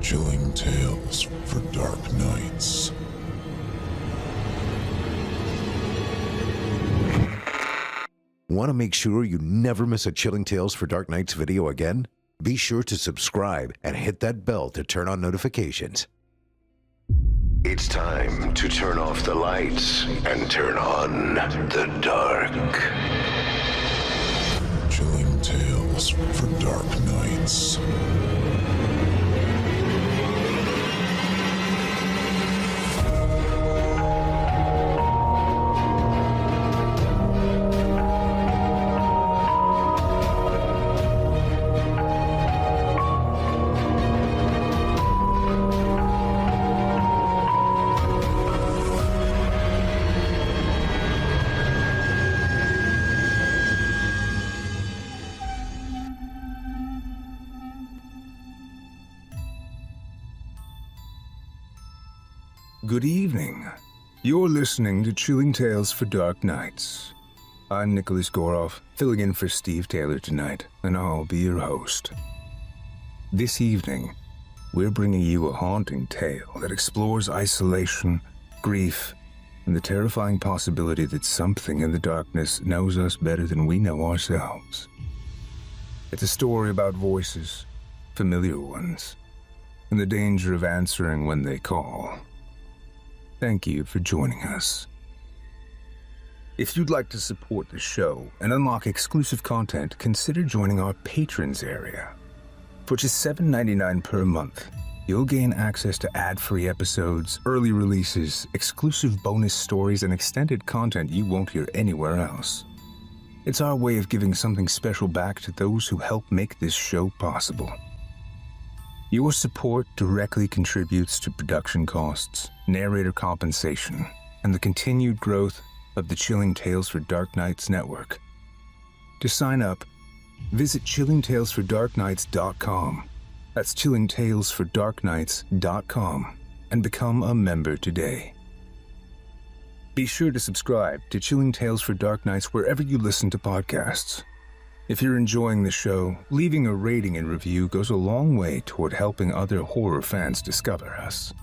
Chilling tales for dark nights. Want to make sure you never miss a Chilling Tales for Dark Nights video again? Be sure to subscribe and hit that bell to turn on notifications. It's time to turn off the lights and turn on the dark. Chilling tales for dark nights. Good evening. You're listening to Chilling Tales for Dark Nights. I'm Nicholas Goroff, filling in for Steve Taylor tonight, and I'll be your host. This evening, we're bringing you a haunting tale that explores isolation, grief, and the terrifying possibility that something in the darkness knows us better than we know ourselves. It's a story about voices, familiar ones, and the danger of answering when they call. Thank you for joining us. If you'd like to support the show and unlock exclusive content, consider joining our patrons area. For just $7.99 per month, you'll gain access to ad-free episodes, early releases, exclusive bonus stories, and extended content you won't hear anywhere else. It's our way of giving something special back to those who help make this show possible. Your support directly contributes to production costs, narrator compensation, and the continued growth of the Chilling Tales for Dark Nights network. To sign up, visit chillingtalesfordarknights.com. That's chillingtalesfordarknights.com, and become a member today. Be sure to subscribe to Chilling Tales for Dark Nights wherever you listen to podcasts. If you're enjoying the show, leaving a rating and review goes a long way toward helping other horror fans discover us.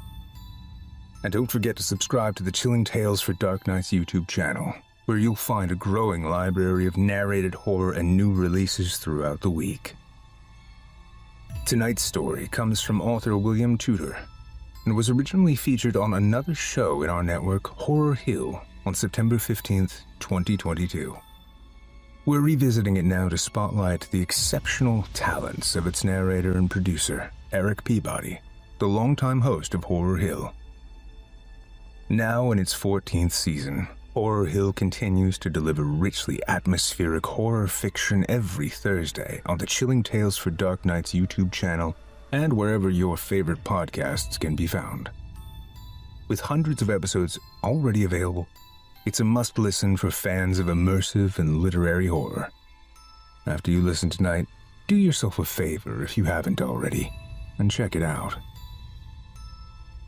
And don't forget to subscribe to the Chilling Tales for Dark Nights YouTube channel, where you'll find a growing library of narrated horror and new releases throughout the week. Tonight's story comes from author William Tudor, and was originally featured on another show in our network, Horror Hill, on September 15th, 2022. We're revisiting it now to spotlight the exceptional talents of its narrator and producer, Eric Peabody, the longtime host of Horror Hill. Now in its 14th season, Horror Hill continues to deliver richly atmospheric horror fiction every Thursday on the Chilling Tales for Dark Nights YouTube channel and wherever your favorite podcasts can be found. With hundreds of episodes already available, it's a must-listen for fans of immersive and literary horror. After you listen tonight, do yourself a favor if you haven't already, and check it out.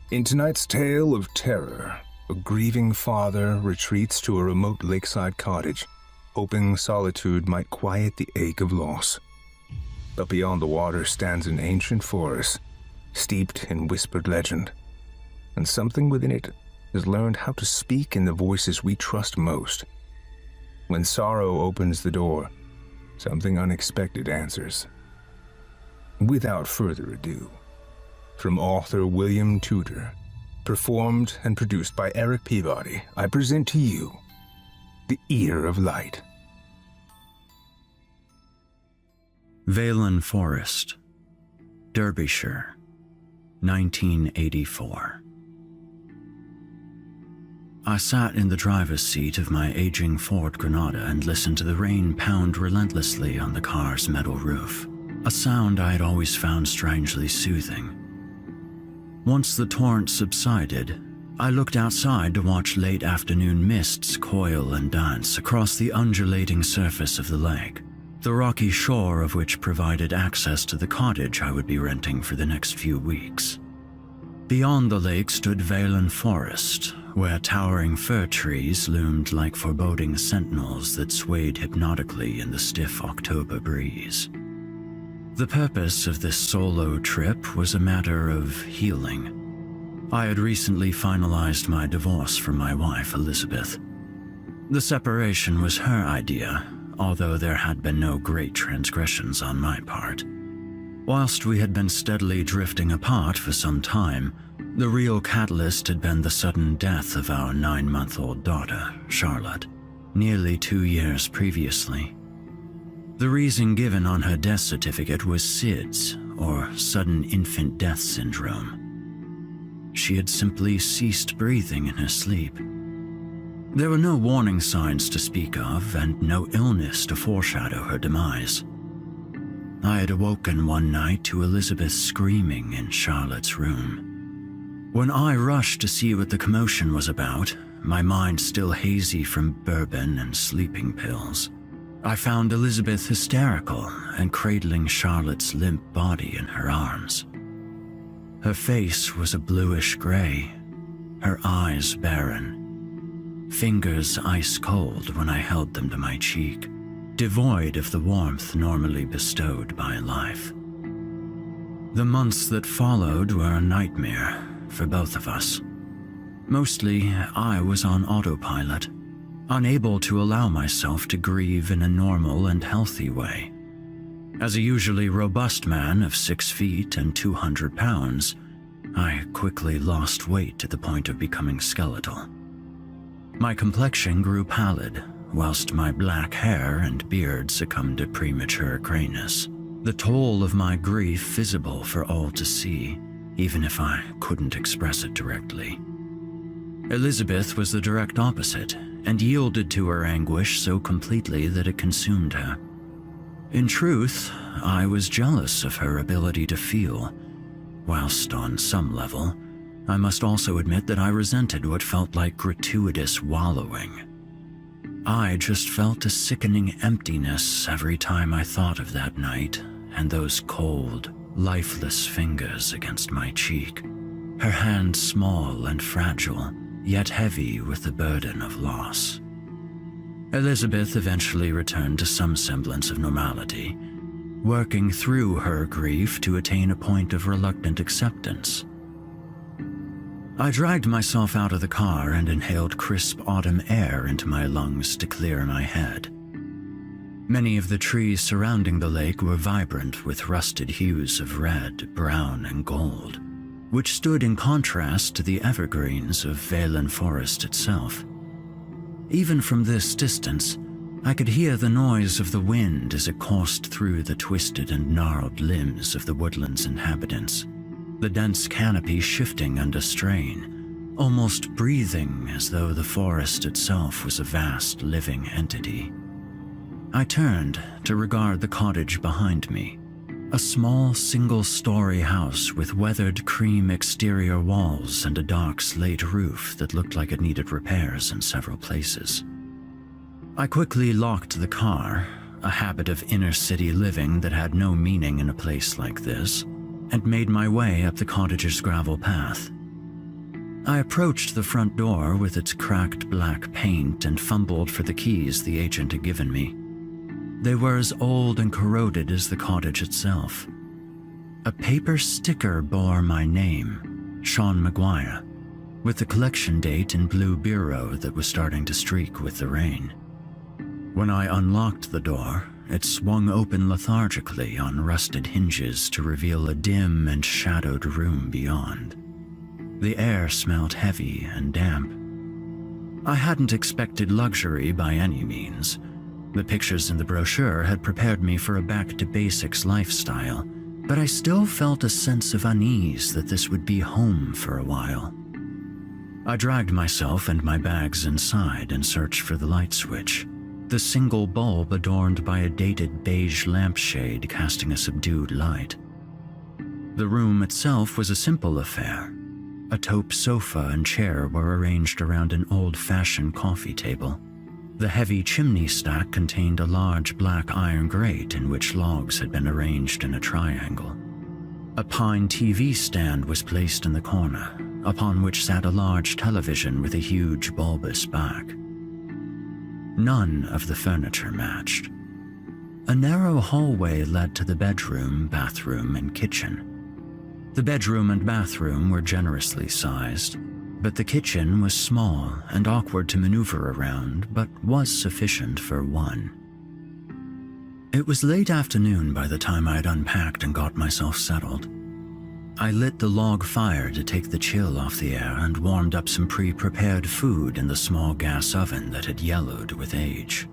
In tonight's tale of terror, a grieving father retreats to a remote lakeside cottage, hoping solitude might quiet the ache of loss. But beyond the water stands an ancient forest, steeped in whispered legend, and something within it has learned how to speak in the voices we trust most. When sorrow opens the door, something unexpected answers. Without further ado, from author William Tudor, performed and produced by Eric Peabody, I present to you The Ear of Light. Valen Forest, Derbyshire, 1984. I sat in the driver's seat of my aging Ford Granada and listened to the rain pound relentlessly on the car's metal roof, a sound I had always found strangely soothing. Once the torrent subsided, I looked outside to watch late afternoon mists coil and dance across the undulating surface of the lake, the rocky shore of which provided access to the cottage I would be renting for the next few weeks. Beyond the lake stood Valen Forest, where towering fir trees loomed like foreboding sentinels that swayed hypnotically in the stiff October breeze. The purpose of this solo trip was a matter of healing. I had recently finalized my divorce from my wife, Elizabeth. The separation was her idea, although there had been no great transgressions on my part. Whilst we had been steadily drifting apart for some time, the real catalyst had been the sudden death of our 9-month-old daughter, Charlotte, nearly 2 years previously. The reason given on her death certificate was SIDS, or Sudden Infant Death Syndrome. She had simply ceased breathing in her sleep. There were no warning signs to speak of, and no illness to foreshadow her demise. I had awoken one night to Elizabeth screaming in Charlotte's room. When I rushed to see what the commotion was about, my mind still hazy from bourbon and sleeping pills, I found Elizabeth hysterical and cradling Charlotte's limp body in her arms. Her face was a bluish gray, her eyes barren, fingers ice cold when I held them to my cheek, devoid of the warmth normally bestowed by life. The months that followed were a nightmare for both of us. Mostly, I was on autopilot, unable to allow myself to grieve in a normal and healthy way. As a usually robust man of 6 feet and 200 pounds, I quickly lost weight to the point of becoming skeletal. My complexion grew pallid, whilst my black hair and beard succumbed to premature grayness, the toll of my grief visible for all to see, even if I couldn't express it directly. Elizabeth was the direct opposite, and yielded to her anguish so completely that it consumed her. In truth, I was jealous of her ability to feel, whilst on some level, I must also admit that I resented what felt like gratuitous wallowing. I just felt a sickening emptiness every time I thought of that night and those cold, lifeless fingers against my cheek, her hand small and fragile, yet heavy with the burden of loss. Elizabeth eventually returned to some semblance of normality, working through her grief to attain a point of reluctant acceptance. I dragged myself out of the car and inhaled crisp autumn air into my lungs to clear my head. Many of the trees surrounding the lake were vibrant with rusted hues of red, brown, and gold, which stood in contrast to the evergreens of Valen Forest itself. Even from this distance, I could hear the noise of the wind as it coursed through the twisted and gnarled limbs of the woodland's inhabitants, the dense canopy shifting under strain, almost breathing as though the forest itself was a vast living entity. I turned to regard the cottage behind me, a small single-story house with weathered cream exterior walls and a dark slate roof that looked like it needed repairs in several places. I quickly locked the car, a habit of inner-city living that had no meaning in a place like this, and made my way up the cottage's gravel path. I approached the front door with its cracked black paint and fumbled for the keys the agent had given me. They were as old and corroded as the cottage itself. A paper sticker bore my name, Sean McGuire, with the collection date in blue bureau that was starting to streak with the rain. When I unlocked the door, it swung open lethargically on rusted hinges to reveal a dim and shadowed room beyond. The air smelled heavy and damp. I hadn't expected luxury by any means. The pictures in the brochure had prepared me for a back-to-basics lifestyle, but I still felt a sense of unease that this would be home for a while. I dragged myself and my bags inside and searched for the light switch, the single bulb adorned by a dated beige lampshade casting a subdued light. The room itself was a simple affair. A taupe sofa and chair were arranged around an old-fashioned coffee table. The heavy chimney stack contained a large black iron grate in which logs had been arranged in a triangle. A pine TV stand was placed in the corner, upon which sat a large television with a huge bulbous back. None of the furniture matched. A narrow hallway led to the bedroom, bathroom, and kitchen. The bedroom and bathroom were generously sized, but the kitchen was small and awkward to maneuver around, but was sufficient for one. It was late afternoon by the time I had unpacked and got myself settled. I lit the log fire to take the chill off the air and warmed up some pre-prepared food in the small gas oven that had yellowed with age.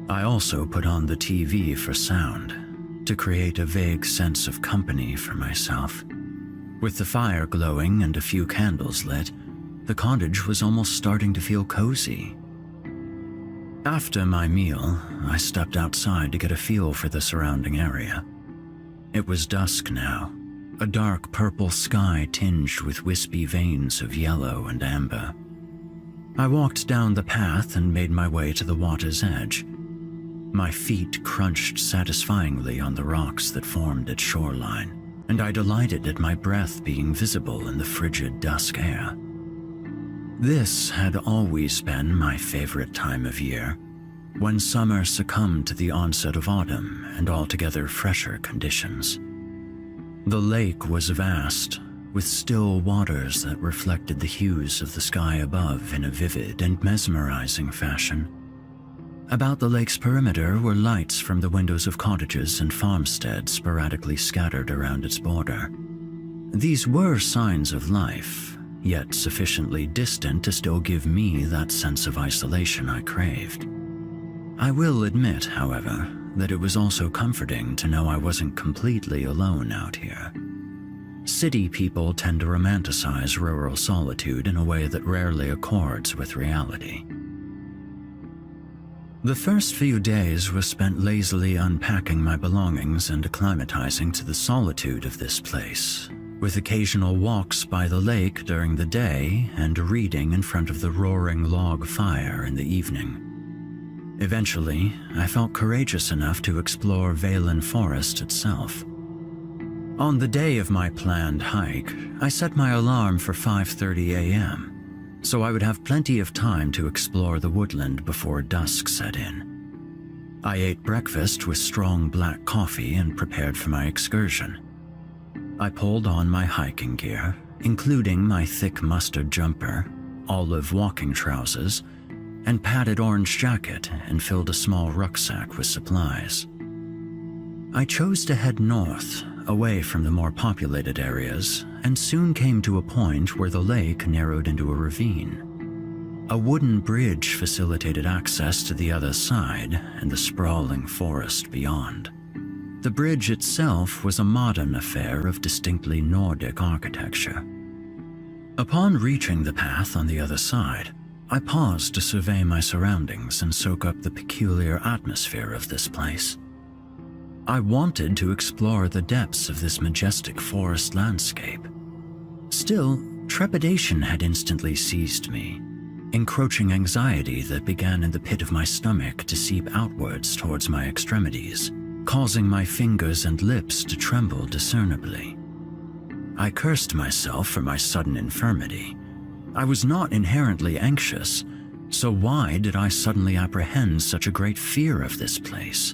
I also put on the TV for sound, to create a vague sense of company for myself. With the fire glowing and a few candles lit, the cottage was almost starting to feel cozy. After my meal, I stepped outside to get a feel for the surrounding area. It was dusk now, a dark purple sky tinged with wispy veins of yellow and amber. I walked down the path and made my way to the water's edge. My feet crunched satisfyingly on the rocks that formed its shoreline, and I delighted at my breath being visible in the frigid dusk air. This had always been my favorite time of year, when summer succumbed to the onset of autumn and altogether fresher conditions. The lake was vast, with still waters that reflected the hues of the sky above in a vivid and mesmerizing fashion. About the lake's perimeter were lights from the windows of cottages and farmsteads sporadically scattered around its border. These were signs of life, yet sufficiently distant to still give me that sense of isolation I craved. I will admit, however, that it was also comforting to know I wasn't completely alone out here. City people tend to romanticize rural solitude in a way that rarely accords with reality. The first few days were spent lazily unpacking my belongings and acclimatizing to the solitude of this place, with occasional walks by the lake during the day and reading in front of the roaring log fire in the evening. Eventually, I felt courageous enough to explore Valen Forest itself. On the day of my planned hike, I set my alarm for 5:30 a.m., so I would have plenty of time to explore the woodland before dusk set in. I ate breakfast with strong black coffee and prepared for my excursion. I pulled on my hiking gear, including my thick mustard jumper, olive walking trousers, and padded orange jacket, and filled a small rucksack with supplies. I chose to head north, away from the more populated areas, and soon came to a point where the lake narrowed into a ravine. A wooden bridge facilitated access to the other side and the sprawling forest beyond. The bridge itself was a modern affair of distinctly Nordic architecture. Upon reaching the path on the other side, I paused to survey my surroundings and soak up the peculiar atmosphere of this place. I wanted to explore the depths of this majestic forest landscape. Still, trepidation had instantly seized me, encroaching anxiety that began in the pit of my stomach to seep outwards towards my extremities, causing my fingers and lips to tremble discernibly. I cursed myself for my sudden infirmity. I was not inherently anxious, so why did I suddenly apprehend such a great fear of this place?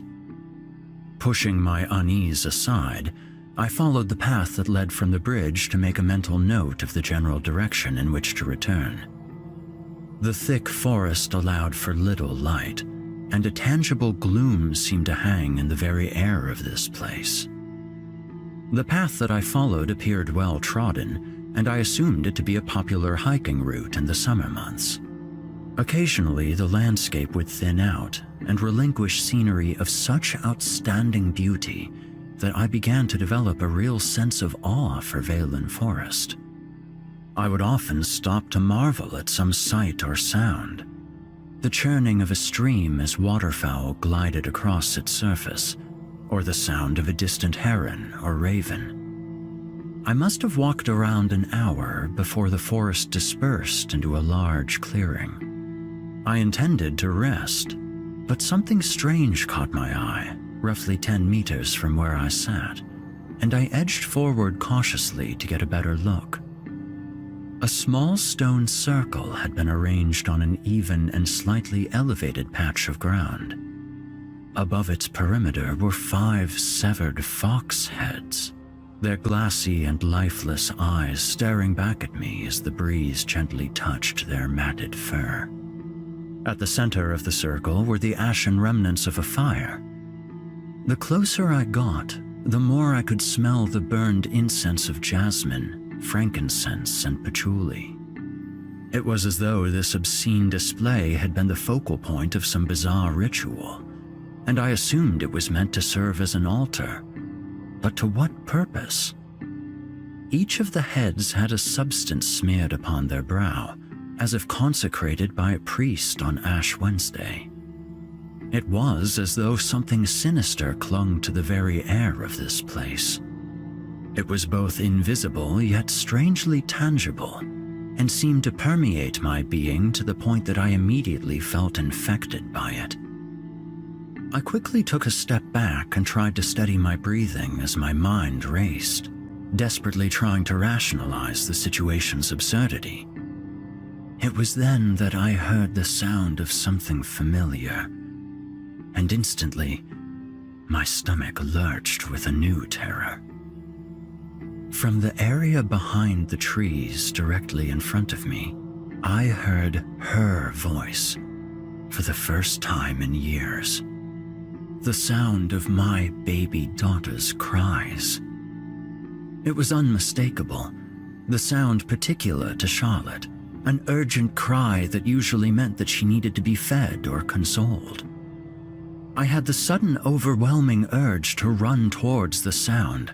Pushing my unease aside, I followed the path that led from the bridge to make a mental note of the general direction in which to return. The thick forest allowed for little light, and a tangible gloom seemed to hang in the very air of this place. The path that I followed appeared well trodden, and I assumed it to be a popular hiking route in the summer months. Occasionally, the landscape would thin out and relinquish scenery of such outstanding beauty that I began to develop a real sense of awe for Valen Forest. I would often stop to marvel at some sight or sound. The churning of a stream as waterfowl glided across its surface, or the sound of a distant heron or raven. I must have walked around an hour before the forest dispersed into a large clearing. I intended to rest, but something strange caught my eye, roughly 10 meters from where I sat, and I edged forward cautiously to get a better look. A small stone circle had been arranged on an even and slightly elevated patch of ground. above its perimeter were 5 severed fox heads, their glassy and lifeless eyes staring back at me as the breeze gently touched their matted fur. At the center of the circle were the ashen remnants of a fire. The closer I got, the more I could smell the burned incense of jasmine, frankincense, and patchouli. It was as though this obscene display had been the focal point of some bizarre ritual, and I assumed it was meant to serve as an altar. But to what purpose? Each of the heads had a substance smeared upon their brow, as if consecrated by a priest on Ash Wednesday. It was as though something sinister clung to the very air of this place. It was both invisible yet strangely tangible, and seemed to permeate my being to the point that I immediately felt infected by it. I quickly took a step back and tried to steady my breathing as my mind raced, desperately trying to rationalize the situation's absurdity. It was then that I heard the sound of something familiar, and instantly, my stomach lurched with a new terror. From the area behind the trees directly in front of me, I heard her voice for the first time in years. The sound of my baby daughter's cries. It was unmistakable, the sound particular to Charlotte, an urgent cry that usually meant that she needed to be fed or consoled. I had the sudden overwhelming urge to run towards the sound,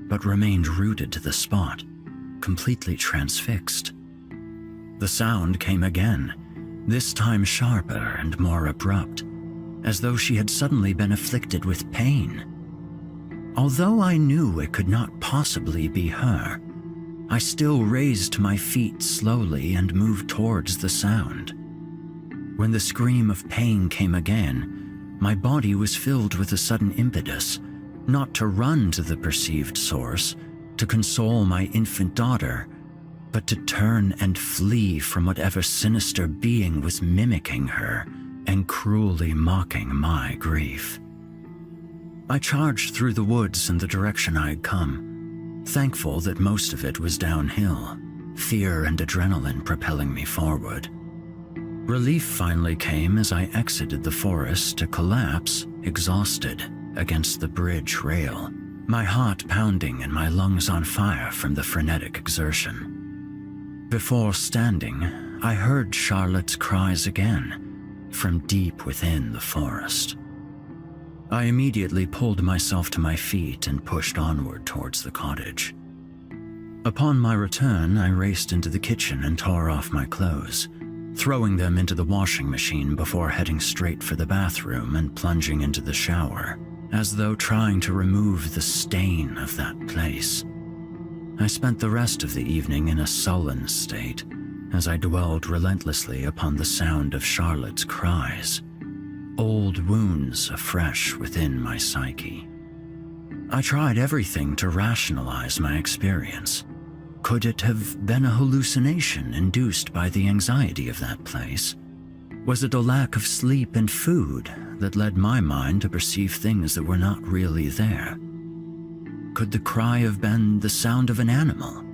but remained rooted to the spot, completely transfixed. The sound came again, this time sharper and more abrupt, as though she had suddenly been afflicted with pain. Although I knew it could not possibly be her, I still raised my feet slowly and moved towards the sound. When the scream of pain came again, my body was filled with a sudden impetus, not to run to the perceived source, to console my infant daughter, but to turn and flee from whatever sinister being was mimicking her and cruelly mocking my grief. I charged through the woods in the direction I had come, thankful that most of it was downhill, fear and adrenaline propelling me forward. Relief finally came as I exited the forest to collapse, exhausted, against the bridge rail, my heart pounding and my lungs on fire from the frenetic exertion. Before standing, I heard Charlotte's cries again, from deep within the forest. I immediately pulled myself to my feet and pushed onward towards the cottage. Upon my return, I raced into the kitchen and tore off my clothes, throwing them into the washing machine before heading straight for the bathroom and plunging into the shower, as though trying to remove the stain of that place. I spent the rest of the evening in a sullen state as I dwelled relentlessly upon the sound of Charlotte's cries, old wounds afresh within my psyche. I tried everything to rationalize my experience. Could it have been a hallucination induced by the anxiety of that place? Was it a lack of sleep and food that led my mind to perceive things that were not really there? Could the cry have been the sound of an animal?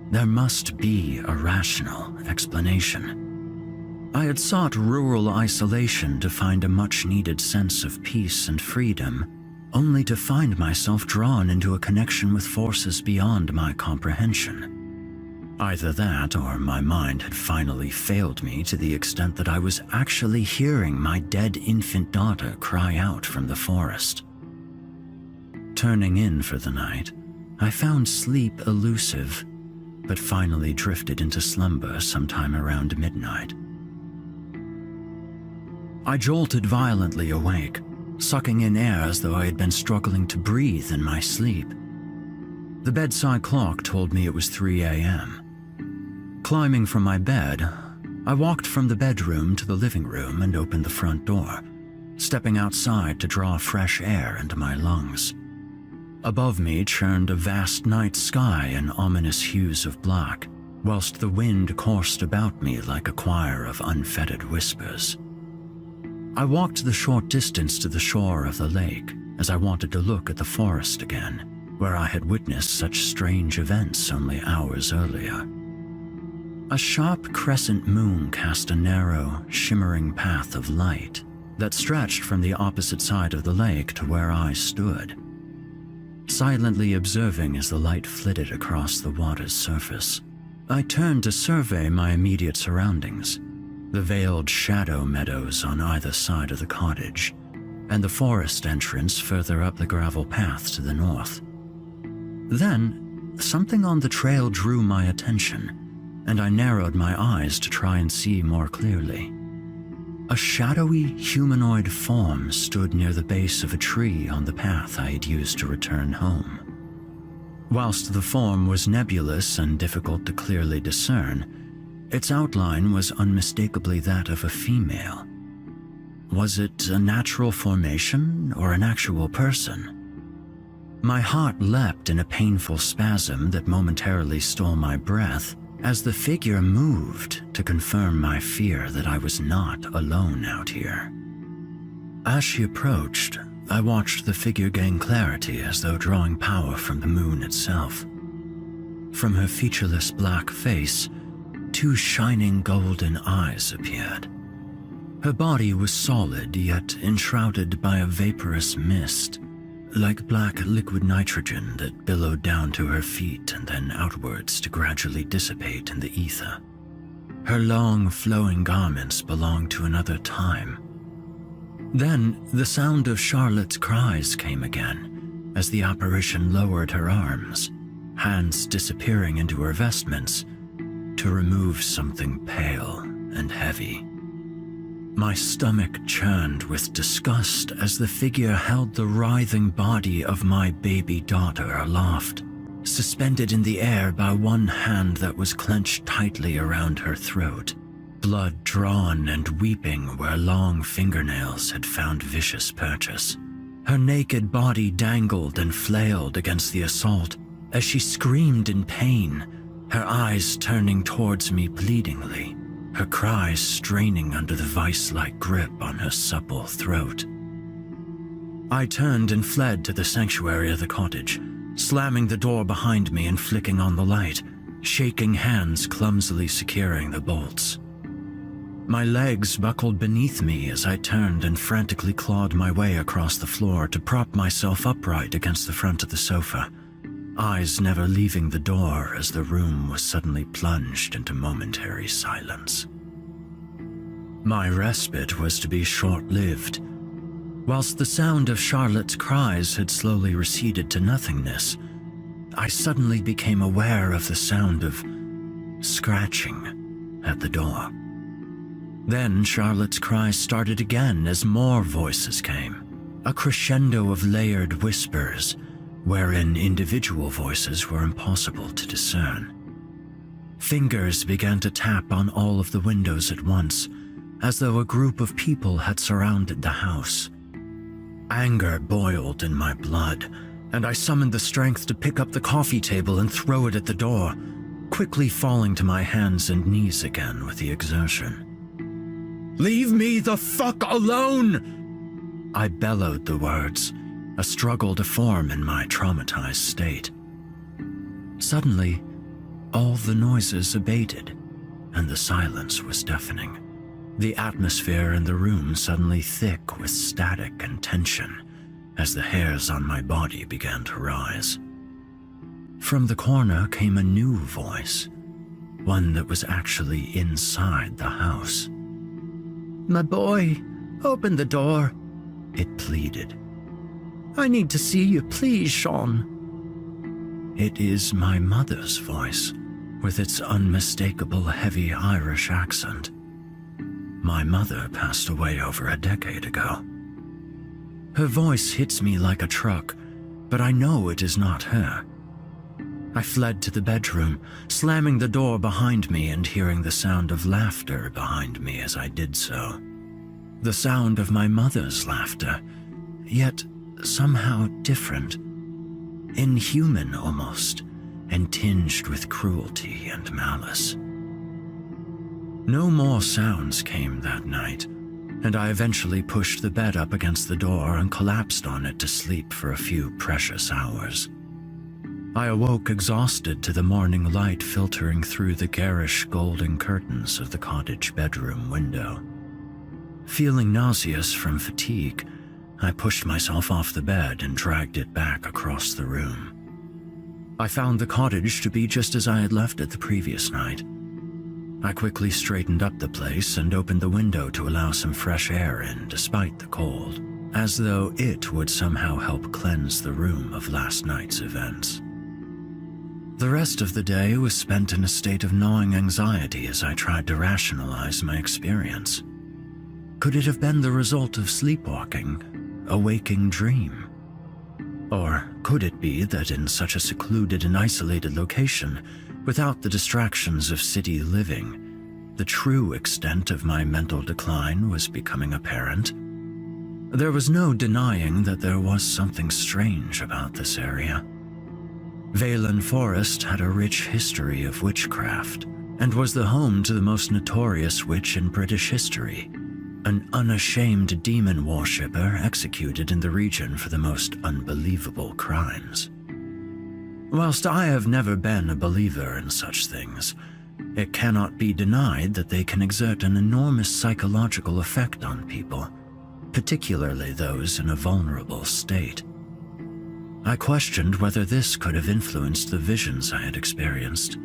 There must be a rational explanation. I had sought rural isolation to find a much-needed sense of peace and freedom, only to find myself drawn into a connection with forces beyond my comprehension. Either that or my mind had finally failed me to the extent that I was actually hearing my dead infant daughter cry out from the forest. Turning in for the night, I found sleep elusive, but finally drifted into slumber sometime around midnight. I jolted violently awake, sucking in air as though I had been struggling to breathe in my sleep. The bedside clock told me it was 3 a.m. Climbing from my bed, I walked from the bedroom to the living room and opened the front door, stepping outside to draw fresh air into my lungs. Above me churned a vast night sky in ominous hues of black, whilst the wind coursed about me like a choir of unfettered whispers. I walked the short distance to the shore of the lake as I wanted to look at the forest again, where I had witnessed such strange events only hours earlier. A sharp crescent moon cast a narrow, shimmering path of light that stretched from the opposite side of the lake to where I stood, silently observing as the light flitted across the water's surface. I turned to survey my immediate surroundings, the veiled shadow meadows on either side of the cottage, and the forest entrance further up the gravel path to the north. Then, something on the trail drew my attention, and I narrowed my eyes to try and see more clearly. A shadowy humanoid form stood near the base of a tree on the path I had used to return home. Whilst the form was nebulous and difficult to clearly discern, its outline was unmistakably that of a female. Was it a natural formation or an actual person? My heart leapt in a painful spasm that momentarily stole my breath as the figure moved to confirm my fear that I was not alone out here. As she approached, I watched the figure gain clarity as though drawing power from the moon itself. From her featureless black face, 2 shining golden eyes appeared. Her body was solid yet enshrouded by a vaporous mist, like black liquid nitrogen that billowed down to her feet and then outwards to gradually dissipate in the ether. Her long, flowing garments belonged to another time. Then the sound of Charlotte's cries came again as the apparition lowered her arms, hands disappearing into her vestments, to remove something pale and heavy. My stomach churned with disgust as the figure held the writhing body of my baby daughter aloft, suspended in the air by one hand that was clenched tightly around her throat, blood drawn and weeping where long fingernails had found vicious purchase. Her naked body dangled and flailed against the assault as she screamed in pain, her eyes turning towards me pleadingly, her cries straining under the vice-like grip on her supple throat. I turned and fled to the sanctuary of the cottage, slamming the door behind me and flicking on the light, shaking hands clumsily securing the bolts. My legs buckled beneath me as I turned and frantically clawed my way across the floor to prop myself upright against the front of the sofa, eyes never leaving the door as the room was suddenly plunged into momentary silence. My respite was to be short-lived. Whilst the sound of Charlotte's cries had slowly receded to nothingness, I suddenly became aware of the sound of scratching at the door. Then Charlotte's cries started again as more voices came, a crescendo of layered whispers, wherein individual voices were impossible to discern. Fingers began to tap on all of the windows at once, as though a group of people had surrounded the house. Anger boiled in my blood, and I summoned the strength to pick up the coffee table and throw it at the door, quickly falling to my hands and knees again with the exertion. "Leave me the fuck alone!" I bellowed the words, a struggle to form in my traumatized state. Suddenly, all the noises abated, and the silence was deafening. The atmosphere in the room suddenly thick with static and tension as the hairs on my body began to rise. From the corner came a new voice, one that was actually inside the house. "My boy, open the door," it pleaded. "I need to see you, please, Sean." It is my mother's voice, with its unmistakable heavy Irish accent. My mother passed away over a decade ago. Her voice hits me like a truck, but I know it is not her. I fled to the bedroom, slamming the door behind me and hearing the sound of laughter behind me as I did so. The sound of my mother's laughter, yet somehow different, inhuman almost, and tinged with cruelty and malice. No more sounds came that night, and I eventually pushed the bed up against the door and collapsed on it to sleep for a few precious hours. I awoke exhausted to the morning light filtering through the garish golden curtains of the cottage bedroom window. Feeling nauseous from fatigue, I pushed myself off the bed and dragged it back across the room. I found the cottage to be just as I had left it the previous night. I quickly straightened up the place and opened the window to allow some fresh air in despite the cold, as though it would somehow help cleanse the room of last night's events. The rest of the day was spent in a state of gnawing anxiety as I tried to rationalize my experience. Could it have been the result of sleepwalking, a waking dream? Or could it be that in such a secluded and isolated location, without the distractions of city living, the true extent of my mental decline was becoming apparent? There was no denying that there was something strange about this area. Valen Forest had a rich history of witchcraft and was the home to the most notorious witch in British history, an unashamed demon worshipper executed in the region for the most unbelievable crimes. Whilst I have never been a believer in such things, it cannot be denied that they can exert an enormous psychological effect on people, particularly those in a vulnerable state. I questioned whether this could have influenced the visions I had experienced.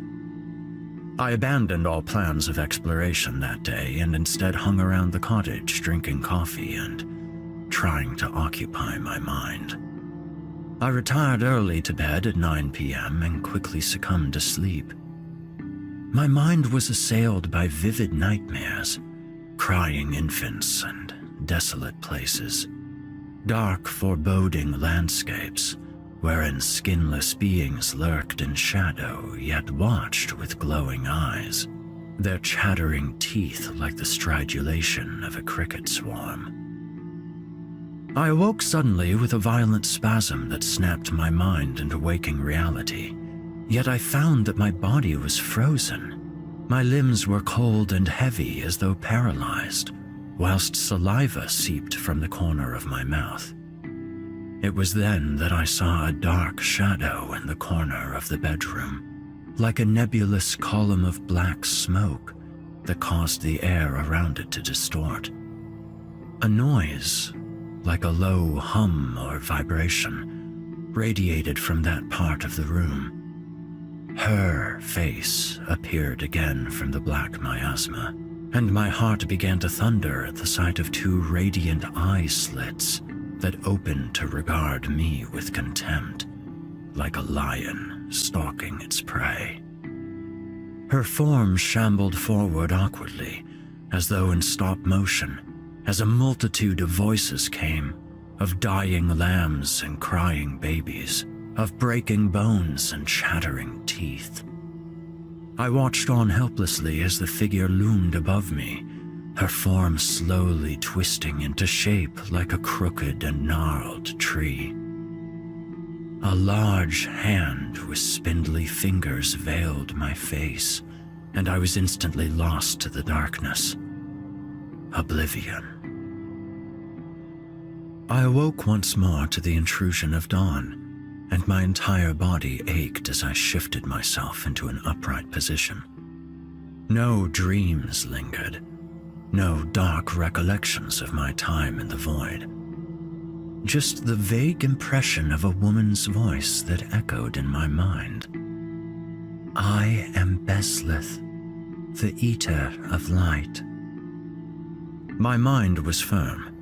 I abandoned all plans of exploration that day and instead hung around the cottage drinking coffee and trying to occupy my mind. I retired early to bed at 9 p.m. and quickly succumbed to sleep. My mind was assailed by vivid nightmares, crying infants and desolate places, dark, foreboding landscapes wherein skinless beings lurked in shadow yet watched with glowing eyes, their chattering teeth like the stridulation of a cricket swarm. I awoke suddenly with a violent spasm that snapped my mind into waking reality, yet I found that my body was frozen. My limbs were cold and heavy as though paralyzed, whilst saliva seeped from the corner of my mouth. It was then that I saw a dark shadow in the corner of the bedroom, like a nebulous column of black smoke that caused the air around it to distort. A noise, like a low hum or vibration, radiated from that part of the room. Her face appeared again from the black miasma, and my heart began to thunder at the sight of two radiant eye slits that opened to regard me with contempt, like a lion stalking its prey. Her form shambled forward awkwardly, as though in stop motion, as a multitude of voices came, of dying lambs and crying babies, of breaking bones and chattering teeth. I watched on helplessly as the figure loomed above me, her form slowly twisting into shape like a crooked and gnarled tree. A large hand with spindly fingers veiled my face, and I was instantly lost to the darkness. Oblivion. I awoke once more to the intrusion of dawn, and my entire body ached as I shifted myself into an upright position. No dreams lingered. No dark recollections of my time in the void. Just the vague impression of a woman's voice that echoed in my mind. I am Beslith, the Eater of Light. My mind was firm.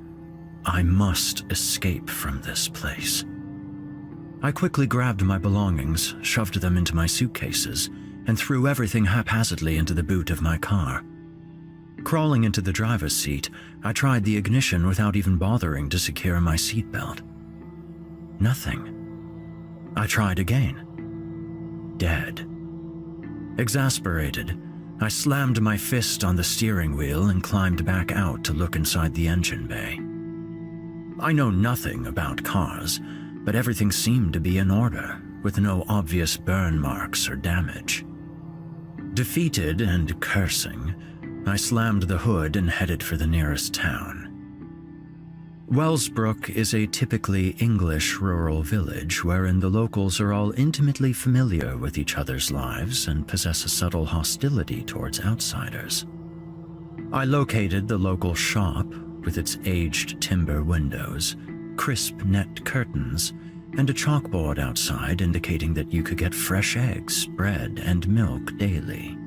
I must escape from this place. I quickly grabbed my belongings, shoved them into my suitcases, and threw everything haphazardly into the boot of my car. Crawling into the driver's seat, I tried the ignition without even bothering to secure my seatbelt. Nothing. I tried again. Dead. Exasperated, I slammed my fist on the steering wheel and climbed back out to look inside the engine bay. I know nothing about cars, but everything seemed to be in order, with no obvious burn marks or damage. Defeated and cursing, I slammed the hood and headed for the nearest town. Wellsbrook is a typically English rural village wherein the locals are all intimately familiar with each other's lives and possess a subtle hostility towards outsiders. I located the local shop with its aged timber windows, crisp net curtains, and a chalkboard outside indicating that you could get fresh eggs, bread, and milk daily.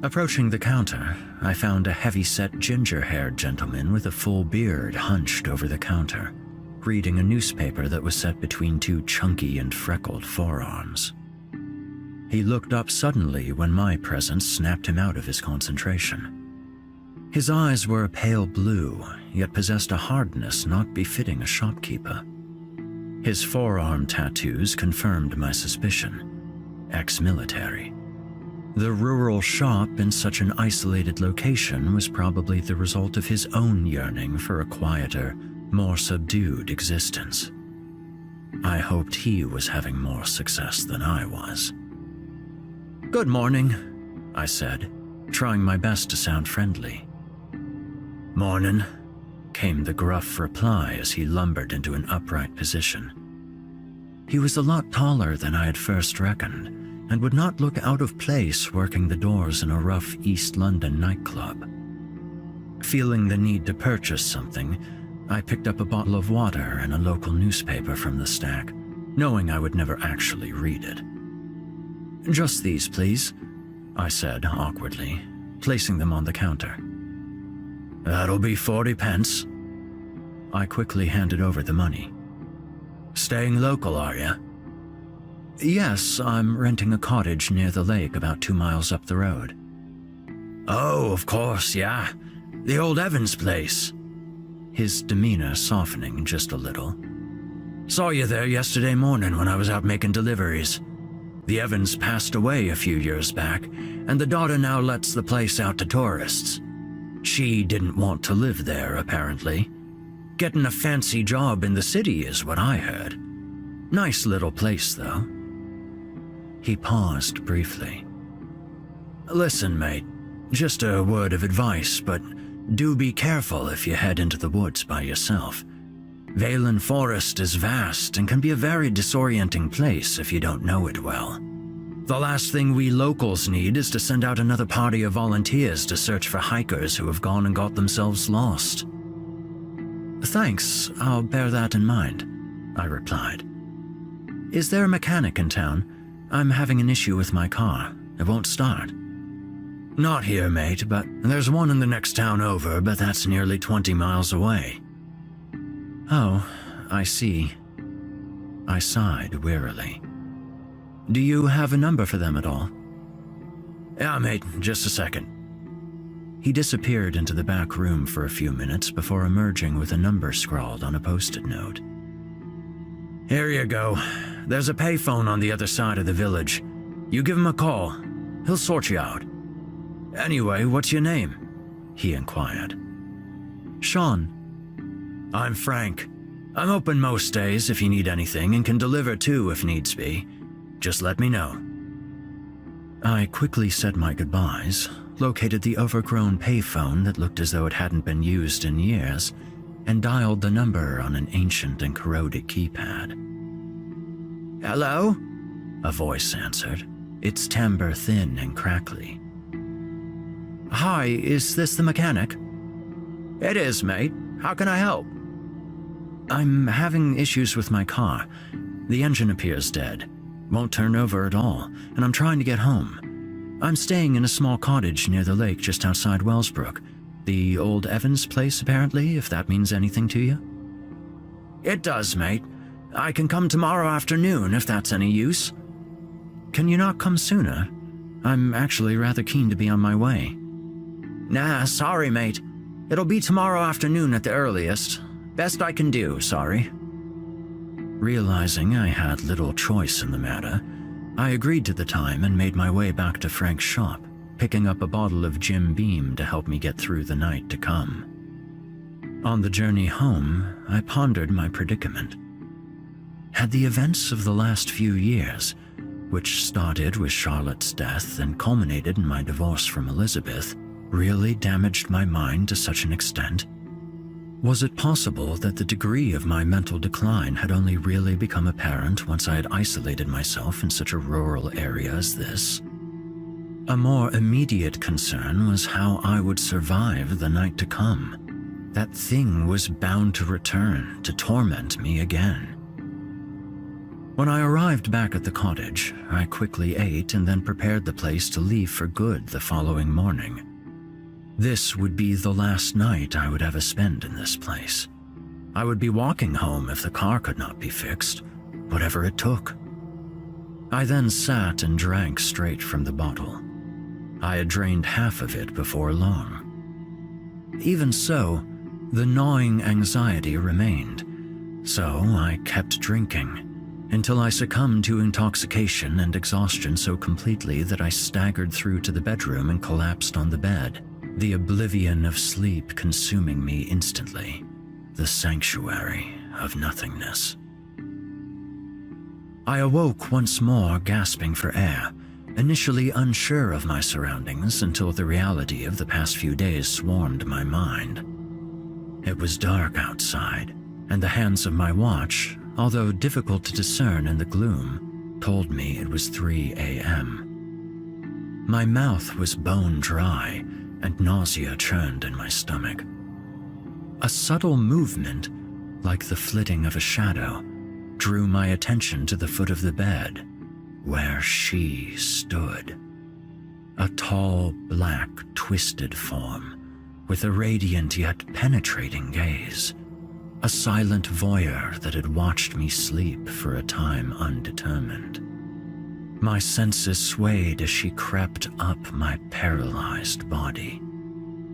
Approaching the counter, I found a heavy-set ginger-haired gentleman with a full beard hunched over the counter, reading a newspaper that was set between two chunky and freckled forearms. He looked up suddenly when my presence snapped him out of his concentration. His eyes were a pale blue, yet possessed a hardness not befitting a shopkeeper. His forearm tattoos confirmed my suspicion. Ex-military. The rural shop in such an isolated location was probably the result of his own yearning for a quieter, more subdued existence. I hoped he was having more success than I was. "Good morning," I said, trying my best to sound friendly. "Mornin'," came the gruff reply as he lumbered into an upright position. He was a lot taller than I had first reckoned, and would not look out of place working the doors in a rough East London nightclub. Feeling the need to purchase something, I picked up a bottle of water and a local newspaper from the stack, knowing I would never actually read it. "Just these, please," I said awkwardly, placing them on the counter. "That'll be 40 pence. I quickly handed over the money. "Staying local, are you?" "Yes, I'm renting a cottage near the lake about 2 miles up the road." "Oh, of course, yeah. The old Evans place." His demeanor softening just a little. "Saw you there yesterday morning when I was out making deliveries. The Evans passed away a few years back, and the daughter now lets the place out to tourists. She didn't want to live there, apparently. Getting a fancy job in the city is what I heard. Nice little place, though." He paused briefly. "Listen, mate, just a word of advice, but do be careful if you head into the woods by yourself. Valen Forest is vast and can be a very disorienting place if you don't know it well. The last thing we locals need is to send out another party of volunteers to search for hikers who have gone and got themselves lost." "Thanks, I'll bear that in mind," I replied. "Is there a mechanic in town? I'm having an issue with my car. It won't start." "Not here, mate, but there's one in the next town over, but that's nearly 20 miles away." "Oh, I see." I sighed wearily. "Do you have a number for them at all?" "Yeah, mate, just a second." He disappeared into the back room for a few minutes before emerging with a number scrawled on a post-it note. "Here you go. There's a payphone on the other side of the village. You give him a call. He'll sort you out. Anyway, what's your name?" he inquired. "Sean." "I'm Frank. I'm open most days if you need anything and can deliver too if needs be. Just let me know." I quickly said my goodbyes, located the overgrown payphone that looked as though it hadn't been used in years, and dialed the number on an ancient and corroded keypad. "Hello?" a voice answered, its timbre thin and crackly. "Hi, is this the mechanic?" "It is, mate. How can I help?" "I'm having issues with my car. The engine appears dead. Won't turn over at all, and I'm trying to get home. I'm staying in a small cottage near the lake just outside Wellsbrook. The old Evans place, apparently, if that means anything to you." "It does, mate. I can come tomorrow afternoon if that's any use." "Can you not come sooner? I'm actually rather keen to be on my way." "Nah, sorry, mate. It'll be tomorrow afternoon at the earliest. Best I can do, sorry." Realizing I had little choice in the matter, I agreed to the time and made my way back to Frank's shop, picking up a bottle of Jim Beam to help me get through the night to come. On the journey home, I pondered my predicament. Had the events of the last few years, which started with Charlotte's death and culminated in my divorce from Elizabeth, really damaged my mind to such an extent? Was it possible that the degree of my mental decline had only really become apparent once I had isolated myself in such a rural area as this? A more immediate concern was how I would survive the night to come. That thing was bound to return to torment me again. When I arrived back at the cottage, I quickly ate and then prepared the place to leave for good the following morning. This would be the last night I would ever spend in this place. I would be walking home if the car could not be fixed, whatever it took. I then sat and drank straight from the bottle. I had drained half of it before long. Even so, the gnawing anxiety remained, so I kept drinking until I succumbed to intoxication and exhaustion so completely that I staggered through to the bedroom and collapsed on the bed, the oblivion of sleep consuming me instantly, the sanctuary of nothingness. I awoke once more, gasping for air, initially unsure of my surroundings until the reality of the past few days swarmed my mind. It was dark outside, and the hands of my watch, although difficult to discern in the gloom, told me it was 3 a.m. My mouth was bone dry, and nausea churned in my stomach. A subtle movement, like the flitting of a shadow, drew my attention to the foot of the bed, where she stood. A tall, black, twisted form, with a radiant yet penetrating gaze. A silent voyeur that had watched me sleep for a time undetermined. My senses swayed as she crept up my paralyzed body.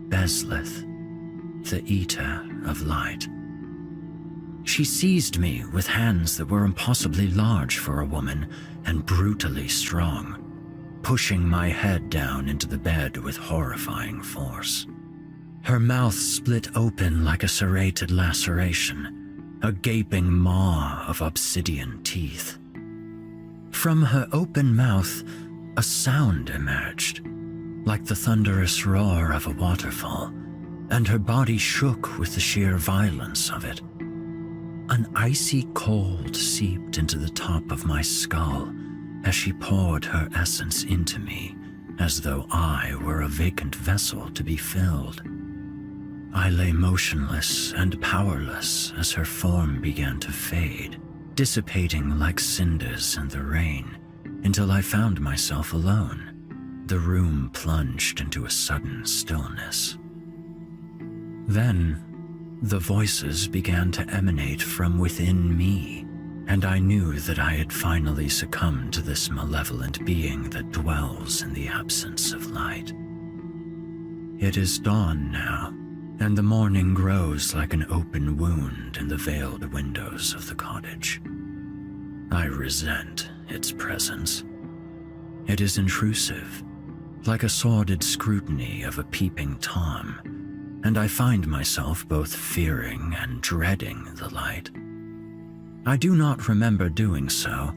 Bezlith, the Eater of Light. She seized me with hands that were impossibly large for a woman and brutally strong, pushing my head down into the bed with horrifying force. Her mouth split open like a serrated laceration, a gaping maw of obsidian teeth. From her open mouth, a sound emerged, like the thunderous roar of a waterfall, and her body shook with the sheer violence of it. An icy cold seeped into the top of my skull as she poured her essence into me, as though I were a vacant vessel to be filled. I lay motionless and powerless as her form began to fade, dissipating like cinders in the rain, until I found myself alone. The room plunged into a sudden stillness. Then, the voices began to emanate from within me, and I knew that I had finally succumbed to this malevolent being that dwells in the absence of light. It is dawn now, and the morning grows like an open wound in the veiled windows of the cottage. I resent its presence. It is intrusive, like a sordid scrutiny of a peeping Tom, and I find myself both fearing and dreading the light. I do not remember doing so,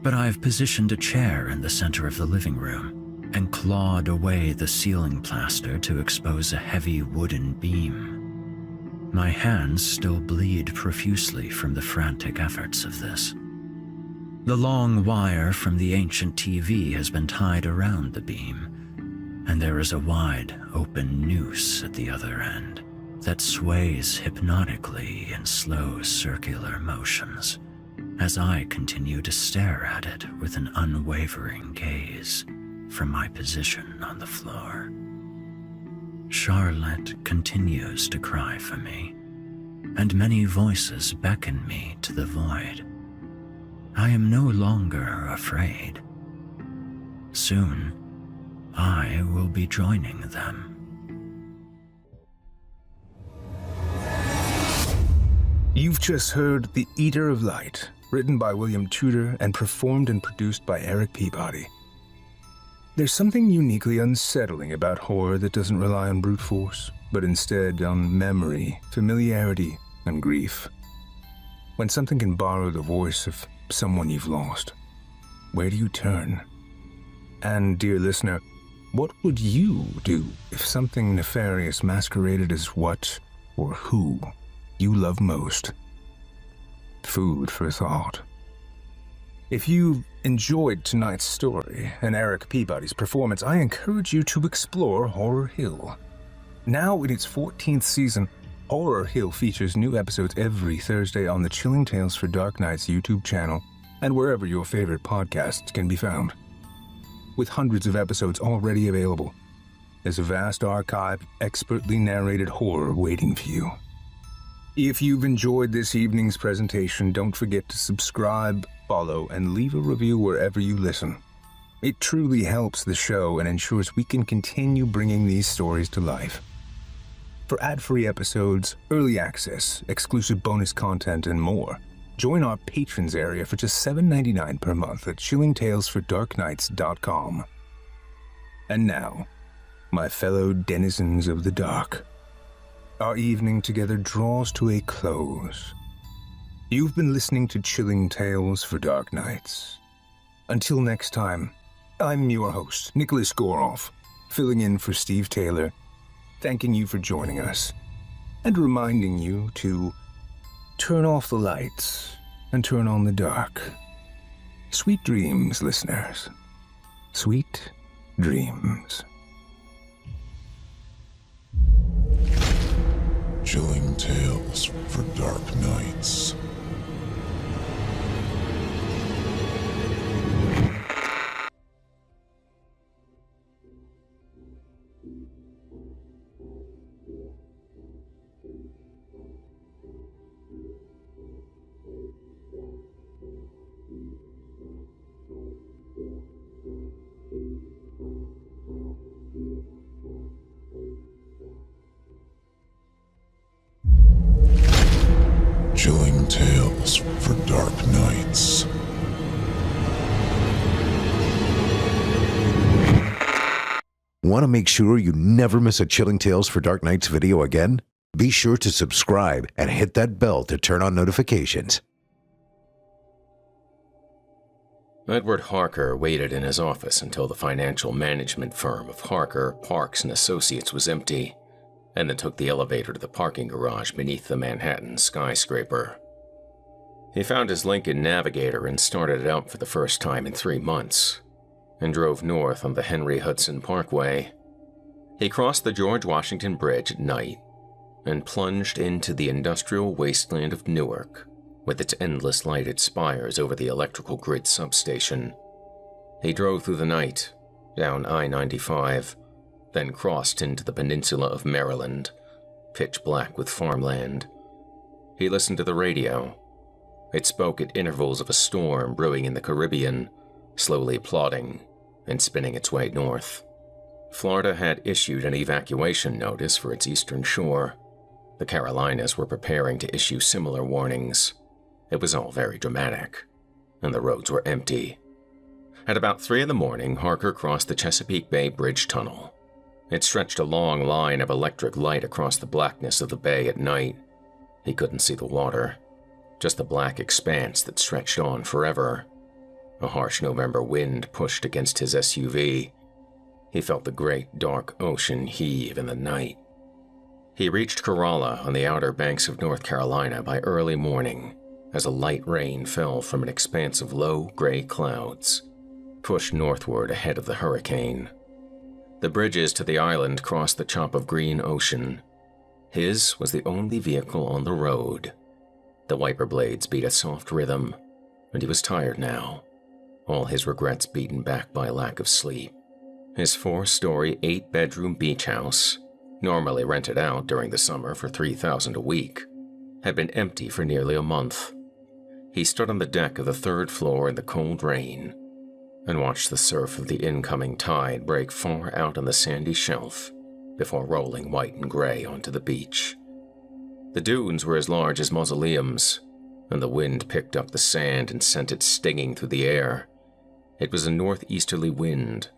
but I have positioned a chair in the center of the living room and clawed away the ceiling plaster to expose a heavy wooden beam. My hands still bleed profusely from the frantic efforts of this. The long wire from the ancient TV has been tied around the beam, and there is a wide, open noose at the other end that sways hypnotically in slow circular motions as I continue to stare at it with an unwavering gaze from my position on the floor. Charlotte continues to cry for me, and many voices beckon me to the void. I am no longer afraid. Soon, I will be joining them. You've just heard The Eater of Light, written by William Tudor and performed and produced by Eric Peabody. There's something uniquely unsettling about horror that doesn't rely on brute force, but instead on memory, familiarity, and grief. When something can borrow the voice of someone you've lost, where do you turn? And, dear listener, what would you do if something nefarious masqueraded as what or who you love most. Food for thought. If you enjoyed tonight's story and Eric Peabody's performance, I encourage you to explore Horror Hill. Now in its 14th season, Horror Hill features new episodes every Thursday on the Chilling Tales for Dark Nights YouTube channel and wherever your favorite podcasts can be found. With hundreds of episodes already available, there's a vast archive of expertly narrated horror waiting for you. If you've enjoyed this evening's presentation, don't forget to subscribe, follow, and leave a review wherever you listen. It truly helps the show and ensures we can continue bringing these stories to life. For ad-free episodes, early access, exclusive bonus content, and more, join our patrons area for just $7.99 per month at chillingtalesfordarknights.com. And now, my fellow denizens of the dark, our evening together draws to a close. You've been listening to Chilling Tales for Dark Nights. Until next time, I'm your host, Nicholas Goroff, filling in for Steve Taylor, thanking you for joining us, and reminding you to turn off the lights and turn on the dark. Sweet dreams, listeners. Sweet dreams. Chilling Tales for Dark Nights. Chilling Tales for Dark Nights. Want to make sure you never miss a Chilling Tales for Dark Nights video again? Be sure to subscribe and hit that bell to turn on notifications. Edward Harker waited in his office until the financial management firm of Harker, Parks & Associates was empty, and then took the elevator to the parking garage beneath the Manhattan skyscraper. He found his Lincoln Navigator and started it up for the first time in 3 months, and drove north on the Henry Hudson Parkway. He crossed the George Washington Bridge at night and plunged into the industrial wasteland of Newark, with its endless lighted spires over the electrical grid substation. He drove through the night, down I-95, then crossed into the peninsula of Maryland, pitch black with farmland. He listened to the radio. It spoke at intervals of a storm brewing in the Caribbean, slowly plodding and spinning its way north. Florida had issued an evacuation notice for its eastern shore. The Carolinas were preparing to issue similar warnings. It was all very dramatic, and the roads were empty. At about 3 a.m, Harker crossed the Chesapeake Bay Bridge Tunnel. It stretched a long line of electric light across the blackness of the bay at night. He couldn't see the water, just the black expanse that stretched on forever. A harsh November wind pushed against his SUV. He felt the great, dark ocean heave in the night. He reached Corolla on the outer banks of North Carolina by early morning as a light rain fell from an expanse of low, gray clouds, pushed northward ahead of the hurricane. The bridges to the island crossed the chop of green ocean. His was the only vehicle on the road. The wiper blades beat a soft rhythm, and he was tired now, all his regrets beaten back by lack of sleep. His 4-story, 8-bedroom beach house, normally rented out during the summer for $3,000 a week, had been empty for nearly a month. He stood on the deck of the 3rd floor in the cold rain and watched the surf of the incoming tide break far out on the sandy shelf before rolling white and gray onto the beach. The dunes were as large as mausoleums, and the wind picked up the sand and sent it stinging through the air. It was a northeasterly wind,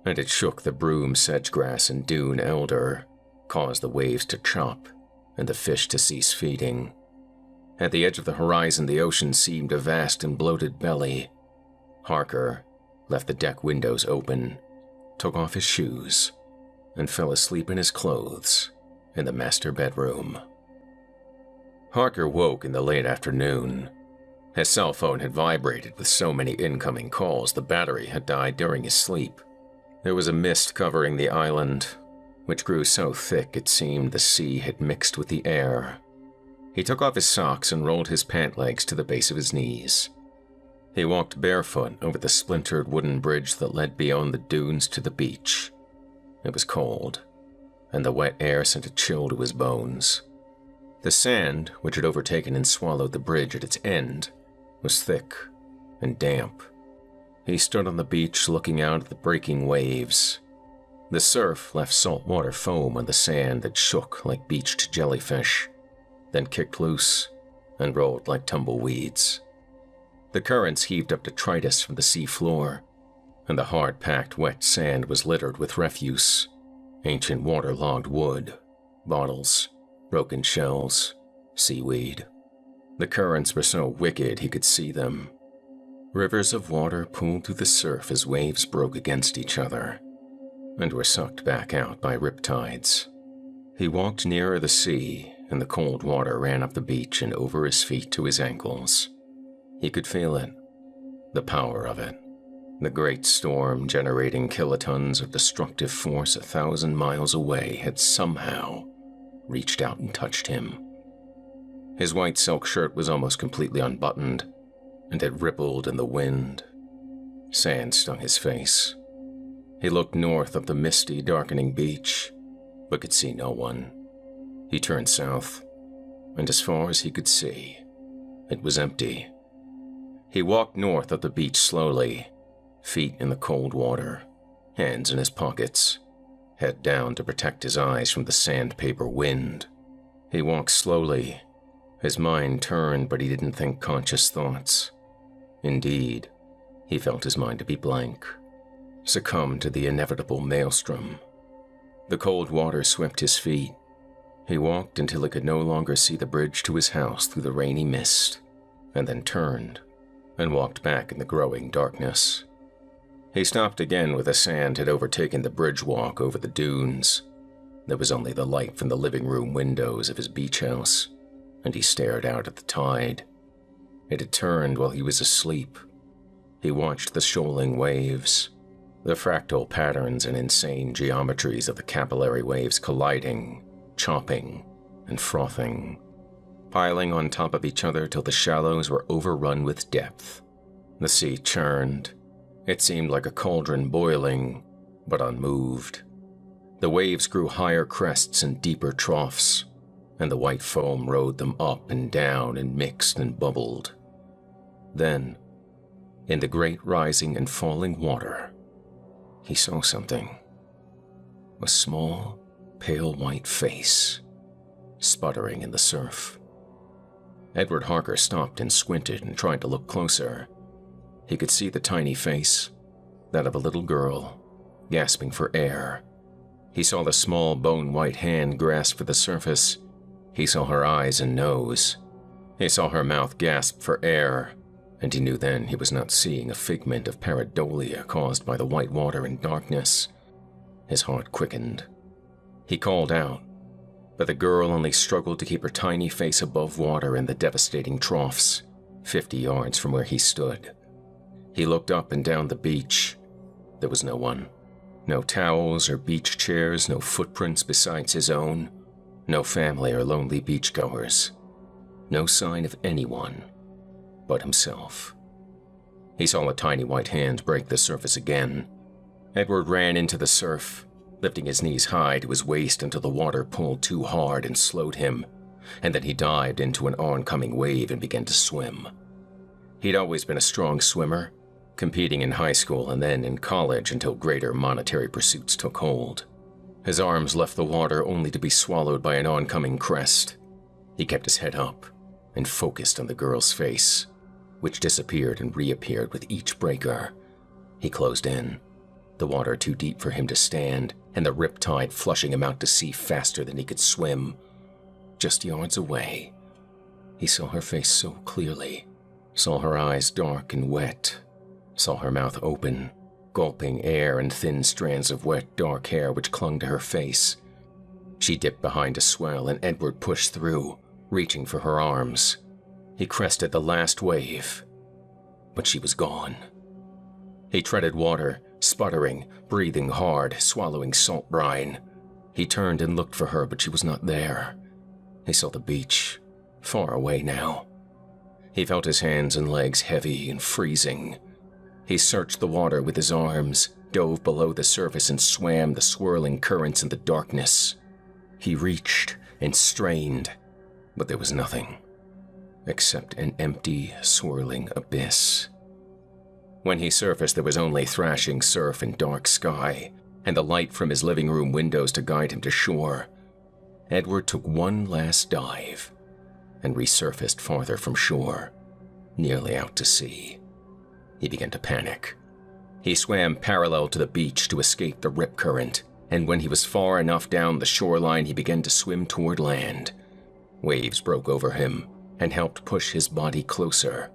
and it shook the broom sedgegrass and dune elder, caused the waves to chop and the fish to cease feeding. At the edge of the horizon, the ocean seemed a vast and bloated belly. Harker left the deck windows open, took off his shoes, and fell asleep in his clothes in the master bedroom. Harker woke in the late afternoon. His cell phone had vibrated with so many incoming calls the battery had died during his sleep. There was a mist covering the island, which grew so thick it seemed the sea had mixed with the air. He took off his socks and rolled his pant legs to the base of his knees. He walked barefoot over the splintered wooden bridge that led beyond the dunes to the beach. It was cold, and the wet air sent a chill to his bones. The sand, which had overtaken and swallowed the bridge at its end, was thick and damp. He stood on the beach looking out at the breaking waves. The surf left saltwater foam on the sand that shook like beached jellyfish, then kicked loose and rolled like tumbleweeds. The currents heaved up detritus from the sea floor, and the hard-packed wet sand was littered with refuse, ancient waterlogged wood, bottles, broken shells, seaweed. The currents were so wicked he could see them. Rivers of water pooled through the surf as waves broke against each other, and were sucked back out by riptides. He walked nearer the sea, and the cold water ran up the beach and over his feet to his ankles. He could feel it, the power of it, the great storm generating kilotons of destructive force 1,000 miles away had somehow reached out and touched him. His white silk shirt was almost completely unbuttoned, and it rippled in the wind. Sand stung his face. He looked north up the misty, darkening beach, but could see no one. He turned south, and as far as he could see, it was empty. He walked north up the beach slowly, feet in the cold water, hands in his pockets, head down to protect his eyes from the sandpaper wind. He walked slowly. His mind turned, but he didn't think conscious thoughts. Indeed, he felt his mind to be blank, succumbed to the inevitable maelstrom. The cold water swept his feet. He walked until he could no longer see the bridge to his house through the rainy mist, and then turned and walked back in the growing darkness. He stopped again where the sand had overtaken the bridge walk over the dunes. There was only the light from the living room windows of his beach house, and he stared out at the tide. It had turned while he was asleep. He watched the shoaling waves, the fractal patterns and insane geometries of the capillary waves colliding, chopping, and frothing, piling on top of each other till the shallows were overrun with depth. The sea churned. It seemed like a cauldron boiling, but unmoved. The waves grew higher crests and deeper troughs, and the white foam rode them up and down and mixed and bubbled. Then, in the great rising and falling water, he saw something. A small, pale white face, sputtering in the surf. Edward Harker stopped and squinted and tried to look closer. He could see the tiny face, that of a little girl, gasping for air. He saw the small bone-white hand grasp for the surface. He saw her eyes and nose. He saw her mouth gasp for air, and he knew then he was not seeing a figment of pareidolia caused by the white water and darkness. His heart quickened. He called out, but the girl only struggled to keep her tiny face above water in the devastating troughs, 50 yards from where he stood. He looked up and down the beach. There was no one. No towels or beach chairs, no footprints besides his own. No family or lonely beachgoers. No sign of anyone but himself. He saw a tiny white hand break the surface again. Edward ran into the surf, lifting his knees high to his waist until the water pulled too hard and slowed him, and then he dived into an oncoming wave and began to swim. He'd always been a strong swimmer, competing in high school and then in college until greater monetary pursuits took hold. His arms left the water only to be swallowed by an oncoming crest. He kept his head up and focused on the girl's face, which disappeared and reappeared with each breaker. He closed in, the water too deep for him to stand, and the riptide flushing him out to sea faster than he could swim. Just yards away, he saw her face so clearly, saw her eyes dark and wet, saw her mouth open, gulping air and thin strands of wet, dark hair which clung to her face. She dipped behind a swell, and Edward pushed through, reaching for her arms. He crested the last wave, but she was gone. He treaded water, sputtering, breathing hard, swallowing salt brine. He turned and looked for her, but she was not there. He saw the beach, far away now. He felt his hands and legs heavy and freezing. He searched the water with his arms, dove below the surface and swam the swirling currents in the darkness. He reached and strained, but there was nothing, except an empty, swirling abyss. When he surfaced, there was only thrashing surf and dark sky, and the light from his living room windows to guide him to shore. Edward took one last dive and resurfaced farther from shore, nearly out to sea. He began to panic. He swam parallel to the beach to escape the rip current, and when he was far enough down the shoreline, he began to swim toward land. Waves broke over him and helped push his body closer.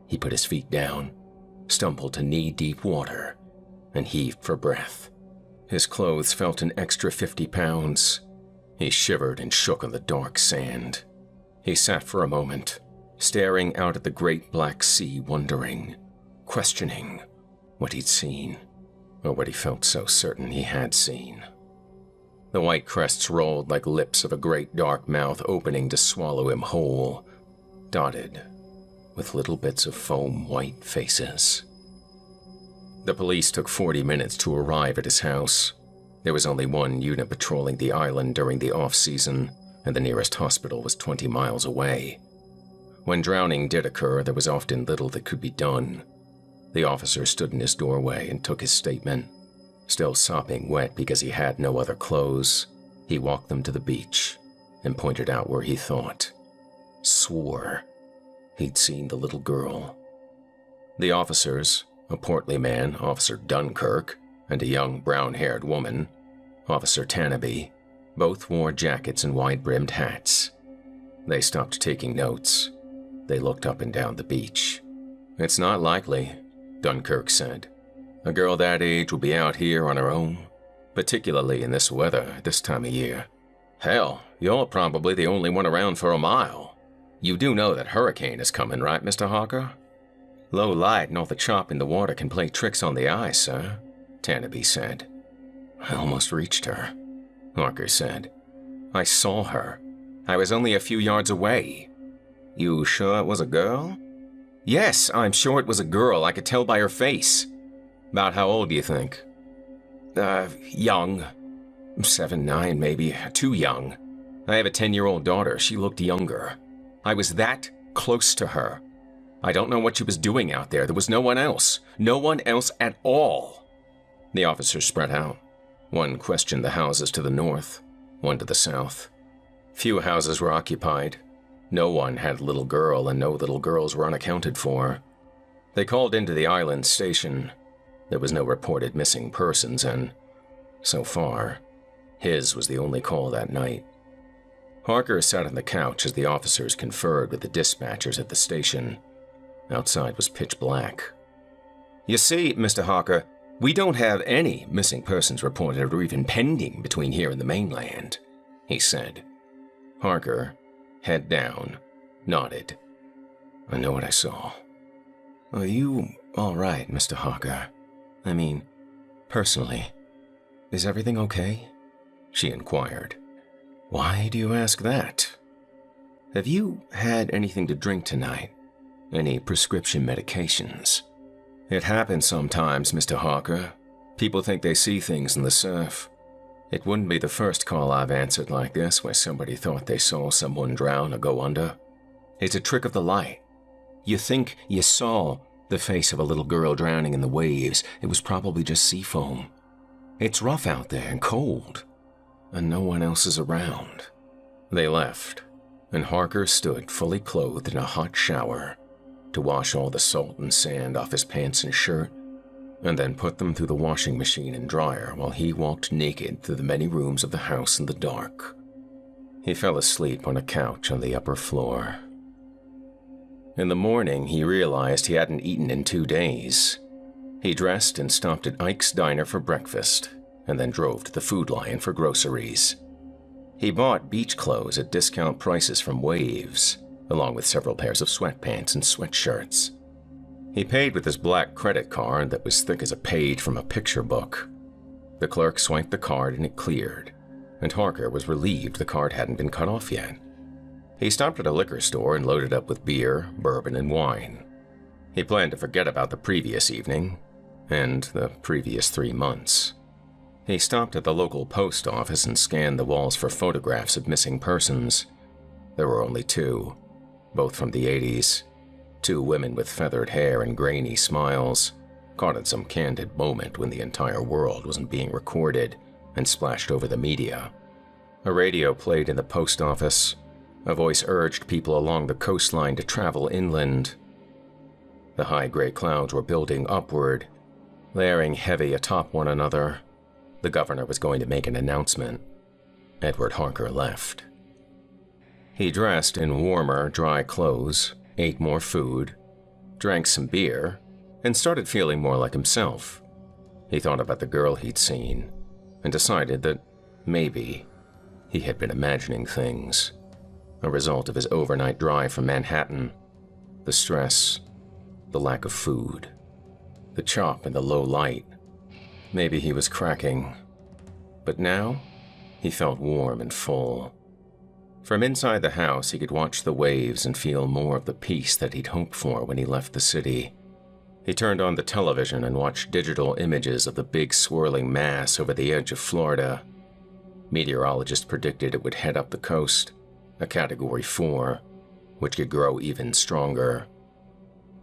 He put his feet down, stumbled to knee-deep water, and heaved for breath. His clothes felt an extra 50 pounds. He shivered and shook on the dark sand. He sat for a moment, staring out at the great black sea, wondering, questioning what he'd seen, or what he felt so certain he had seen. The white crests rolled like lips of a great dark mouth opening to swallow him whole, dotted with little bits of foam-white faces. The police took 40 minutes to arrive at his house. There was only one unit patrolling the island during the off-season, and the nearest hospital was 20 miles away. When drowning did occur, there was often little that could be done. The officer stood in his doorway and took his statement. Still sopping wet because he had no other clothes, he walked them to the beach and pointed out where he swore he'd seen the little girl. The officers, a portly man, Officer Dunkirk, and a young brown-haired woman, Officer Tanaby, both wore jackets and wide-brimmed hats. They stopped taking notes. They looked up and down the beach. "It's not likely," Dunkirk said. "A girl that age will be out here on her own, particularly in this weather at this time of year. Hell, you're probably the only one around for a mile. You do know that hurricane is coming, right, Mr. Harker?" "Low light and all the chop in the water can play tricks on the eye, sir," Tanaby said. "I almost reached her," Harker said. "I saw her. I was only a few yards away." "You sure it was a girl?" "Yes, I'm sure it was a girl. I could tell by her face." "About how old do you think?" Young. 7, 9 maybe. Too young. I have a 10-year-old daughter. She looked younger. I was that close to her. I don't know what she was doing out there. There was no one else. No one else at all." The officers spread out. One questioned the houses to the north, one to the south. Few houses were occupied. No one had a little girl, and no little girls were unaccounted for. They called into the island station. There was no reported missing persons, and, so far, his was the only call that night. Harker sat on the couch as the officers conferred with the dispatchers at the station. Outside was pitch black. "You see, Mr. Harker, we don't have any missing persons reported or even pending between here and the mainland," he said. Harker, head down, nodded. "I know what I saw." "Are you all right, Mr. Harker? I mean, personally, is everything okay?" she inquired. "Why do you ask that? Have you had anything to drink tonight? Any prescription medications?" "It happens sometimes, Mr. Harker. People think they see things in the surf. It wouldn't be the first call I've answered like this where somebody thought they saw someone drown or go under. It's a trick of the light. You think you saw the face of a little girl drowning in the waves. It was probably just sea foam. It's rough out there and cold, and no one else is around." They left, and Harker stood fully clothed in a hot shower to wash all the salt and sand off his pants and shirt, and then put them through the washing machine and dryer while he walked naked through the many rooms of the house in the dark. He fell asleep on a couch on the upper floor. In the morning, he realized he hadn't eaten in 2 days. He dressed and stopped at Ike's Diner for breakfast, and then drove to the Food Lion for groceries. He bought beach clothes at discount prices from Waves, along with several pairs of sweatpants and sweatshirts. He paid with his black credit card that was thick as a page from a picture book. The clerk swiped the card and it cleared, and Harker was relieved the card hadn't been cut off yet. He stopped at a liquor store and loaded up with beer, bourbon, and wine. He planned to forget about the previous evening and the previous 3 months. He stopped at the local post office and scanned the walls for photographs of missing persons. There were only 2, both from the 80s. 2 women with feathered hair and grainy smiles, caught at some candid moment when the entire world wasn't being recorded and splashed over the media. A radio played in the post office. A voice urged people along the coastline to travel inland. The high gray clouds were building upward, layering heavy atop one another. The governor was going to make an announcement. Edward Harker left. He dressed in warmer, dry clothes, ate more food, drank some beer, and started feeling more like himself. He thought about the girl he'd seen and decided that maybe he had been imagining things, a result of his overnight drive from Manhattan, the stress, the lack of food, the chop in the low light. Maybe he was cracking, but now he felt warm and full. From inside the house, he could watch the waves and feel more of the peace that he'd hoped for when he left the city. He turned on the television and watched digital images of the big swirling mass over the edge of Florida. Meteorologists predicted it would head up the coast, a Category 4, which could grow even stronger.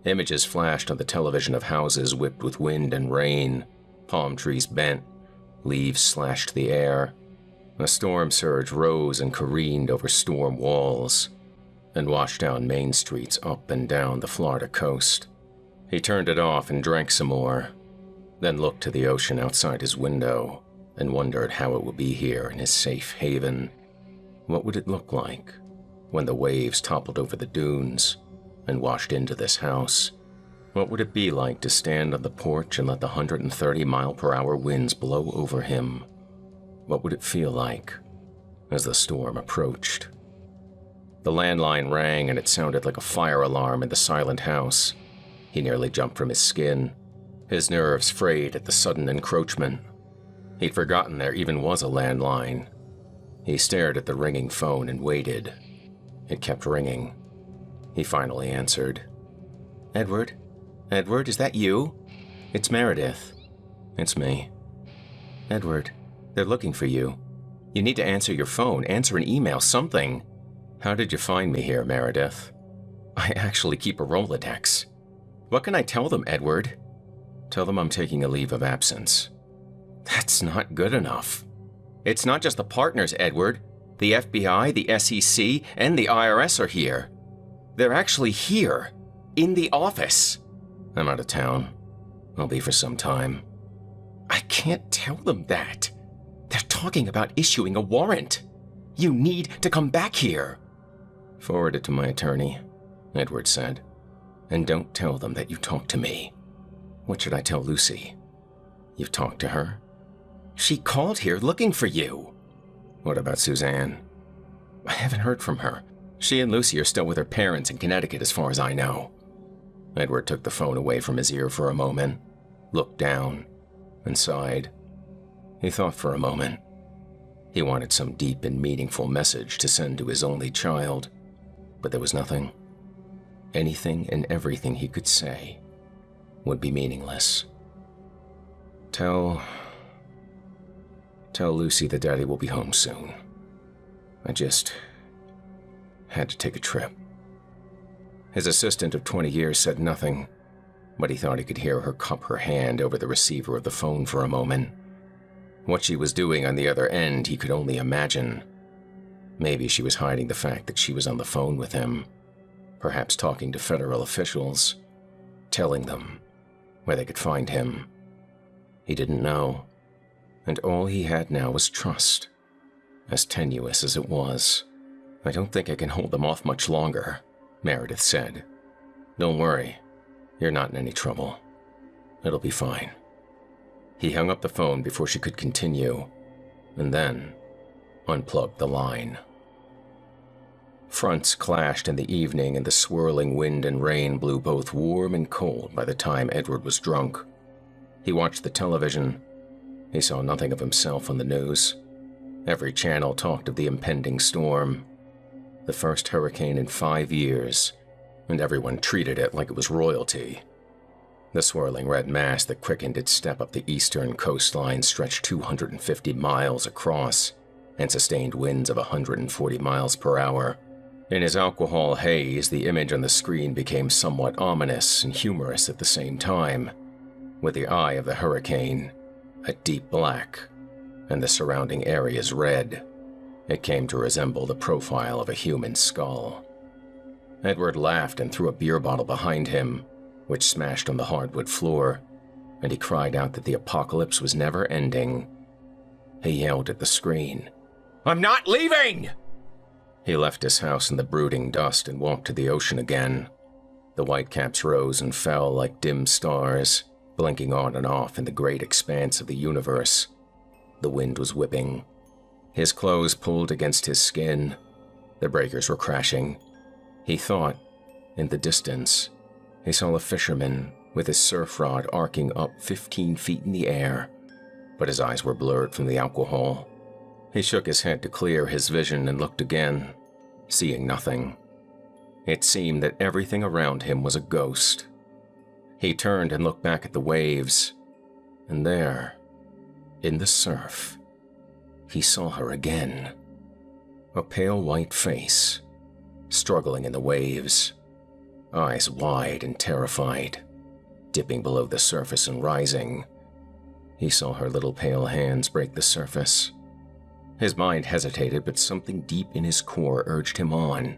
Images flashed on the television of houses whipped with wind and rain, palm trees bent, leaves slashed the air. A storm surge rose and careened over storm walls and washed down main streets up and down the Florida coast. He turned it off and drank some more, then looked to the ocean outside his window and wondered how it would be here in his safe haven. What would it look like when the waves toppled over the dunes and washed into this house? What would it be like to stand on the porch and let the 130-mile-per-hour winds blow over him? What would it feel like as the storm approached? The landline rang and it sounded like a fire alarm in the silent house. He nearly jumped from his skin, his nerves frayed at the sudden encroachment. He'd forgotten there even was a landline. He stared at the ringing phone and waited. It kept ringing. He finally answered. "Edward? Edward, is that you? It's Meredith." "It's me." "Edward, they're looking for you. You need to answer your phone, answer an email, something." "How did you find me here, Meredith?" "I actually keep a Rolodex." "What can I tell them, Edward?" "Tell them I'm taking a leave of absence." "That's not good enough. It's not just the partners, Edward. The FBI, the SEC, and the IRS are here. They're actually here, in the office." "I'm out of town. I'll be for some time." "I can't tell them that. They're talking about issuing a warrant. You need to come back here." "Forward it to my attorney," Edward said. "And don't tell them that you talked to me." "What should I tell Lucy?" "You've talked to her?" "She called here looking for you." "What about Suzanne?" "I haven't heard from her. She and Lucy are still with her parents in Connecticut as far as I know." Edward took the phone away from his ear for a moment, looked down, and sighed. He thought for a moment. He wanted some deep and meaningful message to send to his only child, but there was nothing. Anything and everything he could say would be meaningless. Tell Lucy that Daddy will be home soon. I just had to take a trip. His assistant of 20 years said nothing, but he thought he could hear her cup her hand over the receiver of the phone for a moment. What she was doing on the other end, he could only imagine. Maybe she was hiding the fact that she was on the phone with him, perhaps talking to federal officials, telling them where they could find him. He didn't know, and all he had now was trust, as tenuous as it was. "I don't think I can hold them off much longer," Meredith said. "Don't worry, you're not in any trouble. It'll be fine." He hung up the phone before she could continue, and then unplugged the line. Fronts clashed in the evening, and the swirling wind and rain blew both warm and cold by the time Edward was drunk. He watched the television. He saw nothing of himself on the news. Every channel talked of the impending storm, the first hurricane in 5 years, and everyone treated it like it was royalty. The swirling red mass that quickened its step up the eastern coastline stretched 250 miles across and sustained winds of 140 miles per hour. In his alcohol haze, the image on the screen became somewhat ominous and humorous at the same time, with the eye of the hurricane a deep black and the surrounding areas red. It came to resemble the profile of a human skull. Edward laughed and threw a beer bottle behind him, which smashed on the hardwood floor, and he cried out that the apocalypse was never ending. He yelled at the screen, "I'm not leaving!" He left his house in the brooding dust and walked to the ocean again. The whitecaps rose and fell like dim stars, blinking on and off in the great expanse of the universe. The wind was whipping. His clothes pulled against his skin. The breakers were crashing. He thought, in the distance, he saw a fisherman with his surf rod arcing up 15 feet in the air, but his eyes were blurred from the alcohol. He shook his head to clear his vision and looked again, seeing nothing. It seemed that everything around him was a ghost. He turned and looked back at the waves, and there, in the surf, he saw her again. A pale white face, struggling in the waves, eyes wide and terrified, dipping below the surface and rising. He saw her little pale hands break the surface. His mind hesitated, but something deep in his core urged him on.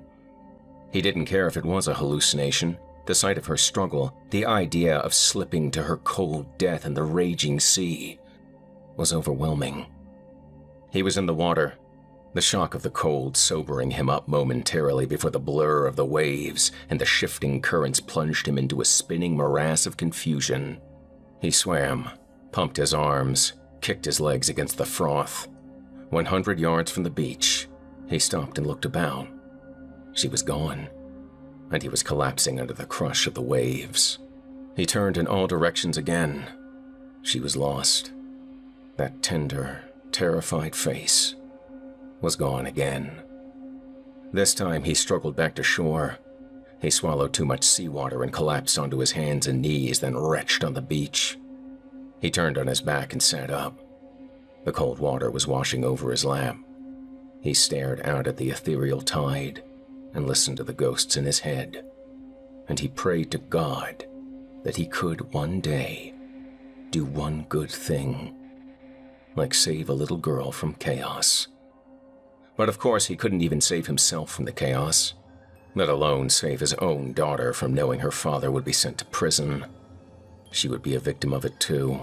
He didn't care if it was a hallucination. The sight of her struggle, the idea of slipping to her cold death in the raging sea, was overwhelming. He was in the water, the shock of the cold sobering him up momentarily before the blur of the waves and the shifting currents plunged him into a spinning morass of confusion. He swam, pumped his arms, kicked his legs against the froth. 100 yards from the beach, he stopped and looked about. She was gone, and he was collapsing under the crush of the waves. He turned in all directions again. She was lost. That tender, terrified face was gone again. This time he struggled back to shore. He swallowed too much seawater and collapsed onto his hands and knees, then retched on the beach. He turned on his back and sat up. The cold water was washing over his lap. He stared out at the ethereal tide and listened to the ghosts in his head, and he prayed to God that he could one day do one good thing, like save a little girl from chaos. But of course he couldn't even save himself from the chaos, let alone save his own daughter from knowing her father would be sent to prison. She would be a victim of it too.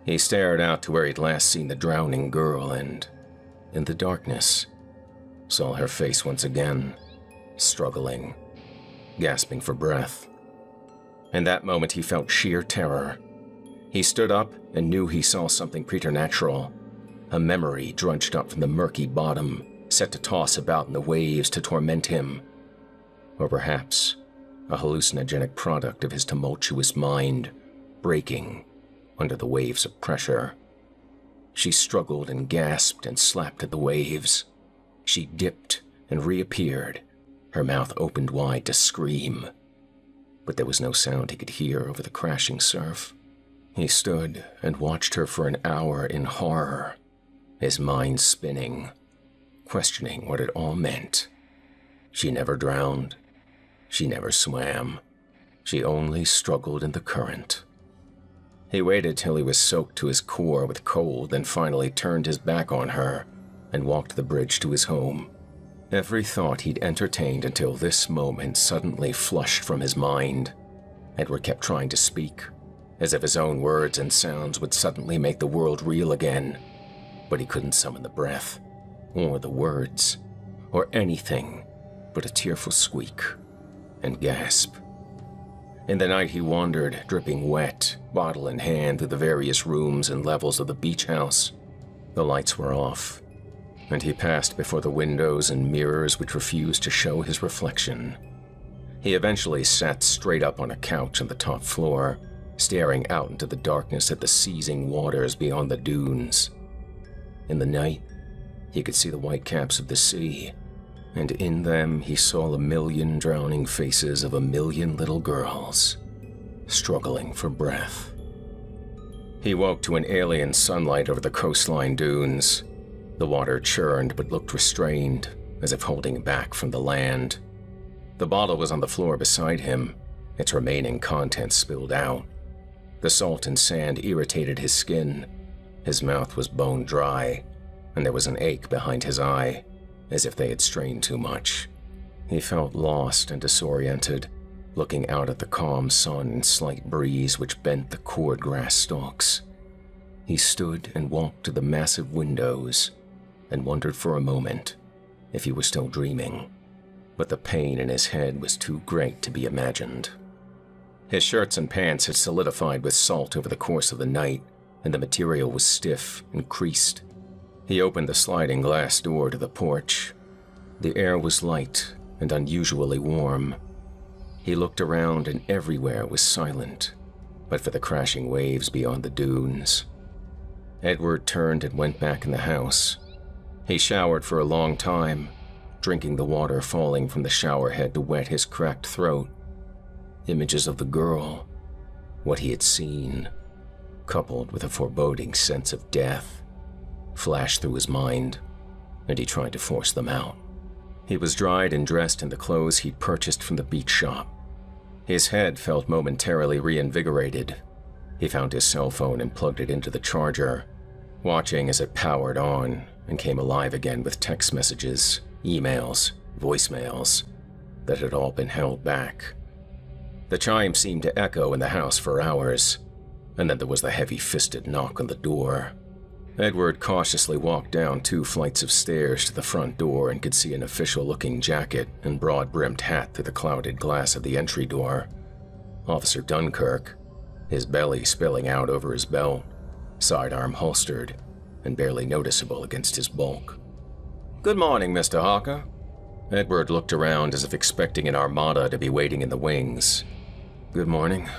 He stared out to where he'd last seen the drowning girl and, in the darkness, saw her face once again, struggling, gasping for breath. In that moment he felt sheer terror. He stood up and knew he saw something preternatural, a memory drudged up from the murky bottom, set to toss about in the waves to torment him. Or perhaps a hallucinogenic product of his tumultuous mind, breaking under the waves of pressure. She struggled and gasped and slapped at the waves. She dipped and reappeared, her mouth opened wide to scream. But there was no sound he could hear over the crashing surf. He stood and watched her for an hour in horror, his mind spinning, questioning what it all meant. She never drowned. She never swam. She only struggled in the current. He waited till he was soaked to his core with cold, then finally turned his back on her and walked the bridge to his home. Every thought he'd entertained until this moment suddenly flushed from his mind. Edward kept trying to speak, as if his own words and sounds would suddenly make the world real again, but he couldn't summon the breath, or the words, or anything but a tearful squeak and gasp. In the night he wandered, dripping wet, bottle in hand, through the various rooms and levels of the beach house. The lights were off. and he passed before the windows and mirrors which refused to show his reflection. He eventually sat straight up on a couch on the top floor, staring out into the darkness at the seething waters beyond the dunes. In the night, he could see the white caps of the sea, and in them he saw a million drowning faces of a million little girls, struggling for breath. He woke to an alien sunlight over the coastline dunes. The water churned but looked restrained, as if holding back from the land. The bottle was on the floor beside him, its remaining contents spilled out. The salt and sand irritated his skin. His mouth was bone dry, and there was an ache behind his eye, as if they had strained too much. He felt lost and disoriented, looking out at the calm sun and slight breeze which bent the cord grass stalks. He stood and walked to the massive windows and wondered for a moment if he was still dreaming, but the pain in his head was too great to be imagined. His shirts and pants had solidified with salt over the course of the night, and the material was stiff and creased. He opened the sliding glass door to the porch. The air was light and unusually warm. He looked around and everywhere was silent, but for the crashing waves beyond the dunes. Edward turned and went back in the house. He showered for a long time, drinking the water falling from the shower head to wet his cracked throat. Images of the girl, what he had seen, coupled with a foreboding sense of death, flashed through his mind, and he tried to force them out. He was dried and dressed in the clothes he'd purchased from the beach shop. His head felt momentarily reinvigorated. He found his cell phone and plugged it into the charger, watching as it powered on and came alive again with text messages, emails, voicemails that had all been held back. The chime seemed to echo in the house for hours, and then there was the heavy-fisted knock on the door. Edward cautiously walked down 2 flights of stairs to the front door and could see an official-looking jacket and broad-brimmed hat through the clouded glass of the entry door. Officer Dunkirk, his belly spilling out over his belt, sidearm holstered, and barely noticeable against his bulk. "Good morning, Mr. Harker." Edward looked around as if expecting an armada to be waiting in the wings. "Good morning,"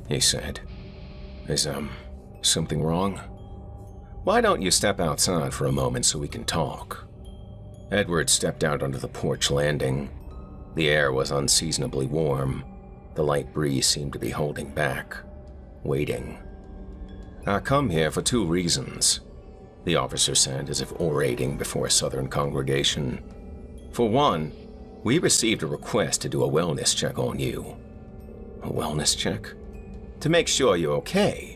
he said. Is, something wrong? Why don't you step outside for a moment so we can talk?" Edward stepped out onto the porch landing. The air was unseasonably warm. The light breeze seemed to be holding back, waiting. "I come here for 2 reasons," the officer said, as if orating before a southern congregation. "For one, we received a request to do a wellness check on you." "A wellness check?" "To make sure you're okay.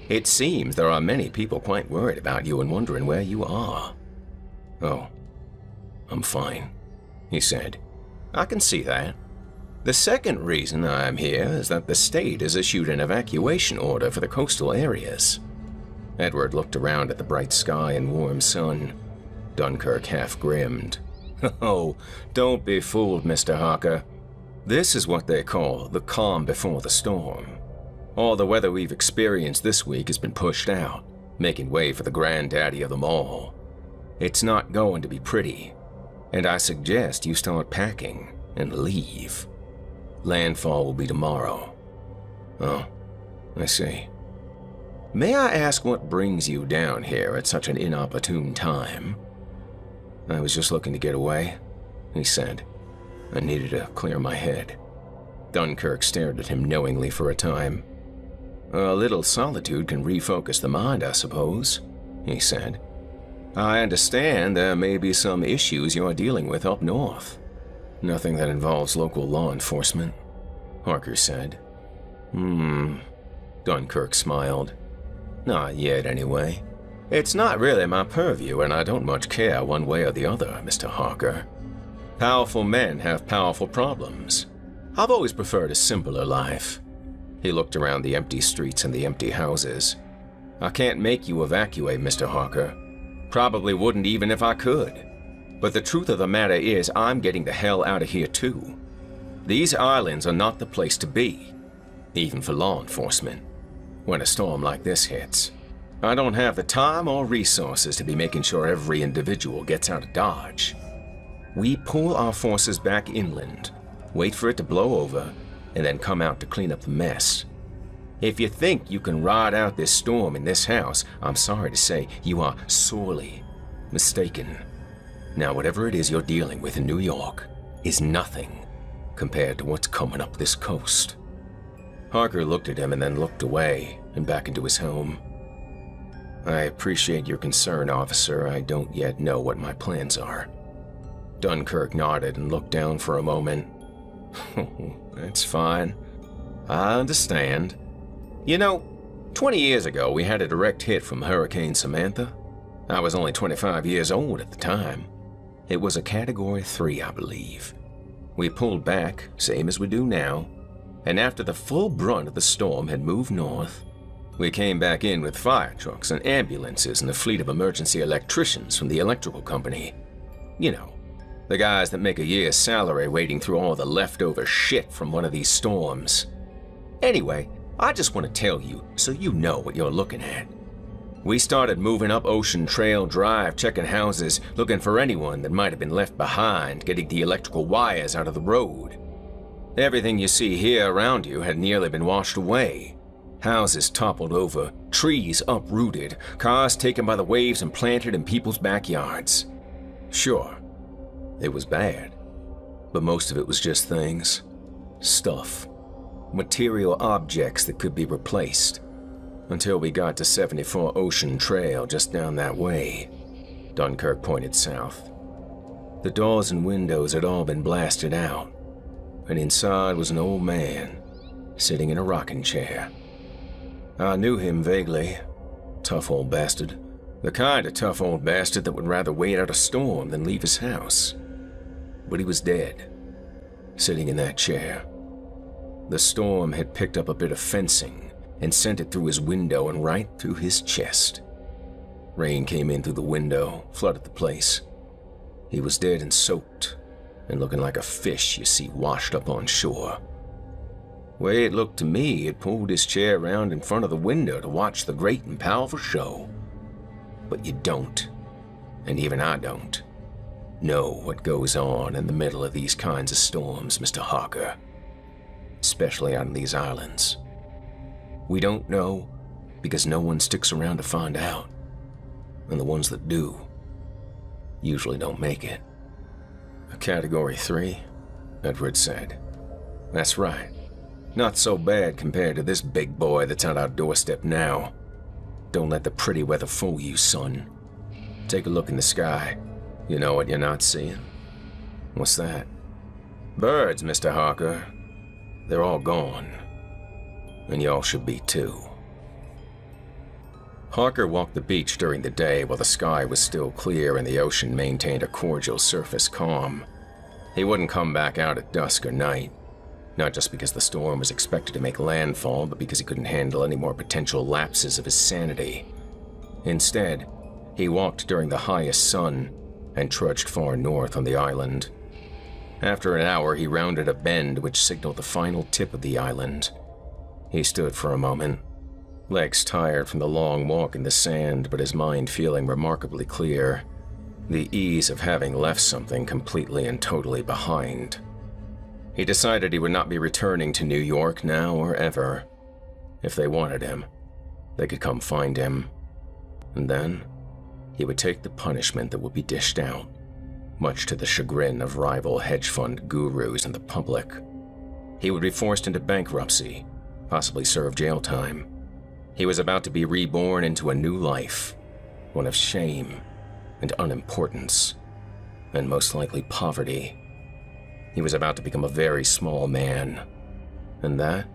It seems there are many people quite worried about you and wondering where you are." "Oh, I'm fine," he said. "I can see that. The second reason I'm here is that the state has issued an evacuation order for the coastal areas." Edward looked around at the bright sky and warm sun. Dunkirk half grinned. "Oh, don't be fooled, Mr. Harker. This is what they call the calm before the storm. All the weather we've experienced this week has been pushed out, making way for the granddaddy of them all. It's not going to be pretty, and I suggest you start packing and leave. Landfall will be tomorrow." "Oh, I see. May I ask what brings you down here at such an inopportune time?" "I was just looking to get away," he said. "I needed to clear my head." Dunkirk stared at him knowingly for a time. "A little solitude can refocus the mind, I suppose," he said. "I understand there may be some issues you're dealing with up north." "Nothing that involves local law enforcement," Harker said. Dunkirk smiled. "Not yet, anyway. It's not really my purview, and I don't much care one way or the other, Mr. Harker. Powerful men have powerful problems. I've always preferred a simpler life." He looked around the empty streets and the empty houses. "I can't make you evacuate, Mr. Harker. Probably wouldn't even if I could. But the truth of the matter is I'm getting the hell out of here too. These islands are not the place to be, even for law enforcement, when a storm like this hits. I don't have the time or resources to be making sure every individual gets out of Dodge. We pull our forces back inland, wait for it to blow over, and then come out to clean up the mess. If you think you can ride out this storm in this house, I'm sorry to say you are sorely mistaken. Now, whatever it is you're dealing with in New York is nothing compared to what's coming up this coast. Harker looked at him and then looked away and back into his home. I appreciate your concern, officer. I don't yet know what my plans are. Dunkirk nodded and looked down for a moment. That's fine. I understand. You know, 20 years ago we had a direct hit from Hurricane Samantha. I was only 25 years old at the time. It was a Category 3, I believe. We pulled back, same as we do now, and after the full brunt of the storm had moved north, we came back in with fire trucks and ambulances and a fleet of emergency electricians from the electrical company. You know, the guys that make a year's salary wading through all the leftover shit from one of these storms. Anyway, I just want to tell you so you know what you're looking at. We started moving up Ocean Trail Drive, checking houses, looking for anyone that might have been left behind, getting the electrical wires out of the road. Everything you see here around you had nearly been washed away. Houses toppled over, trees uprooted, cars taken by the waves and planted in people's backyards. Sure, it was bad, but most of it was just things, stuff, material objects that could be replaced. Until we got to 74 Ocean Trail just down that way. Dunkirk pointed south. The doors and windows had all been blasted out, and inside was an old man, sitting in a rocking chair. I knew him vaguely. Tough old bastard. The kind of tough old bastard that would rather wait out a storm than leave his house. But he was dead, sitting in that chair. The storm had picked up a bit of fencing and sent it through his window and right through his chest. Rain came in through the window, flooded the place. He was dead and soaked, and looking like a fish you see washed up on shore. Way it looked to me, it pulled his chair around in front of the window to watch the great and powerful show. But you don't, and even I don't, know what goes on in the middle of these kinds of storms, Mr. Harker. Especially on these islands. We don't know because no one sticks around to find out, and the ones that do usually don't make it. A Category 3, Edward said. That's right. Not so bad compared to this big boy that's on our doorstep now. Don't let the pretty weather fool you, son. Take a look in the sky. You know what you're not seeing? What's that? Birds, Mr. Harker. They're all gone. And y'all should be too. Harker walked the beach during the day while the sky was still clear and the ocean maintained a cordial surface calm. He wouldn't come back out at dusk or night, not just because the storm was expected to make landfall, but because he couldn't handle any more potential lapses of his sanity. Instead, he walked during the highest sun and trudged far north on the island. After an hour, he rounded a bend which signaled the final tip of the island. He stood for a moment, legs tired from the long walk in the sand, but his mind feeling remarkably clear. The ease of having left something completely and totally behind. He decided he would not be returning to New York now or ever. If they wanted him, they could come find him. And then, he would take the punishment that would be dished out, much to the chagrin of rival hedge fund gurus and the public. He would be forced into bankruptcy, possibly serve jail time. He was about to be reborn into a new life, one of shame and unimportance, and most likely poverty. He was about to become a very small man, and that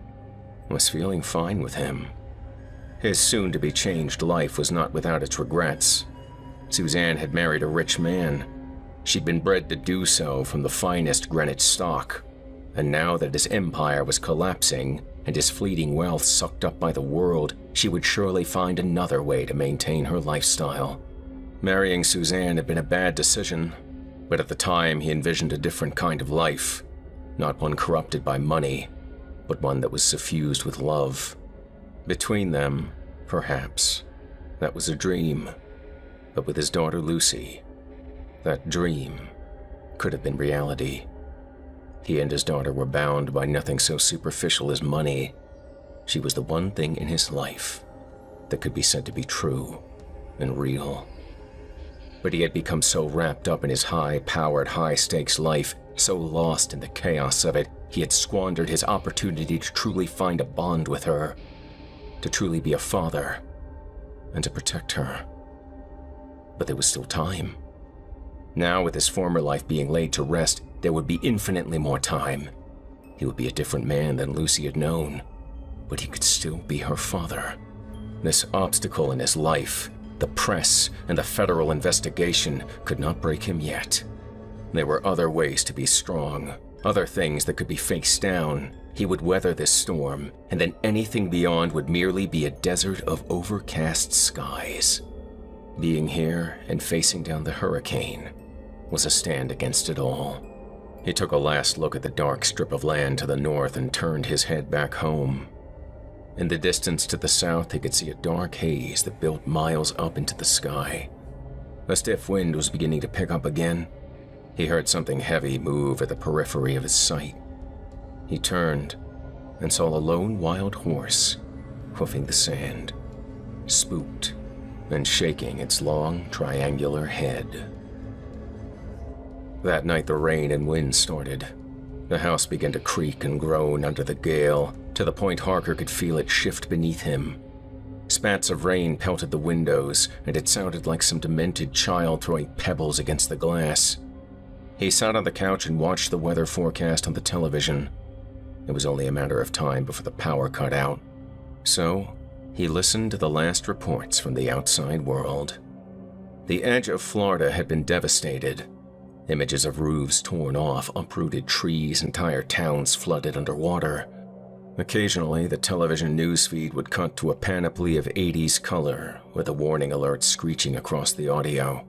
was feeling fine with him. His soon-to-be changed life was not without its regrets. Suzanne had married a rich man. She'd been bred to do so from the finest Greenwich stock, and now that his empire was collapsing and his fleeting wealth sucked up by the world, she would surely find another way to maintain her lifestyle. Marrying Suzanne had been a bad decision, but at the time he envisioned a different kind of life, not one corrupted by money, but one that was suffused with love. Between them, perhaps, That was a dream. But with his daughter Lucy, that dream could have been reality. He and his daughter were bound by nothing so superficial as money. She was the one thing in his life that could be said to be true and real. But he had become so wrapped up in his high-powered, high-stakes life, so lost in the chaos of it, he had squandered his opportunity to truly find a bond with her, to truly be a father, and to protect her. But there was still time. Now, with his former life being laid to rest, there would be infinitely more time. He would be a different man than Lucy had known, but he could still be her father. This obstacle in his life, the press and the federal investigation, could not break him yet. There were other ways to be strong, other things that could be faced down. He would weather this storm, and then anything beyond would merely be a desert of overcast skies. Being here and facing down the hurricane was a stand against it all. He took a last look at the dark strip of land to the north and turned his head back home. In the distance to the south, he could see a dark haze that built miles up into the sky. A stiff wind was beginning to pick up again. He heard something heavy move at the periphery of his sight. He turned and saw a lone wild horse hoofing the sand, spooked and shaking its long, triangular head. That night, the rain and wind started. The house began to creak and groan under the gale, to the point Harker could feel it shift beneath him. Spats of rain pelted the windows, and it sounded like some demented child throwing pebbles against the glass. He sat on the couch and watched the weather forecast on the television. It was only a matter of time before the power cut out. So, he listened to the last reports from the outside world. The edge of Florida had been devastated. Images of roofs torn off, uprooted trees, entire towns flooded underwater. Occasionally, the television newsfeed would cut to a panoply of 80s color, with a warning alert screeching across the audio.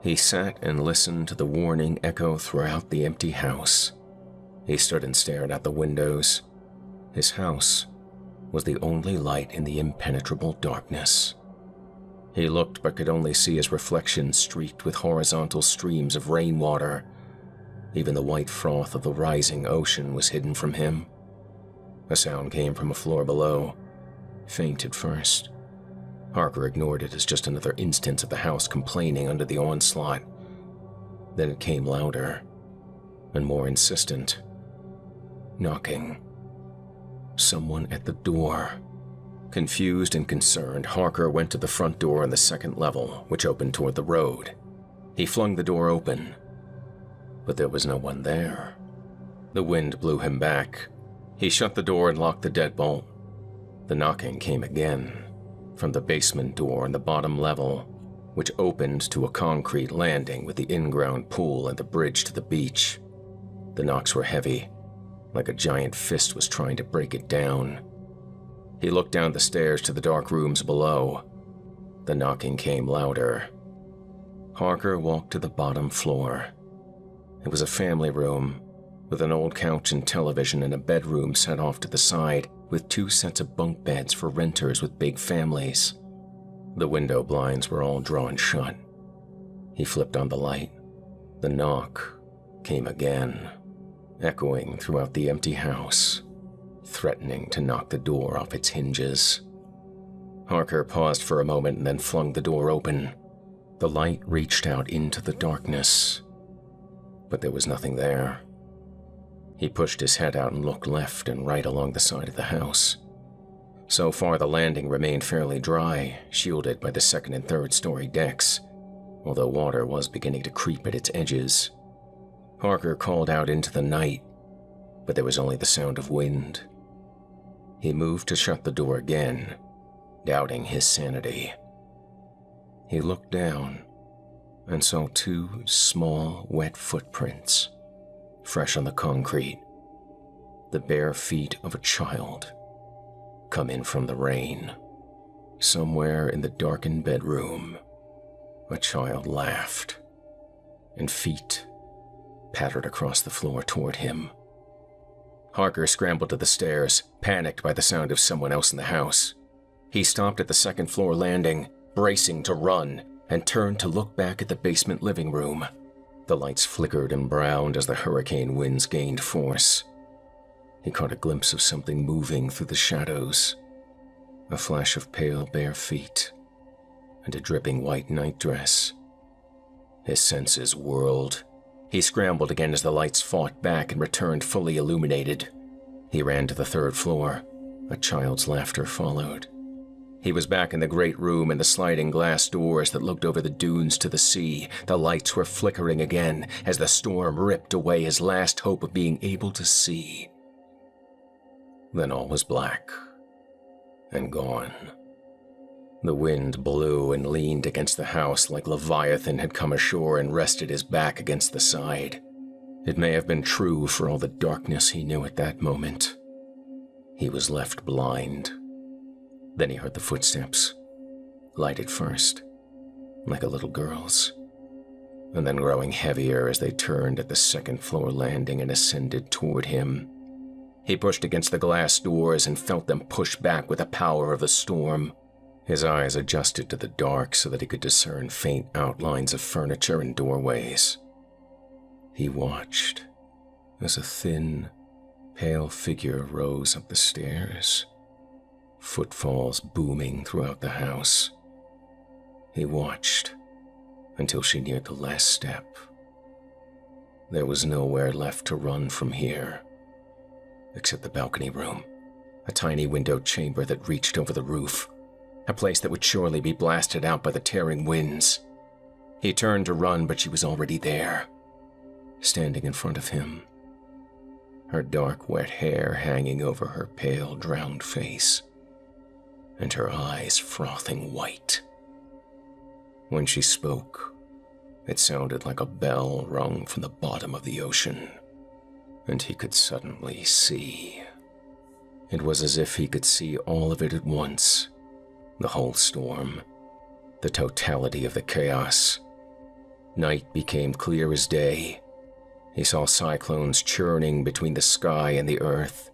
He sat and listened to the warning echo throughout the empty house. He stood and stared out the windows. His house was the only light in the impenetrable darkness. He looked but could only see his reflection streaked with horizontal streams of rainwater. Even the white froth of the rising ocean was hidden from him. A sound came from a floor below, faint at first. Harker ignored it as just another instance of the house complaining under the onslaught. Then it came louder and more insistent. Knocking. Someone at the door. Confused and concerned, Harker went to the front door on the second level, which opened toward the road. He flung the door open, but there was no one there. The wind blew him back. He shut the door and locked the deadbolt. The knocking came again, from the basement door on the bottom level, which opened to a concrete landing with the in-ground pool and the bridge to the beach. The knocks were heavy, like a giant fist was trying to break it down. He looked down the stairs to the dark rooms below. The knocking came louder. Harker walked to the bottom floor. It was a family room, with an old couch and television and a bedroom set off to the side, with 2 sets of bunk beds for renters with big families. The window blinds were all drawn shut. He flipped on the light. The knock came again, echoing throughout the empty house, threatening to knock the door off its hinges. Harker paused for a moment and then flung the door open. The light reached out into the darkness, but there was nothing there. He pushed his head out and looked left and right along the side of the house. So far, the landing remained fairly dry, shielded by the second and third story decks, although water was beginning to creep at its edges. Harker called out into the night, but there was only the sound of wind. He moved to shut the door again, doubting his sanity. He looked down and saw 2 small, wet footprints, fresh on the concrete, the bare feet of a child, come in from the rain. Somewhere in the darkened bedroom, a child laughed, and feet pattered across the floor toward him. Harker scrambled to the stairs, panicked by the sound of someone else in the house. He stopped at the second-floor landing, bracing to run, and turned to look back at the basement living room. The lights flickered and browned as the hurricane winds gained force. He caught a glimpse of something moving through the shadows. A flash of pale bare feet and a dripping white nightdress. His senses whirled. He scrambled again as the lights fought back and returned fully illuminated. He ran to the third floor. A child's laughter followed. He was back in the great room and the sliding glass doors that looked over the dunes to the sea. The lights were flickering again as the storm ripped away his last hope of being able to see. Then all was black and gone. The wind blew and leaned against the house like Leviathan had come ashore and rested his back against the side. It may have been true for all the darkness he knew at that moment. He was left blind. Then he heard the footsteps, light at first, like a little girl's, and then growing heavier as they turned at the second-floor landing and ascended toward him. He pushed against the glass doors and felt them push back with the power of the storm. His eyes adjusted to the dark so that he could discern faint outlines of furniture and doorways. He watched as a thin, pale figure rose up the stairs, footfalls booming throughout the house. He watched until she neared the last step. There was nowhere left to run from here, except the balcony room, a tiny windowed chamber that reached over the roof, a place that would surely be blasted out by the tearing winds. He turned to run, but she was already there, standing in front of him, her dark, wet hair hanging over her pale, drowned face, and her eyes frothing white. When she spoke, it sounded like a bell rung from the bottom of the ocean, and he could suddenly see. It was as if he could see all of it at once, the whole storm, the totality of the chaos. Night became clear as day. He saw cyclones churning between the sky and the earth.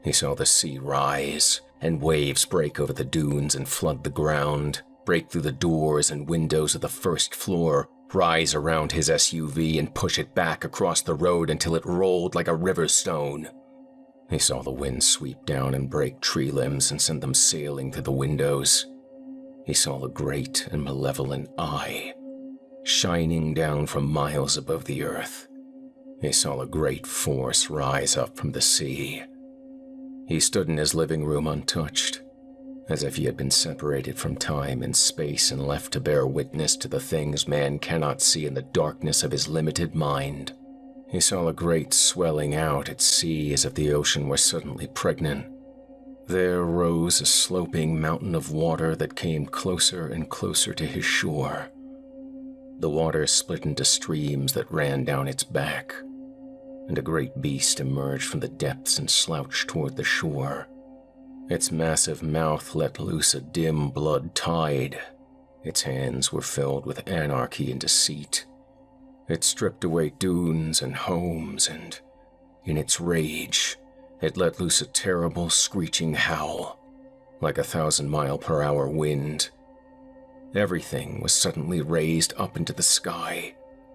He saw the sea rise, and waves break over the dunes and flood the ground, break through the doors and windows of the first floor, rise around his SUV and push it back across the road until it rolled like a river stone. He saw the wind sweep down and break tree limbs and send them sailing through the windows. He saw a great and malevolent eye, shining down from miles above the earth. He saw a great force rise up from the sea. He stood in his living room untouched, as if he had been separated from time and space and left to bear witness to the things man cannot see in the darkness of his limited mind. He saw a great swelling out at sea as if the ocean were suddenly pregnant. There rose a sloping mountain of water that came closer and closer to his shore. The water split into streams that ran down its back, and a great beast emerged from the depths and slouched toward the shore. Its massive mouth let loose a dim blood tide. Its hands were filled with anarchy and deceit. It stripped away dunes and homes, and in its rage, it let loose a terrible screeching howl, like a 1,000-mile-per-hour wind. Everything was suddenly raised up into the sky.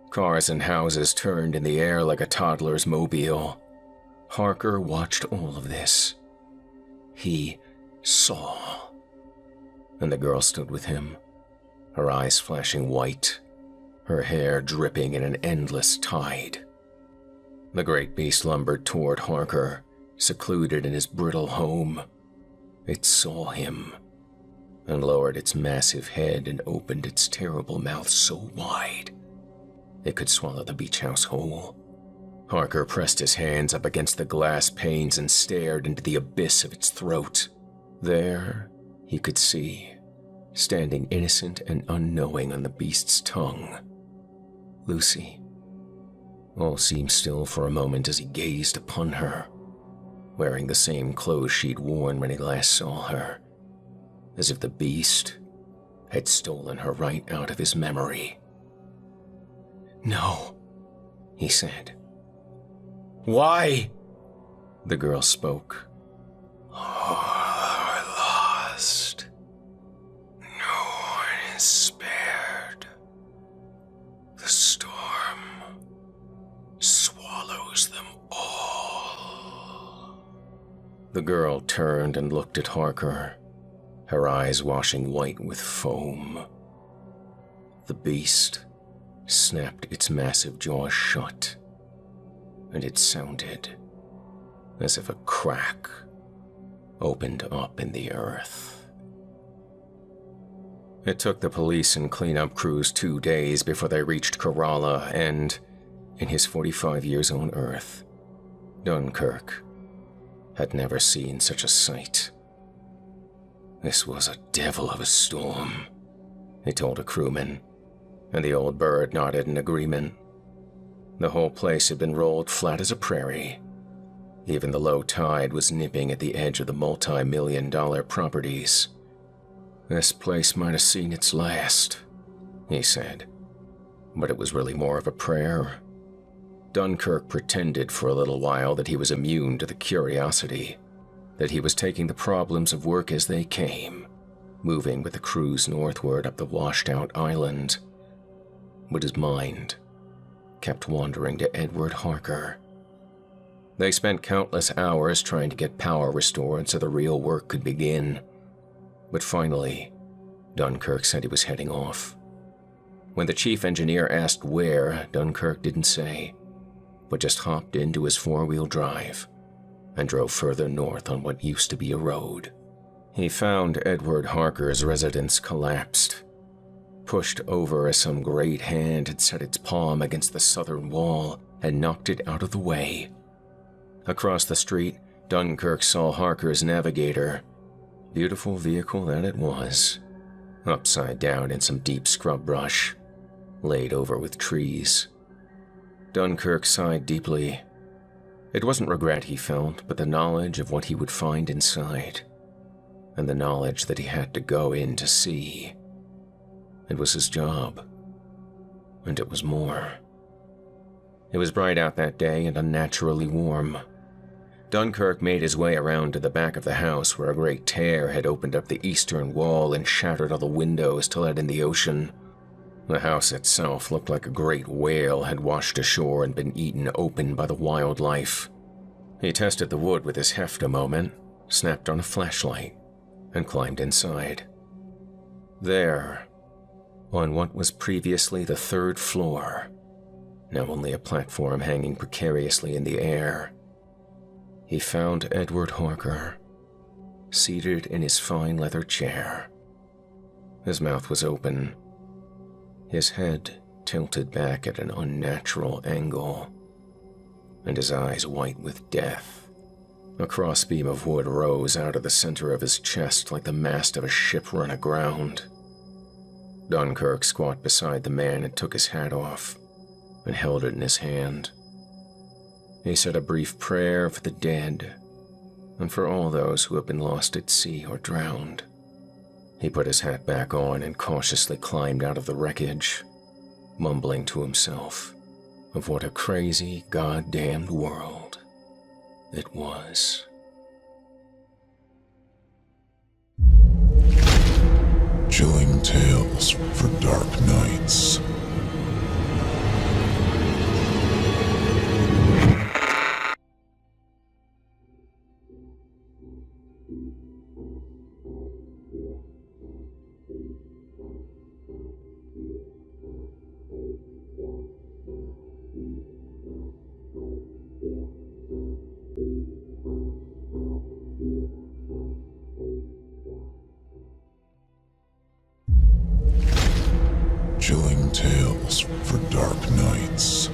Cars and houses turned in the air like a toddler's mobile. Harker watched all of this. He saw. And the girl stood with him, her eyes flashing white, her hair dripping in an endless tide. The great beast lumbered toward Harker, secluded in his brittle home. It saw him, and lowered its massive head and opened its terrible mouth so wide it could swallow the beach house whole. Harker pressed his hands up against the glass panes and stared into the abyss of its throat. There, he could see, standing innocent and unknowing on the beast's tongue, Lucy. All seemed still for a moment as he gazed upon her, wearing the same clothes she'd worn when he last saw her, as if the beast had stolen her right out of his memory. "No," he said. "Why?" the girl spoke. "All are lost. No one The girl turned and looked at Harker, her eyes washing white with foam. The beast snapped its massive jaws shut, and it sounded as if a crack opened up in the earth. It took the police and cleanup crews 2 days before they reached Kerala and, in his 45 years on Earth, Dunkirk had never seen such a sight. This was a devil of a storm, he told a crewman, and the old bird nodded in agreement. The whole place had been rolled flat as a prairie. Even the low tide was nipping at the edge of the multi-million-dollar properties. This place might have seen its last, he said, but it was really more of a prayer. Dunkirk pretended for a little while that he was immune to the curiosity, that he was taking the problems of work as they came, moving with the crews northward up the washed-out island. But his mind kept wandering to Edward Harker. They spent countless hours trying to get power restored so the real work could begin. But finally, Dunkirk said he was heading off. When the chief engineer asked where, Dunkirk didn't say, but just hopped into his four-wheel drive and drove further north on what used to be a road. He found Edward Harker's residence collapsed, pushed over as some great hand had set its palm against the southern wall and knocked it out of the way. Across the street, Dunkirk saw Harker's Navigator. Beautiful vehicle that it was, upside down in some deep scrub brush, laid over with trees. Dunkirk sighed deeply. It wasn't regret he felt, but the knowledge of what he would find inside, and the knowledge that he had to go in to see. It was his job, and it was more. It was bright out that day and unnaturally warm. Dunkirk made his way around to the back of the house where a great tear had opened up the eastern wall and shattered all the windows to let in the ocean. The house itself looked like a great whale had washed ashore and been eaten open by the wildlife. He tested the wood with his heft a moment, snapped on a flashlight, and climbed inside. There, on what was previously the 3rd floor, now only a platform hanging precariously in the air, he found Edward Harker, seated in his fine leather chair. His mouth was open, his head tilted back at an unnatural angle, and his eyes white with death. A crossbeam of wood rose out of the center of his chest like the mast of a ship run aground. Dunkirk squatted beside the man and took his hat off and held it in his hand. He said a brief prayer for the dead and for all those who have been lost at sea or drowned. He put his hat back on and cautiously climbed out of the wreckage, mumbling to himself of what a crazy, goddamned world it was. Chilling tales for dark nights. Chilling tales for dark nights.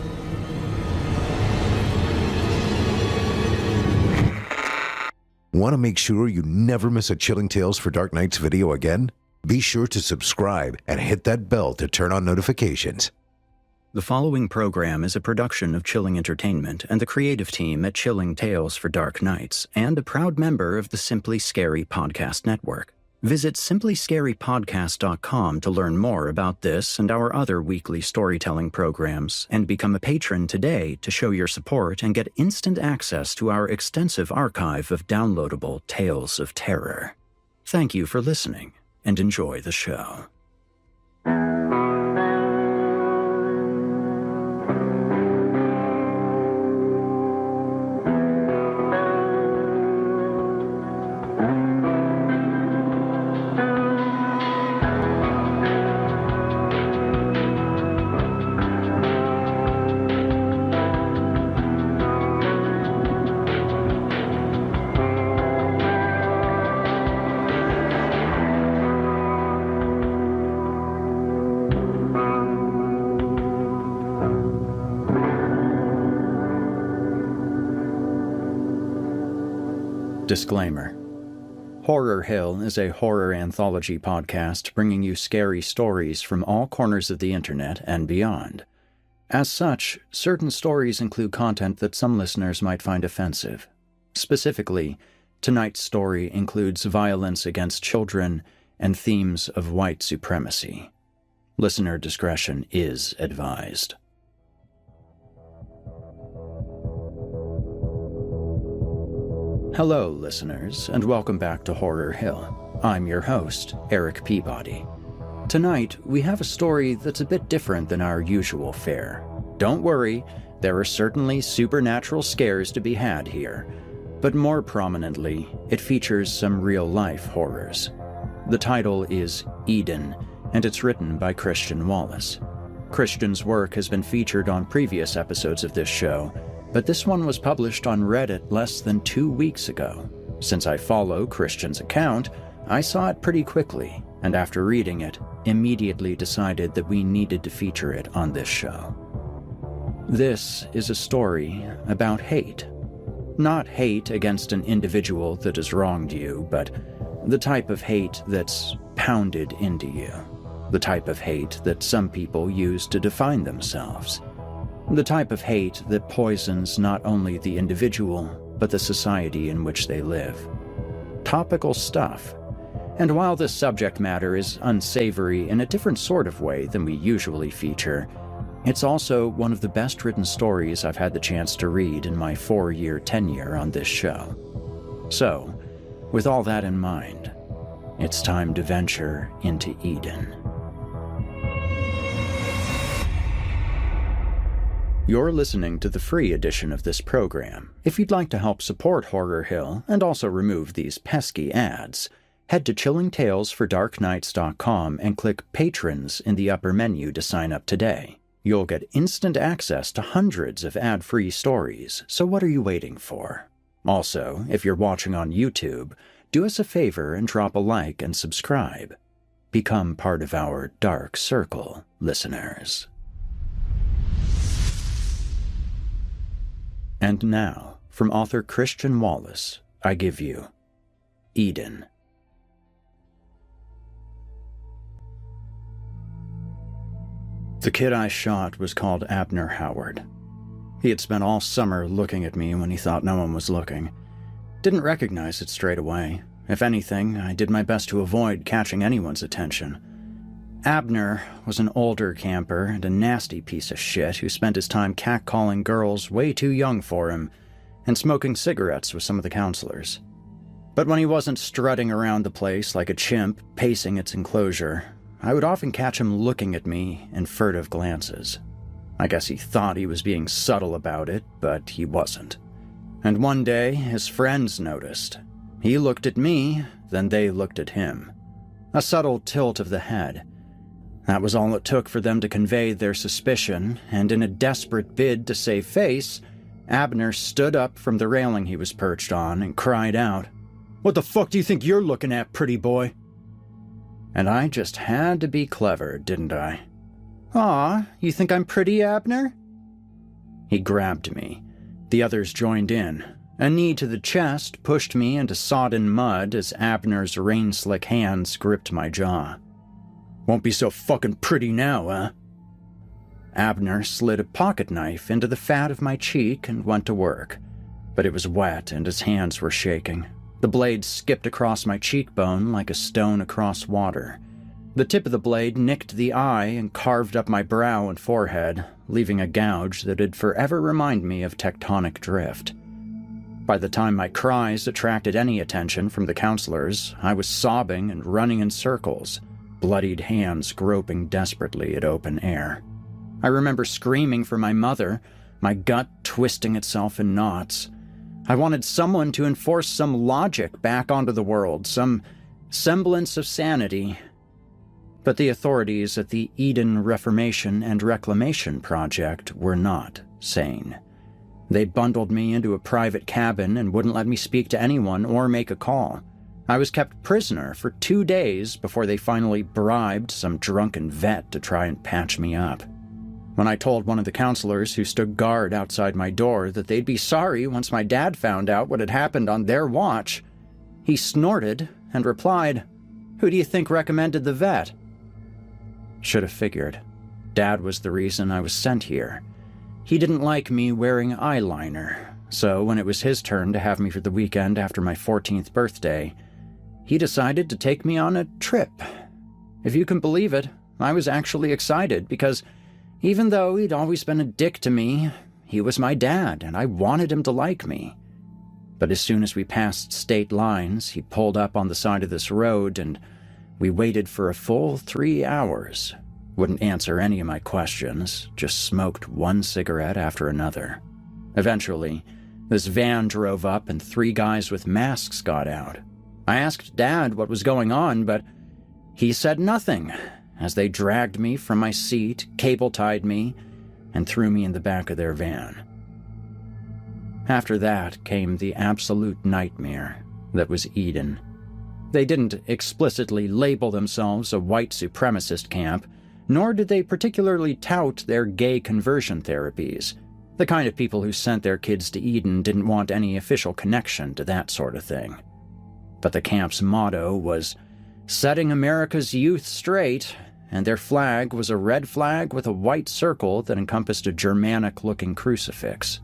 Want to make sure you never miss a Chilling Tales for Dark Nights video again? Be sure to subscribe and hit that bell to turn on notifications. The following program is a production of Chilling Entertainment and the creative team at Chilling Tales for Dark Nights, and a proud member of the Simply Scary Podcast Network. Visit simplyscarypodcast.com to learn more about this and our other weekly storytelling programs, and become a patron today to show your support and get instant access to our extensive archive of downloadable tales of terror. Thank you for listening, and enjoy the show. Disclaimer. Horror Hill is a horror anthology podcast bringing you scary stories from all corners of the internet and beyond. As such, certain stories include content that some listeners might find offensive. Specifically, tonight's story includes violence against children and themes of white supremacy. Listener discretion is advised. Hello, listeners, and welcome back to Horror Hill. I'm your host, Eric Peabody. Tonight, we have a story that's a bit different than our usual fare. Don't worry, there are certainly supernatural scares to be had here, but more prominently, it features some real-life horrors. The title is Eden, and it's written by Christian Wallace. Christian's work has been featured on previous episodes of this show, but this one was published on Reddit less than 2 weeks ago. Since I follow Christian's account, I saw it pretty quickly, and after reading it, immediately decided that we needed to feature it on this show. This is a story about hate. Not hate against an individual that has wronged you, but the type of hate that's pounded into you. The type of hate that some people use to define themselves. The type of hate that poisons not only the individual, but the society in which they live. Topical stuff. And while this subject matter is unsavory in a different sort of way than we usually feature, it's also one of the best written stories I've had the chance to read in my 4-year tenure on this show. So, with all that in mind, it's time to venture into Eden. You're listening to the free edition of this program. If you'd like to help support Horror Hill and also remove these pesky ads, head to chillingtalesfordarknights.com and click Patrons in the upper menu to sign up today. You'll get instant access to hundreds of ad-free stories, so what are you waiting for? Also, if you're watching on YouTube, do us a favor and drop a like and subscribe. Become part of our Dark Circle, listeners. And now, from author Christian Wallace, I give you Eden. The kid I shot was called Abner Howard. He had spent all summer looking at me when he thought no one was looking. Didn't recognize it straight away. If anything, I did my best to avoid catching anyone's attention. Abner was an older camper and a nasty piece of shit who spent his time catcalling girls way too young for him and smoking cigarettes with some of the counselors. But when he wasn't strutting around the place like a chimp pacing its enclosure, I would often catch him looking at me in furtive glances. I guess he thought he was being subtle about it, but he wasn't. And one day, his friends noticed. He looked at me, then they looked at him. A subtle tilt of the head. That was all it took for them to convey their suspicion, and in a desperate bid to save face, Abner stood up from the railing he was perched on and cried out, "What the fuck do you think you're looking at, pretty boy?" And I just had to be clever, didn't I? "Aw, you think I'm pretty, Abner?" He grabbed me. The others joined in. A knee to the chest pushed me into sodden mud as Abner's rain-slick hands gripped my jaw. "Won't be so fucking pretty now, huh?" Abner slid a pocket knife into the fat of my cheek and went to work. But it was wet and his hands were shaking. The blade skipped across my cheekbone like a stone across water. The tip of the blade nicked the eye and carved up my brow and forehead, leaving a gouge that'd forever remind me of tectonic drift. By the time my cries attracted any attention from the counselors, I was sobbing and running in circles, bloodied hands groping desperately at open air. I remember screaming for my mother, my gut twisting itself in knots. I wanted someone to enforce some logic back onto the world, some semblance of sanity. But the authorities at the Eden Reformation and Reclamation Project were not sane. They bundled me into a private cabin and wouldn't let me speak to anyone or make a call. I was kept prisoner for 2 days before they finally bribed some drunken vet to try and patch me up. When I told one of the counselors who stood guard outside my door that they'd be sorry once my dad found out what had happened on their watch, he snorted and replied, "Who do you think recommended the vet?" Should have figured. Dad was the reason I was sent here. He didn't like me wearing eyeliner, so when it was his turn to have me for the weekend after my 14th birthday, he decided to take me on a trip. If you can believe it, I was actually excited because even though he'd always been a dick to me, he was my dad and I wanted him to like me. But as soon as we passed state lines, he pulled up on the side of this road and we waited for a full 3 hours. Wouldn't answer any of my questions, just smoked one cigarette after another. Eventually, this van drove up and 3 guys with masks got out. I asked Dad what was going on, but he said nothing, as they dragged me from my seat, cable-tied me, and threw me in the back of their van. After that came the absolute nightmare that was Eden. They didn't explicitly label themselves a white supremacist camp, nor did they particularly tout their gay conversion therapies. The kind of people who sent their kids to Eden didn't want any official connection to that sort of thing. But the camp's motto was setting America's youth straight, and their flag was a red flag with a white circle that encompassed a Germanic-looking crucifix.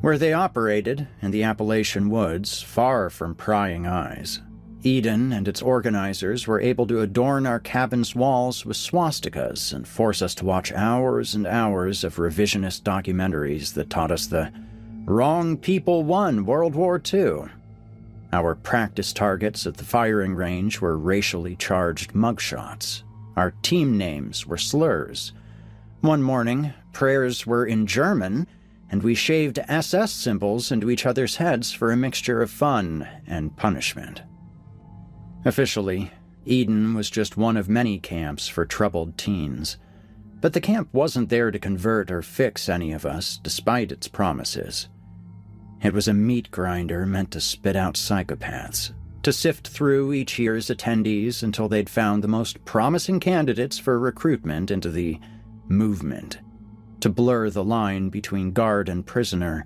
Where they operated, in the Appalachian woods, far from prying eyes, Eden and its organizers were able to adorn our cabin's walls with swastikas and force us to watch hours and hours of revisionist documentaries that taught us the wrong people won World War II. Our practice targets at the firing range were racially charged mugshots. Our team names were slurs. One morning, prayers were in German, and we shaved SS symbols into each other's heads for a mixture of fun and punishment. Officially, Eden was just one of many camps for troubled teens. But the camp wasn't there to convert or fix any of us, despite its promises. It was a meat grinder meant to spit out psychopaths, to sift through each year's attendees until they'd found the most promising candidates for recruitment into the movement, to blur the line between guard and prisoner,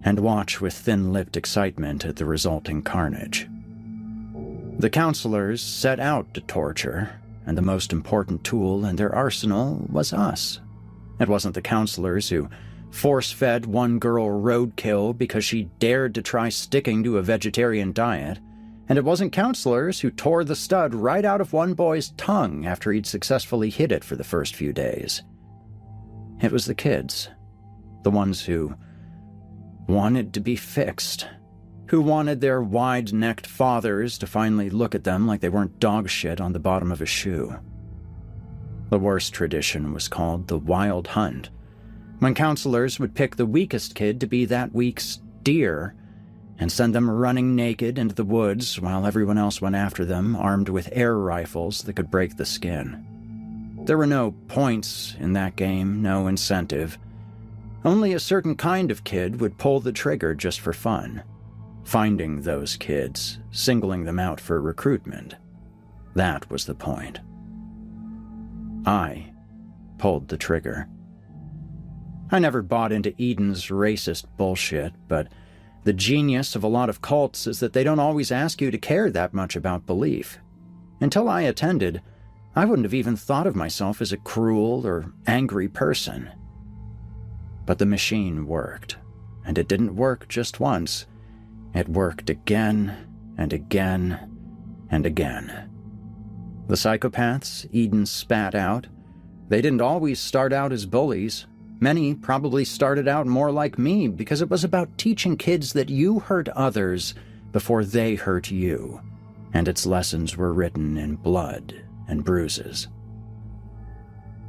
and watch with thin-lipped excitement at the resulting carnage. The counselors set out to torture, and the most important tool in their arsenal was us. It wasn't the counselors who force-fed one girl roadkill because she dared to try sticking to a vegetarian diet, and it wasn't counselors who tore the stud right out of one boy's tongue after he'd successfully hid it for the first few days. It was the kids, the ones who wanted to be fixed, who wanted their wide-necked fathers to finally look at them like they weren't dog shit on the bottom of a shoe. The worst tradition was called the Wild Hunt, when counselors would pick the weakest kid to be that week's deer and send them running naked into the woods while everyone else went after them armed with air rifles that could break the skin. There were no points in that game, no incentive. Only a certain kind of kid would pull the trigger just for fun. Finding those kids, singling them out for recruitment. That was the point. I pulled the trigger. I never bought into Eden's racist bullshit, but the genius of a lot of cults is that they don't always ask you to care that much about belief. Until I attended, I wouldn't have even thought of myself as a cruel or angry person. But the machine worked, and it didn't work just once. It worked again and again and again. The psychopaths Eden spat out, they didn't always start out as bullies. Many probably started out more like me because it was about teaching kids that you hurt others before they hurt you, and its lessons were written in blood and bruises.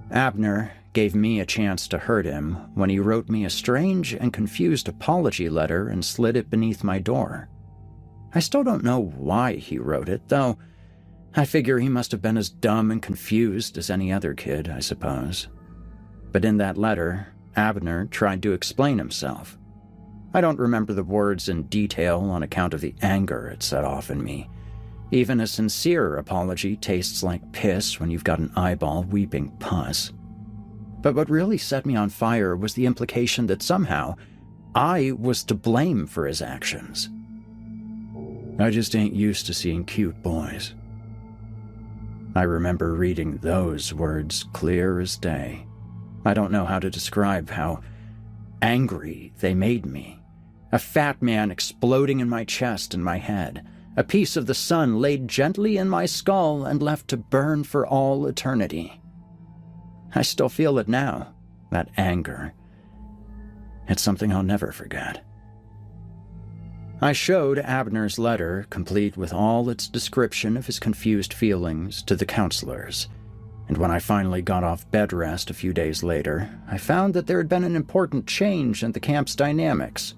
Abner gave me a chance to hurt him when he wrote me a strange and confused apology letter and slid it beneath my door. I still don't know why he wrote it, though I figure he must have been as dumb and confused as any other kid, I suppose. But in that letter, Abner tried to explain himself. I don't remember the words in detail on account of the anger it set off in me. Even a sincere apology tastes like piss when you've got an eyeball weeping pus. But what really set me on fire was the implication that somehow I was to blame for his actions. I just ain't used to seeing cute boys. I remember reading those words clear as day. I don't know how to describe how angry they made me. A fat man exploding in my chest and my head. A piece of the sun laid gently in my skull and left to burn for all eternity. I still feel it now, that anger. It's something I'll never forget. I showed Abner's letter, complete with all its description of his confused feelings, to the counselors, and when I finally got off bed rest a few days later, I found that there had been an important change in the camp's dynamics.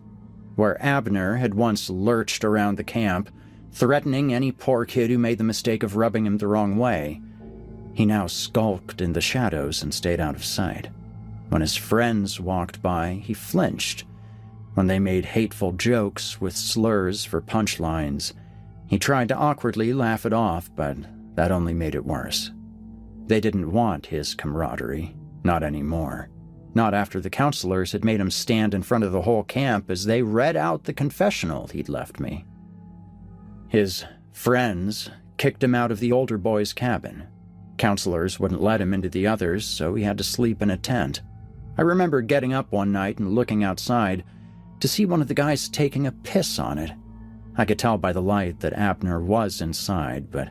Where Abner had once lurched around the camp, threatening any poor kid who made the mistake of rubbing him the wrong way, he now skulked in the shadows and stayed out of sight. When his friends walked by, he flinched. When they made hateful jokes with slurs for punchlines, he tried to awkwardly laugh it off, but that only made it worse. They didn't want his camaraderie, not anymore. Not after the counselors had made him stand in front of the whole camp as they read out the confessional he'd left me. His friends kicked him out of the older boy's cabin. Counselors wouldn't let him into the others, so he had to sleep in a tent. I remember getting up one night and looking outside to see one of the guys taking a piss on it. I could tell by the light that Abner was inside, but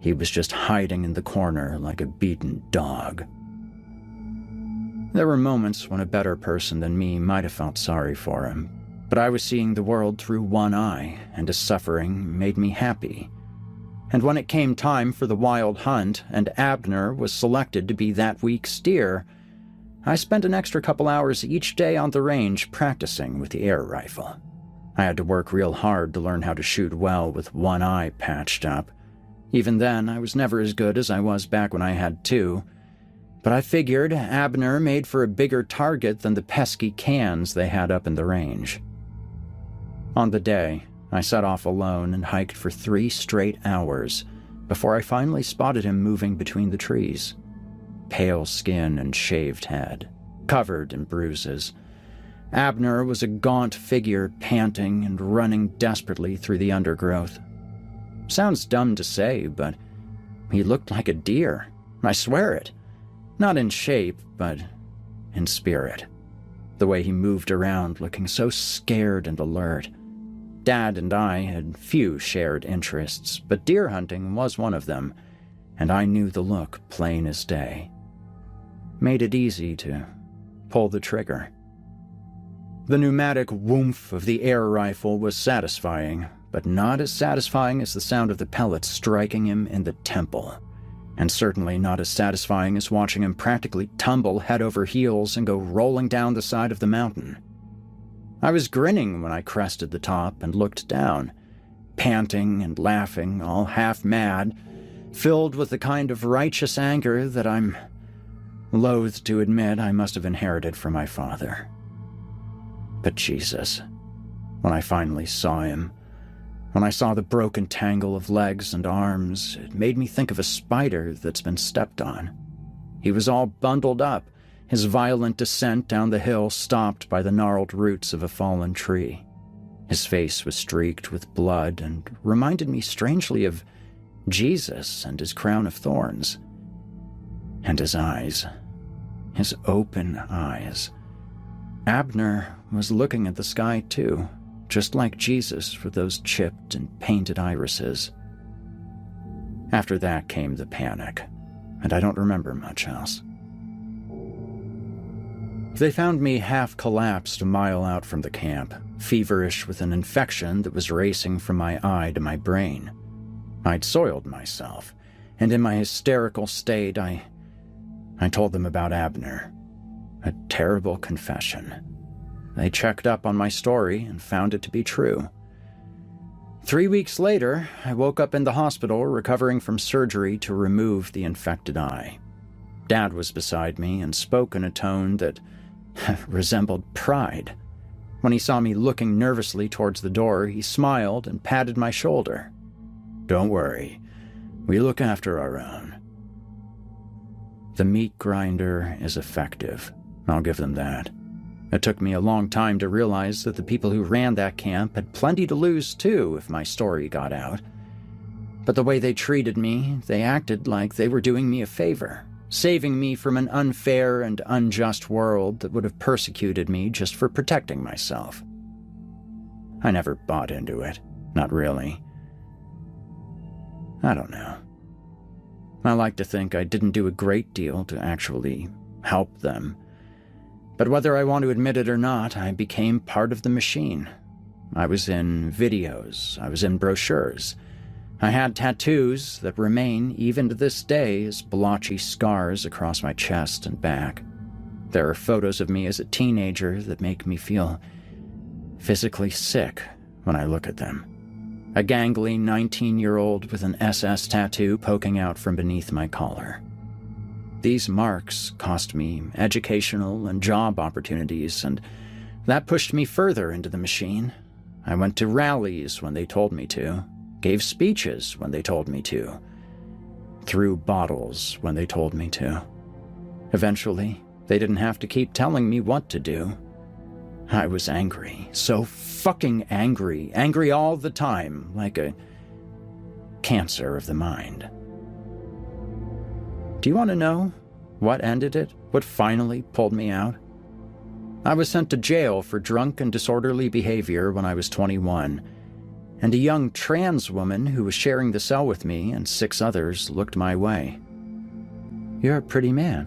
he was just hiding in the corner like a beaten dog. There were moments when a better person than me might have felt sorry for him, but I was seeing the world through one eye, and his suffering made me happy. And when it came time for the wild hunt, and Abner was selected to be that week's steer, I spent an extra couple hours each day on the range practicing with the air rifle. I had to work real hard to learn how to shoot well with one eye patched up. Even then, I was never as good as I was back when I had two, but I figured Abner made for a bigger target than the pesky cans they had up in the range. On the day, I set off alone and hiked for 3 straight hours before I finally spotted him moving between the trees. Pale skin and shaved head, covered in bruises. Abner was a gaunt figure panting and running desperately through the undergrowth. Sounds dumb to say, but he looked like a deer. I swear it. Not in shape, but in spirit. The way he moved around looking so scared and alert. Dad and I had few shared interests, but deer hunting was one of them, and I knew the look plain as day. Made it easy to pull the trigger. The pneumatic whoomph of the air rifle was satisfying, but not as satisfying as the sound of the pellets striking him in the temple, and certainly not as satisfying as watching him practically tumble head over heels and go rolling down the side of the mountain. I was grinning when I crested the top and looked down, panting and laughing, all half mad, filled with the kind of righteous anger that I'm loath to admit I must have inherited from my father. But Jesus, when I finally saw him, when I saw the broken tangle of legs and arms, it made me think of a spider that's been stepped on. He was all bundled up, his violent descent down the hill stopped by the gnarled roots of a fallen tree. His face was streaked with blood and reminded me strangely of Jesus and his crown of thorns. And his eyes, his open eyes. Abner was looking at the sky too, just like Jesus with those chipped and painted irises. After that came the panic, and I don't remember much else. They found me half-collapsed a mile out from the camp, feverish with an infection that was racing from my eye to my brain. I'd soiled myself, and in my hysterical state, I told them about Abner. A terrible confession. They checked up on my story and found it to be true. 3 weeks later, I woke up in the hospital recovering from surgery to remove the infected eye. Dad was beside me and spoke in a tone that resembled pride. When he saw me looking nervously towards the door, he smiled and patted my shoulder. "Don't worry. We look after our own." The meat grinder is effective. I'll give them that. It took me a long time to realize that the people who ran that camp had plenty to lose too if my story got out. But the way they treated me, they acted like they were doing me a favor, saving me from an unfair and unjust world that would have persecuted me just for protecting myself. I never bought into it. Not really. I don't know. I like to think I didn't do a great deal to actually help them. But whether I want to admit it or not, I became part of the machine. I was in videos. I was in brochures. I had tattoos that remain, even to this day, as blotchy scars across my chest and back. There are photos of me as a teenager that make me feel physically sick when I look at them. A gangly 19-year-old with an SS tattoo poking out from beneath my collar. These marks cost me educational and job opportunities, and that pushed me further into the machine. I went to rallies when they told me to, gave speeches when they told me to, threw bottles when they told me to. Eventually, they didn't have to keep telling me what to do. I was angry, so fucking angry, angry all the time, like a cancer of the mind. Do you want to know what ended it? What finally pulled me out? I was sent to jail for drunk and disorderly behavior when I was 21, and a young trans woman who was sharing the cell with me and 6 others looked my way. "You're a pretty man."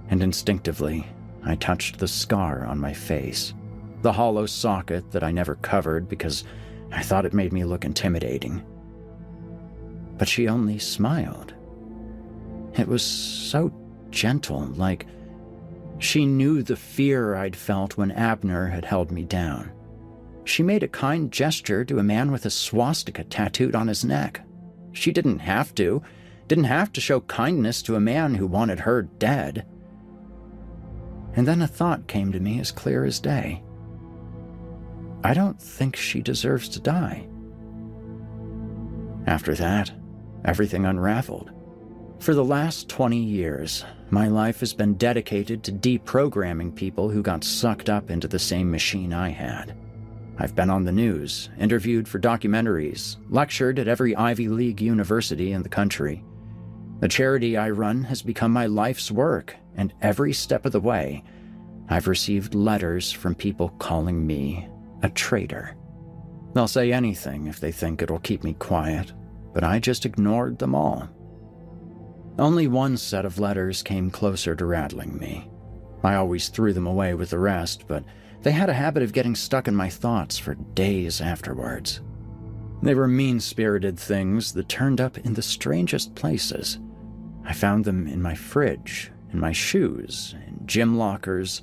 And instinctively, I touched the scar on my face, the hollow socket that I never covered because I thought it made me look intimidating. But she only smiled. It was so gentle, like she knew the fear I'd felt when Abner had held me down. She made a kind gesture to a man with a swastika tattooed on his neck. She didn't have to show kindness to a man who wanted her dead. And then a thought came to me as clear as day. I don't think she deserves to die. After that, everything unraveled. For the last 20 years, my life has been dedicated to deprogramming people who got sucked up into the same machine I had. I've been on the news, interviewed for documentaries, lectured at every Ivy League university in the country. The charity I run has become my life's work, and every step of the way, I've received letters from people calling me a traitor. They'll say anything if they think it'll keep me quiet, but I just ignored them all. Only one set of letters came closer to rattling me. I always threw them away with the rest, but they had a habit of getting stuck in my thoughts for days afterwards. They were mean-spirited things that turned up in the strangest places. I found them in my fridge, in my shoes, in gym lockers.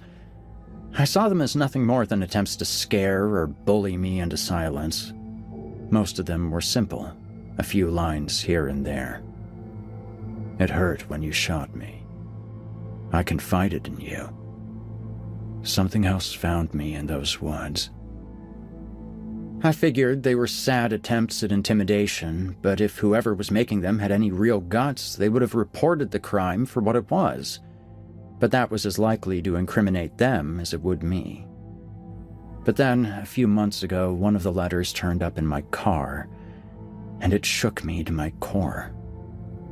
I saw them as nothing more than attempts to scare or bully me into silence. Most of them were simple, a few lines here and there. "It hurt when you shot me. I confided in you. Something else found me in those woods." I figured they were sad attempts at intimidation, but if whoever was making them had any real guts, they would have reported the crime for what it was. But that was as likely to incriminate them as it would me. But then, a few months ago, one of the letters turned up in my car, and it shook me to my core.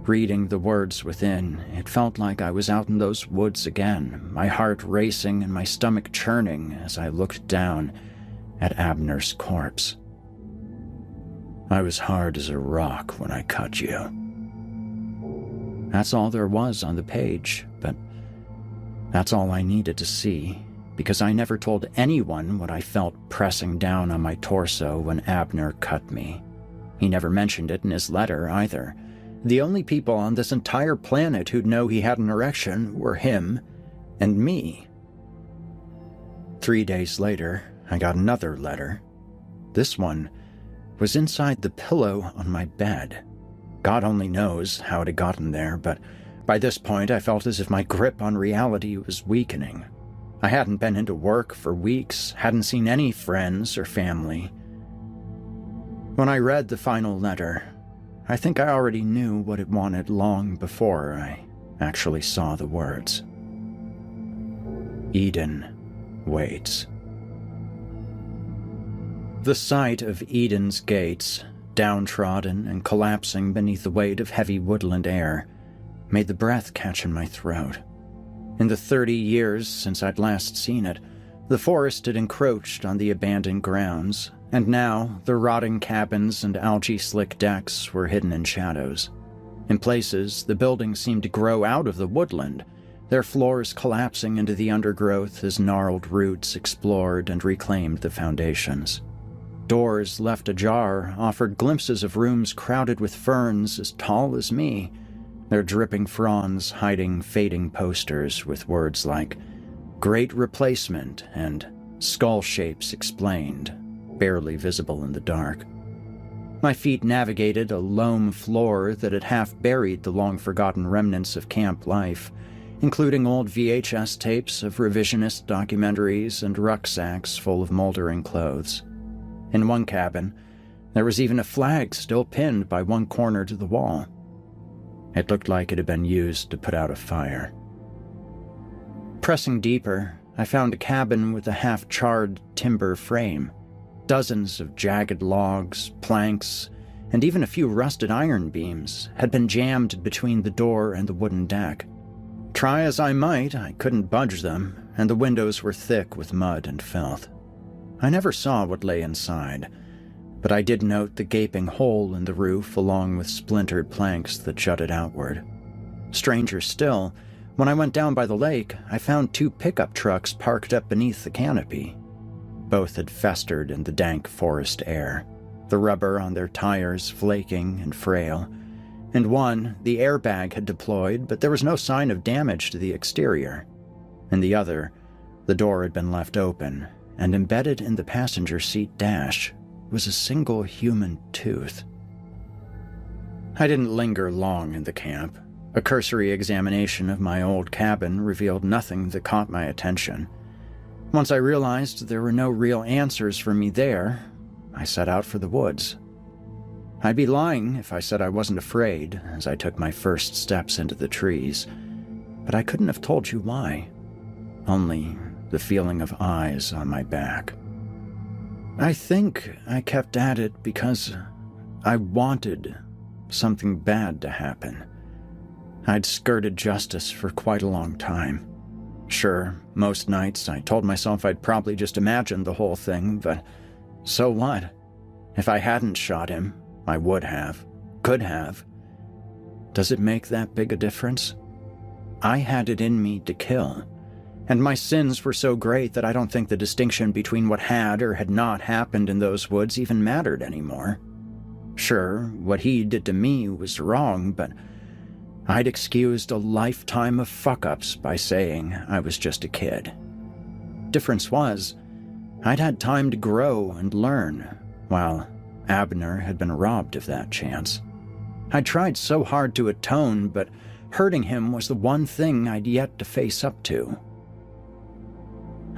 Reading the words within, it felt like I was out in those woods again, my heart racing and my stomach churning as I looked down at Abner's corpse. "I was hard as a rock when I cut you." That's all there was on the page, but that's all I needed to see, because I never told anyone what I felt pressing down on my torso when Abner cut me. He never mentioned it in his letter either. The only people on this entire planet who'd know he had an erection were him and me. 3 days later, I got another letter. This one was inside the pillow on my bed. God only knows how it had gotten there, but by this point I felt as if my grip on reality was weakening. I hadn't been into work for weeks, hadn't seen any friends or family. When I read the final letter, I think I already knew what it wanted long before I actually saw the words. Eden waits. The sight of Eden's gates, downtrodden and collapsing beneath the weight of heavy woodland air, made the breath catch in my throat. In the 30 years since I'd last seen it, the forest had encroached on the abandoned grounds, and now the rotting cabins and algae-slick decks were hidden in shadows. In places, the buildings seemed to grow out of the woodland, their floors collapsing into the undergrowth as gnarled roots explored and reclaimed the foundations. Doors left ajar offered glimpses of rooms crowded with ferns as tall as me, their dripping fronds hiding fading posters with words like "Great Replacement" and "Skull Shapes Explained," barely visible in the dark. My feet navigated a loam floor that had half buried the long-forgotten remnants of camp life, including old VHS tapes of revisionist documentaries and rucksacks full of moldering clothes. In one cabin, there was even a flag still pinned by one corner to the wall. It looked like it had been used to put out a fire. Pressing deeper, I found a cabin with a half-charred timber frame. Dozens of jagged logs, planks, and even a few rusted iron beams had been jammed between the door and the wooden deck. Try as I might, I couldn't budge them, and the windows were thick with mud and filth. I never saw what lay inside, but I did note the gaping hole in the roof along with splintered planks that jutted outward. Stranger still, when I went down by the lake, I found 2 pickup trucks parked up beneath the canopy. Both had festered in the dank forest air, the rubber on their tires flaking and frail. In one, the airbag had deployed, but there was no sign of damage to the exterior. In the other, the door had been left open, and embedded in the passenger seat dash was a single human tooth. I didn't linger long in the camp. A cursory examination of my old cabin revealed nothing that caught my attention. Once I realized there were no real answers for me there, I set out for the woods. I'd be lying if I said I wasn't afraid as I took my first steps into the trees, but I couldn't have told you why. Only the feeling of eyes on my back. I think I kept at it because I wanted something bad to happen. I'd skirted justice for quite a long time. Sure, most nights I told myself I'd probably just imagined the whole thing, but so what? If I hadn't shot him, I would have, could have. Does it make that big a difference? I had it in me to kill, and my sins were so great that I don't think the distinction between what had or had not happened in those woods even mattered anymore. Sure, what he did to me was wrong, but I'd excused a lifetime of fuck-ups by saying I was just a kid. Difference was, I'd had time to grow and learn, while Abner had been robbed of that chance. I'd tried so hard to atone, but hurting him was the one thing I'd yet to face up to.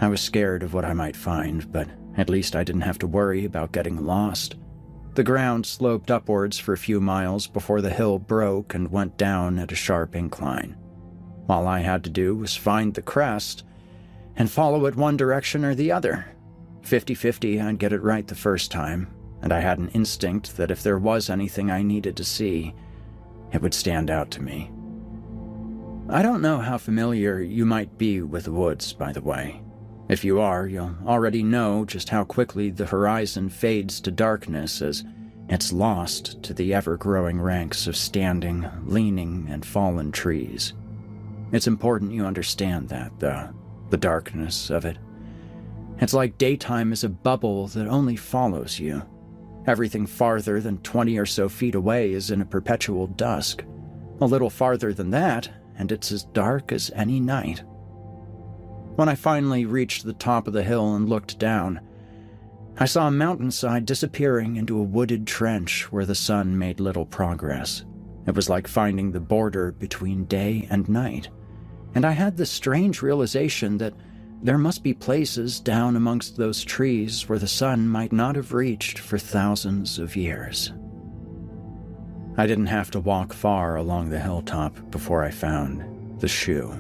I was scared of what I might find, but at least I didn't have to worry about getting lost. The ground sloped upwards for a few miles before the hill broke and went down at a sharp incline. All I had to do was find the crest and follow it one direction or the other. 50-50 I'd get it right the first time, and I had an instinct that if there was anything I needed to see, it would stand out to me. I don't know how familiar you might be with the woods, by the way. If you are, you'll already know just how quickly the horizon fades to darkness as it's lost to the ever-growing ranks of standing, leaning, and fallen trees. It's important you understand that, though, the darkness of it. It's like daytime is a bubble that only follows you. Everything farther than 20 or so feet away is in a perpetual dusk. A little farther than that, and it's as dark as any night. When I finally reached the top of the hill and looked down, I saw a mountainside disappearing into a wooded trench where the sun made little progress. It was like finding the border between day and night, and I had the strange realization that there must be places down amongst those trees where the sun might not have reached for thousands of years. I didn't have to walk far along the hilltop before I found The shoe.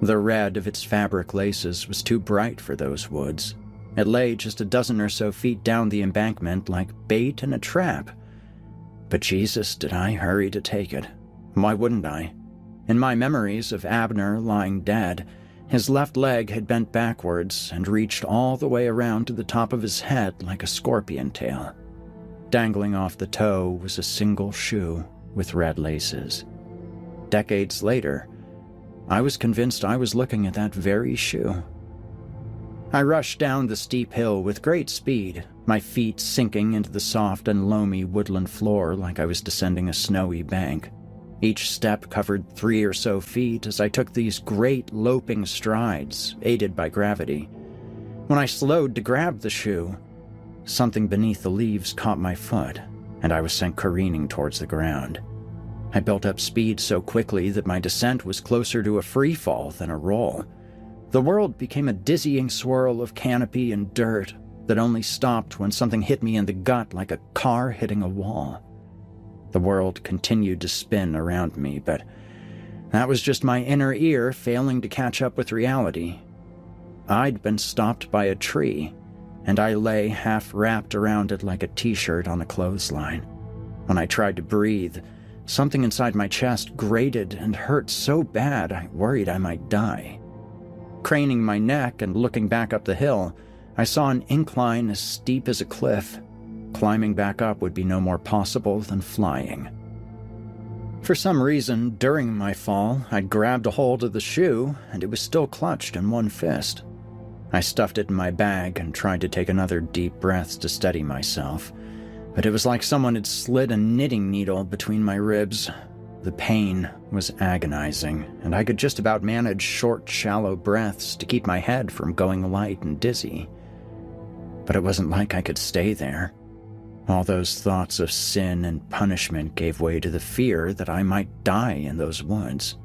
The red of its fabric laces was too bright for those woods. It lay just a dozen or so feet down the embankment like bait in a trap. But Jesus, did I hurry to take it. Why wouldn't I? In my memories of Abner lying dead, his left leg had bent backwards and reached all the way around to the top of his head like a scorpion tail. Dangling off the toe was a single shoe with red laces. Decades later, I was convinced I was looking at that very shoe. I rushed down the steep hill with great speed, my feet sinking into the soft and loamy woodland floor like I was descending a snowy bank. Each step covered 3 or so feet as I took these great loping strides, aided by gravity. When I slowed to grab the shoe, something beneath the leaves caught my foot, and I was sent careening towards the ground. I built up speed so quickly that my descent was closer to a free fall than a roll. The world became a dizzying swirl of canopy and dirt that only stopped when something hit me in the gut like a car hitting a wall. The world continued to spin around me, but that was just my inner ear failing to catch up with reality. I'd been stopped by a tree, and I lay half wrapped around it like a t-shirt on a clothesline. When I tried to breathe, something inside my chest grated and hurt so bad I worried I might die. Craning my neck and looking back up the hill, I saw an incline as steep as a cliff. Climbing back up would be no more possible than flying. For some reason, during my fall, I'd grabbed a hold of the shoe, and it was still clutched in one fist. I stuffed it in my bag and tried to take another deep breath to steady myself, but it was like someone had slid a knitting needle between my ribs. The pain was agonizing, and I could just about manage short, shallow breaths to keep my head from going light and dizzy. But it wasn't like I could stay there. All those thoughts of sin and punishment gave way to the fear that I might die in those woods.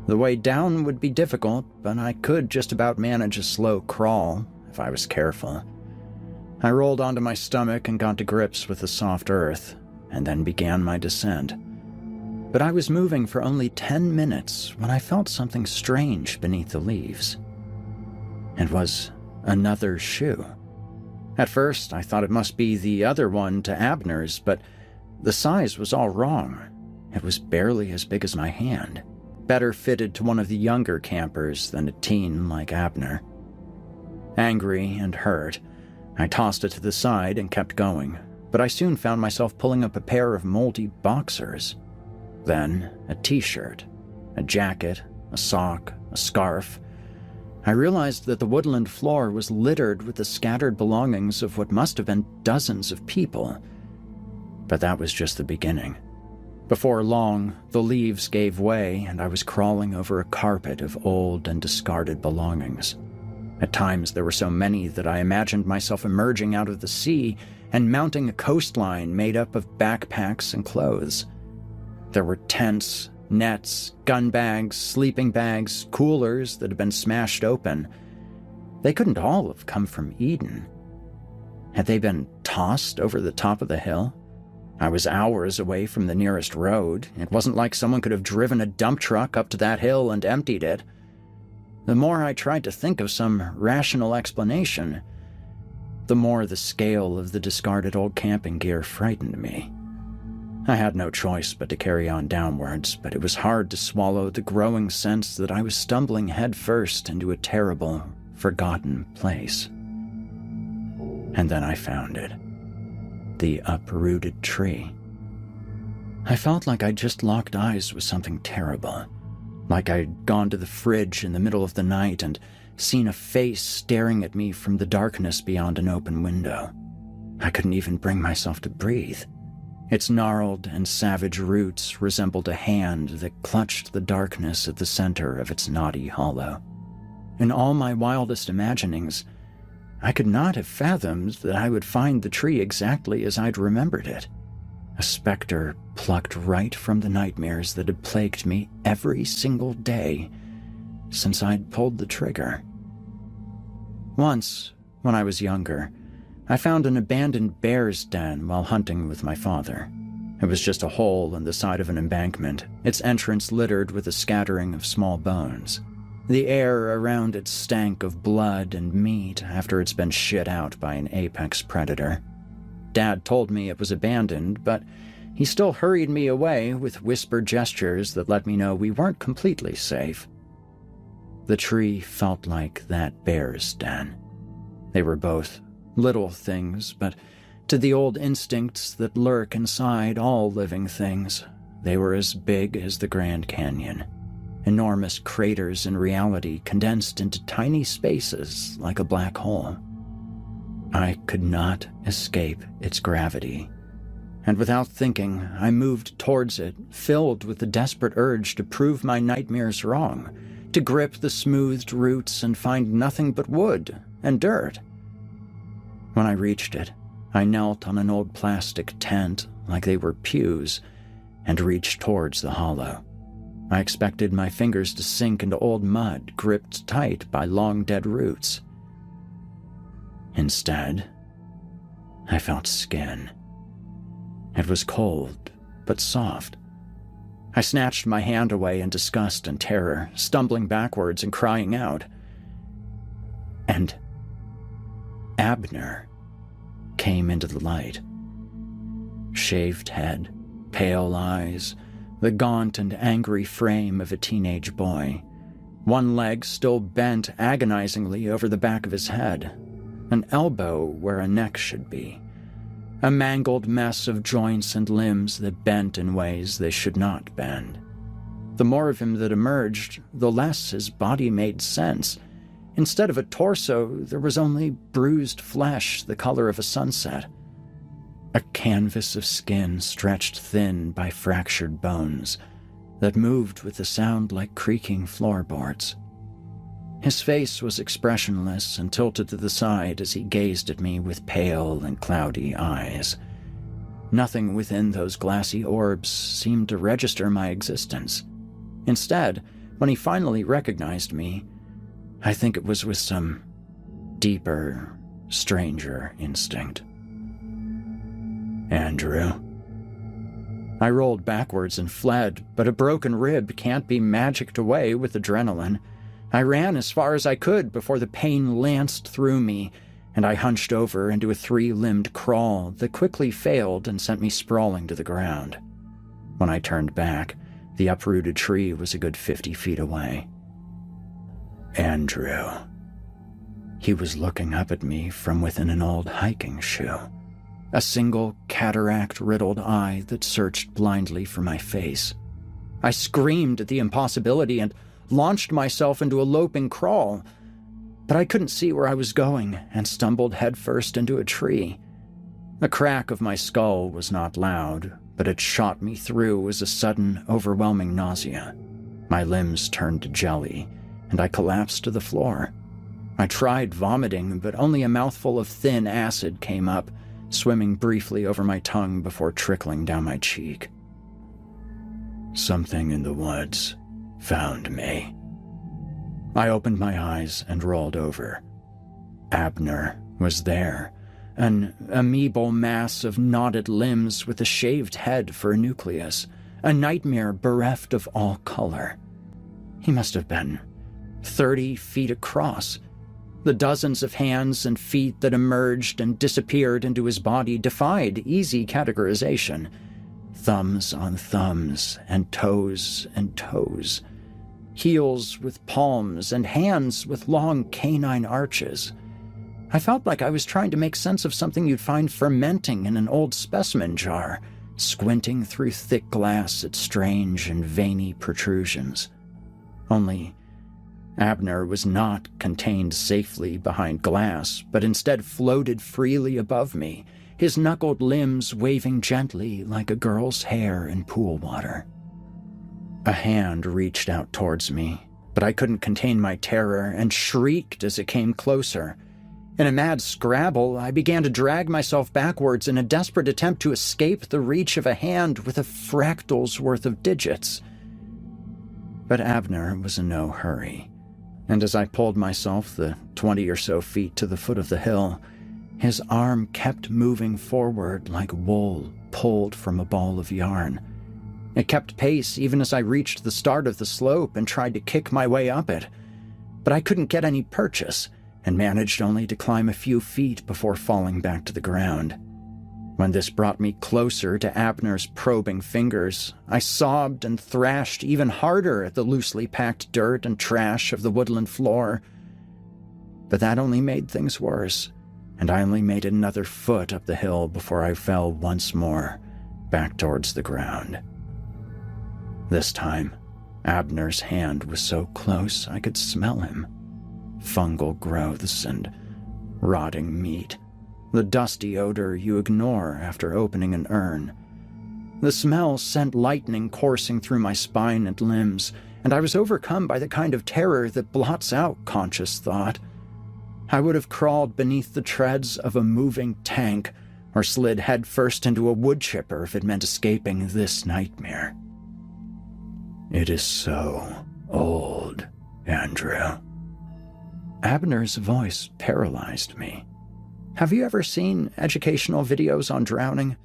The way down would be difficult, but I could just about manage a slow crawl if I was careful. I rolled onto my stomach and got to grips with the soft earth, and then began my descent. But I was moving for only 10 minutes when I felt something strange beneath the leaves. It was another shoe. At first, I thought it must be the other one to Abner's, but the size was all wrong. It was barely as big as my hand, better fitted to one of the younger campers than a teen like Abner. Angry and hurt, I tossed it to the side and kept going, but I soon found myself pulling up a pair of moldy boxers. Then a t-shirt, a jacket, a sock, a scarf. I realized that the woodland floor was littered with the scattered belongings of what must have been dozens of people. But that was just the beginning. Before long, the leaves gave way and I was crawling over a carpet of old and discarded belongings. At times there were so many that I imagined myself emerging out of the sea and mounting a coastline made up of backpacks and clothes. There were tents, nets, gun bags, sleeping bags, coolers that had been smashed open. They couldn't all have come from Eden. Had they been tossed over the top of the hill? I was hours away from the nearest road. It wasn't like someone could have driven a dump truck up to that hill and emptied it. The more I tried to think of some rational explanation, the more the scale of the discarded old camping gear frightened me. I had no choice but to carry on downwards, but it was hard to swallow the growing sense that I was stumbling headfirst into a terrible, forgotten place. And then I found it. The uprooted tree. I felt like I'd just locked eyes with something terrible, like I'd gone to the fridge in the middle of the night and seen a face staring at me from the darkness beyond an open window. I couldn't even bring myself to breathe. Its gnarled and savage roots resembled a hand that clutched the darkness at the center of its knotty hollow. In all my wildest imaginings, I could not have fathomed that I would find the tree exactly as I'd remembered it. A specter plucked right from the nightmares that had plagued me every single day since I'd pulled the trigger. Once, when I was younger, I found an abandoned bear's den while hunting with my father. It was just a hole in the side of an embankment, its entrance littered with a scattering of small bones. The air around it stank of blood and meat after it's been shit out by an apex predator. Dad told me it was abandoned, but he still hurried me away with whispered gestures that let me know we weren't completely safe. The tree felt like that bear's den. They were both little things, but to the old instincts that lurk inside all living things, they were as big as the Grand Canyon. Enormous craters in reality condensed into tiny spaces like a black hole. I could not escape its gravity, and without thinking, I moved towards it, filled with the desperate urge to prove my nightmares wrong, to grip the smoothed roots and find nothing but wood and dirt. When I reached it, I knelt on an old plastic tent like they were pews and reached towards the hollow. I expected my fingers to sink into old mud gripped tight by long dead roots. Instead, I felt skin. It was cold, but soft. I snatched my hand away in disgust and terror, stumbling backwards and crying out. And Abner came into the light. Shaved head, pale eyes, the gaunt and angry frame of a teenage boy. One leg still bent agonizingly over the back of his head, an elbow where a neck should be. A mangled mess of joints and limbs that bent in ways they should not bend. The more of him that emerged, the less his body made sense. Instead of a torso, there was only bruised flesh the color of a sunset. A canvas of skin stretched thin by fractured bones that moved with a sound like creaking floorboards. His face was expressionless and tilted to the side as he gazed at me with pale and cloudy eyes. Nothing within those glassy orbs seemed to register my existence. Instead, when he finally recognized me, I think it was with some deeper, stranger instinct. Andrew. I rolled backwards and fled, but a broken rib can't be magicked away with adrenaline. I ran as far as I could before the pain lanced through me, and I hunched over into a three-limbed crawl that quickly failed and sent me sprawling to the ground. When I turned back, the uprooted tree was a good 50 feet away. Andrew. He was looking up at me from within an old hiking shoe. A single cataract-riddled eye that searched blindly for my face. I screamed at the impossibility and launched myself into a loping crawl, but I couldn't see where I was going and stumbled headfirst into a tree. The crack of my skull was not loud, but it shot me through as a sudden, overwhelming nausea. My limbs turned to jelly, and I collapsed to the floor. I tried vomiting, but only a mouthful of thin acid came up, swimming briefly over my tongue before trickling down my cheek. Something in the woods found me. I opened my eyes and rolled over. Abner was there, an amoebal mass of knotted limbs with a shaved head for a nucleus, a nightmare bereft of all color. He must have been 30 feet across. The dozens of hands and feet that emerged and disappeared into his body defied easy categorization. Thumbs on thumbs, and toes and toes. Heels with palms, and hands with long canine arches. I felt like I was trying to make sense of something you'd find fermenting in an old specimen jar, squinting through thick glass at strange and veiny protrusions. Only Abner was not contained safely behind glass, but instead floated freely above me, his knuckled limbs waving gently like a girl's hair in pool water. A hand reached out towards me, but I couldn't contain my terror and shrieked as it came closer. In a mad scrabble, I began to drag myself backwards in a desperate attempt to escape the reach of a hand with a fractal's worth of digits. But Abner was in no hurry, and as I pulled myself the 20 or so feet to the foot of the hill, his arm kept moving forward like wool pulled from a ball of yarn. It kept pace even as I reached the start of the slope and tried to kick my way up it. But I couldn't get any purchase, and managed only to climb a few feet before falling back to the ground. When this brought me closer to Abner's probing fingers, I sobbed and thrashed even harder at the loosely packed dirt and trash of the woodland floor. But that only made things worse, and I only made another foot up the hill before I fell once more, back towards the ground. This time, Abner's hand was so close I could smell him. Fungal growths and rotting meat. The dusty odor you ignore after opening an urn. The smell sent lightning coursing through my spine and limbs, and I was overcome by the kind of terror that blots out conscious thought. I would have crawled beneath the treads of a moving tank, or slid headfirst into a wood chipper if it meant escaping this nightmare. It is so old, Andrew. Abner's voice paralyzed me. Have you ever seen educational videos on drowning?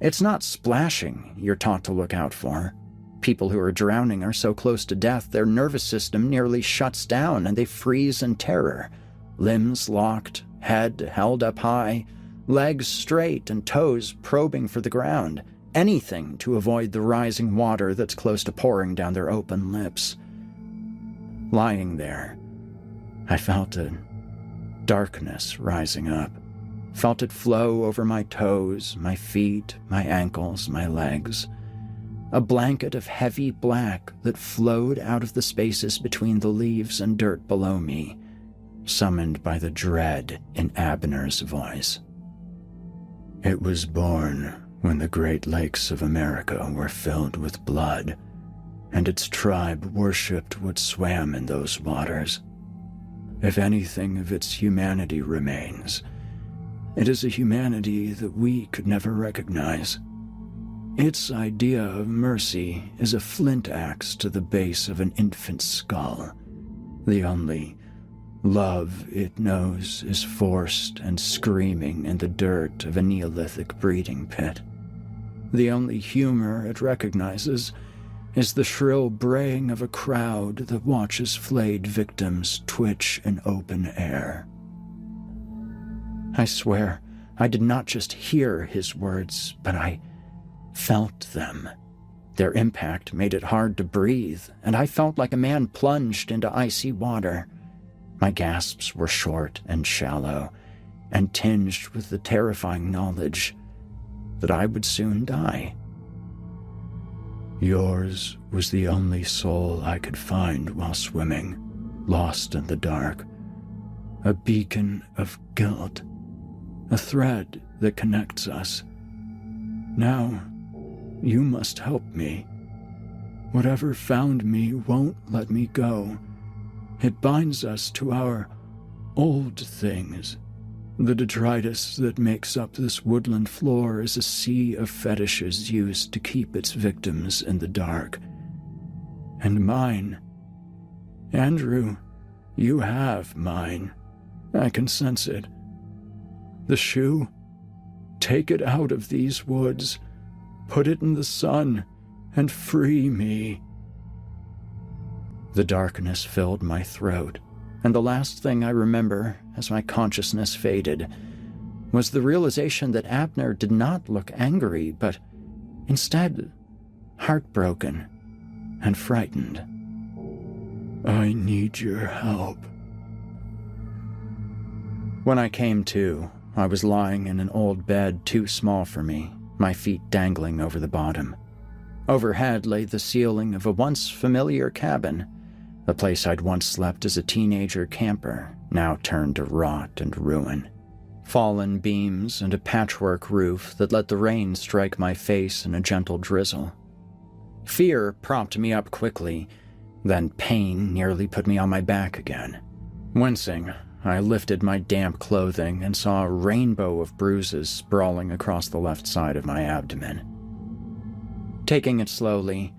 It's not splashing you're taught to look out for. People who are drowning are so close to death their nervous system nearly shuts down and they freeze in terror. Limbs locked, head held up high, legs straight and toes probing for the ground. Anything to avoid the rising water that's close to pouring down their open lips. Lying there, I felt a darkness rising up. Felt it flow over my toes, my feet, my ankles, my legs. A blanket of heavy black that flowed out of the spaces between the leaves and dirt below me, summoned by the dread in Abner's voice. It was born when the Great Lakes of America were filled with blood, and its tribe worshipped what swam in those waters. If anything of its humanity remains, it is a humanity that we could never recognize. Its idea of mercy is a flint axe to the base of an infant's skull. The only love it knows is forced and screaming in the dirt of a Neolithic breeding pit. The only humor it recognizes is the shrill braying of a crowd that watches flayed victims twitch in open air. I swear, I did not just hear his words, but I felt them. Their impact made it hard to breathe, and I felt like a man plunged into icy water. My gasps were short and shallow, and tinged with the terrifying knowledge that I would soon die. Yours was the only soul I could find while swimming, lost in the dark. A beacon of guilt, a thread that connects us. Now, you must help me. Whatever found me won't let me go. It binds us to our old things. The detritus that makes up this woodland floor is a sea of fetishes used to keep its victims in the dark. And mine. Andrew, you have mine. I can sense it. The shoe? Take it out of these woods, put it in the sun, and free me. The darkness filled my throat, and the last thing I remember, as my consciousness faded, was the realization that Abner did not look angry, but instead heartbroken and frightened. I need your help. When I came to, I was lying in an old bed too small for me, my feet dangling over the bottom. Overhead lay the ceiling of a once familiar cabin, the place I'd once slept as a teenager camper, now turned to rot and ruin. Fallen beams and a patchwork roof that let the rain strike my face in a gentle drizzle. Fear propped me up quickly, then pain nearly put me on my back again. Wincing, I lifted my damp clothing and saw a rainbow of bruises sprawling across the left side of my abdomen. Taking it slowly,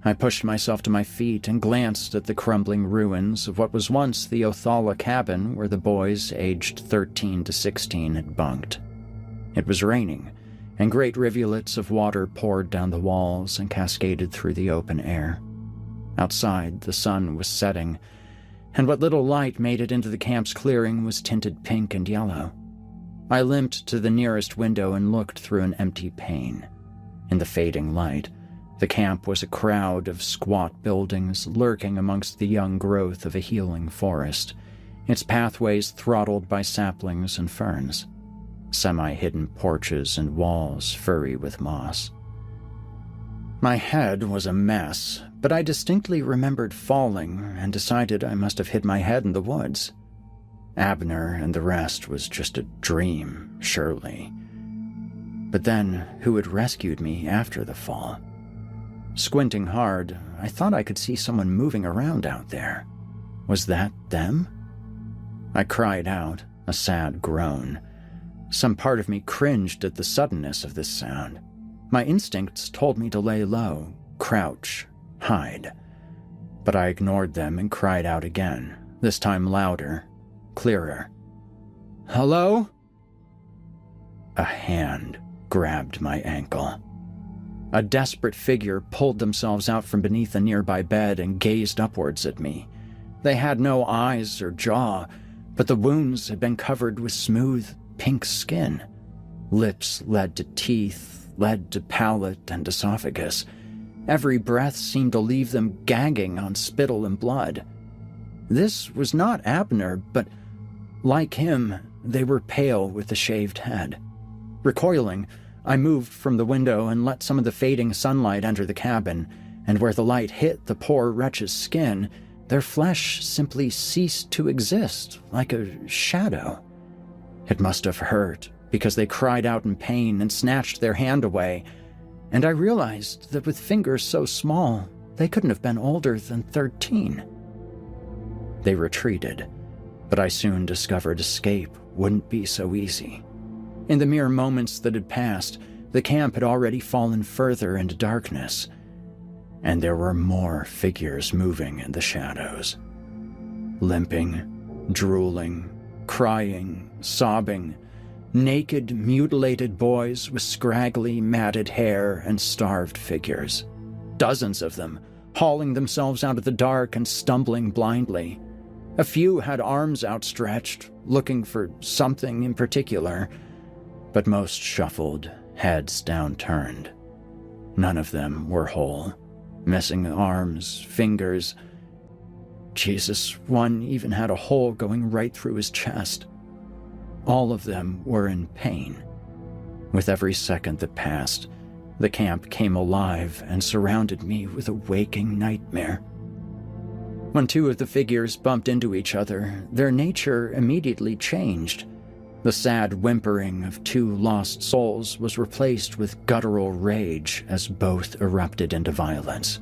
I pushed myself to my feet and glanced at the crumbling ruins of what was once the Othala cabin where the boys aged 13 to 16 had bunked. It was raining, and great rivulets of water poured down the walls and cascaded through the open air. Outside, the sun was setting, and what little light made it into the camp's clearing was tinted pink and yellow. I limped to the nearest window and looked through an empty pane. In the fading light, the camp was a crowd of squat buildings lurking amongst the young growth of a healing forest, its pathways throttled by saplings and ferns, semi-hidden porches and walls furry with moss. My head was a mess, but I distinctly remembered falling and decided I must have hit my head in the woods. Abner and the rest was just a dream, surely. But then, who had rescued me after the fall? Squinting hard, I thought I could see someone moving around out there. Was that them? I cried out, a sad groan. Some part of me cringed at the suddenness of this sound. My instincts told me to lay low, crouch, hide. But I ignored them and cried out again, this time louder, clearer. "Hello?" A hand grabbed my ankle. A desperate figure pulled themselves out from beneath a nearby bed and gazed upwards at me. They had no eyes or jaw, but the wounds had been covered with smooth, pink skin. Lips led to teeth, led to palate and esophagus. Every breath seemed to leave them gagging on spittle and blood. This was not Abner, but like him, they were pale with a shaved head. Recoiling, I moved from the window and let some of the fading sunlight enter the cabin, and where the light hit the poor wretch's skin, their flesh simply ceased to exist, like a shadow. It must have hurt, because they cried out in pain and snatched their hand away, and I realized that with fingers so small, they couldn't have been older than 13. They retreated, but I soon discovered escape wouldn't be so easy. In the mere moments that had passed, the camp had already fallen further into darkness, and there were more figures moving in the shadows. Limping, drooling, crying, sobbing, naked, mutilated boys with scraggly, matted hair and starved figures. Dozens of them, hauling themselves out of the dark and stumbling blindly. A few had arms outstretched, looking for something in particular, but most shuffled, heads downturned. None of them were whole, missing arms, fingers. Jesus, one even had a hole going right through his chest. All of them were in pain. With every second that passed, the camp came alive and surrounded me with a waking nightmare. When two of the figures bumped into each other, their nature immediately changed. The sad whimpering of two lost souls was replaced with guttural rage as both erupted into violence.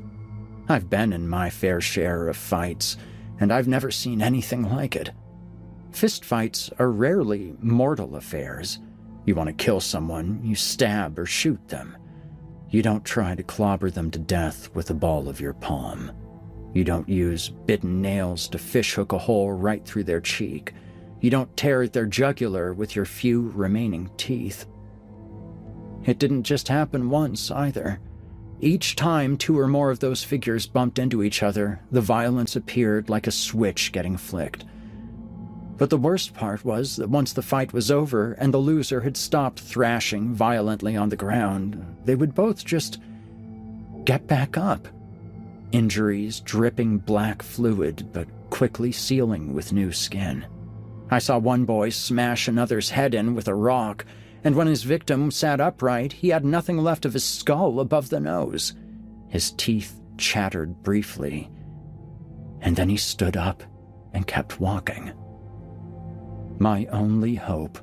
I've been in my fair share of fights, and I've never seen anything like it. Fistfights are rarely mortal affairs. You want to kill someone, you stab or shoot them. You don't try to clobber them to death with the ball of your palm. You don't use bitten nails to fishhook a hole right through their cheek. You don't tear at their jugular with your few remaining teeth. It didn't just happen once, either. Each time two or more of those figures bumped into each other, the violence appeared like a switch getting flicked. But the worst part was that once the fight was over and the loser had stopped thrashing violently on the ground, they would both just get back up. Injuries dripping black fluid, but quickly sealing with new skin. I saw one boy smash another's head in with a rock, and when his victim sat upright, he had nothing left of his skull above the nose. His teeth chattered briefly, and then he stood up and kept walking. My only hope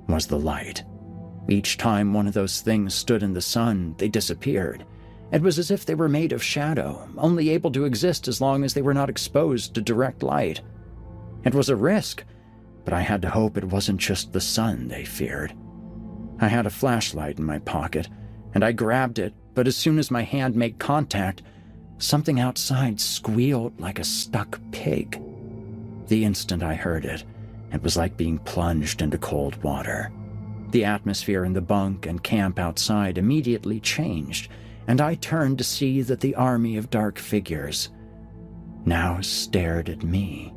was the light. Each time one of those things stood in the sun, they disappeared. It was as if they were made of shadow, only able to exist as long as they were not exposed to direct light. It was a risk, but I had to hope it wasn't just the sun they feared. I had a flashlight in my pocket, and I grabbed it, but as soon as my hand made contact, something outside squealed like a stuck pig. The instant I heard it, it was like being plunged into cold water. The atmosphere in the bunk and camp outside immediately changed, and I turned to see that the army of dark figures now stared at me.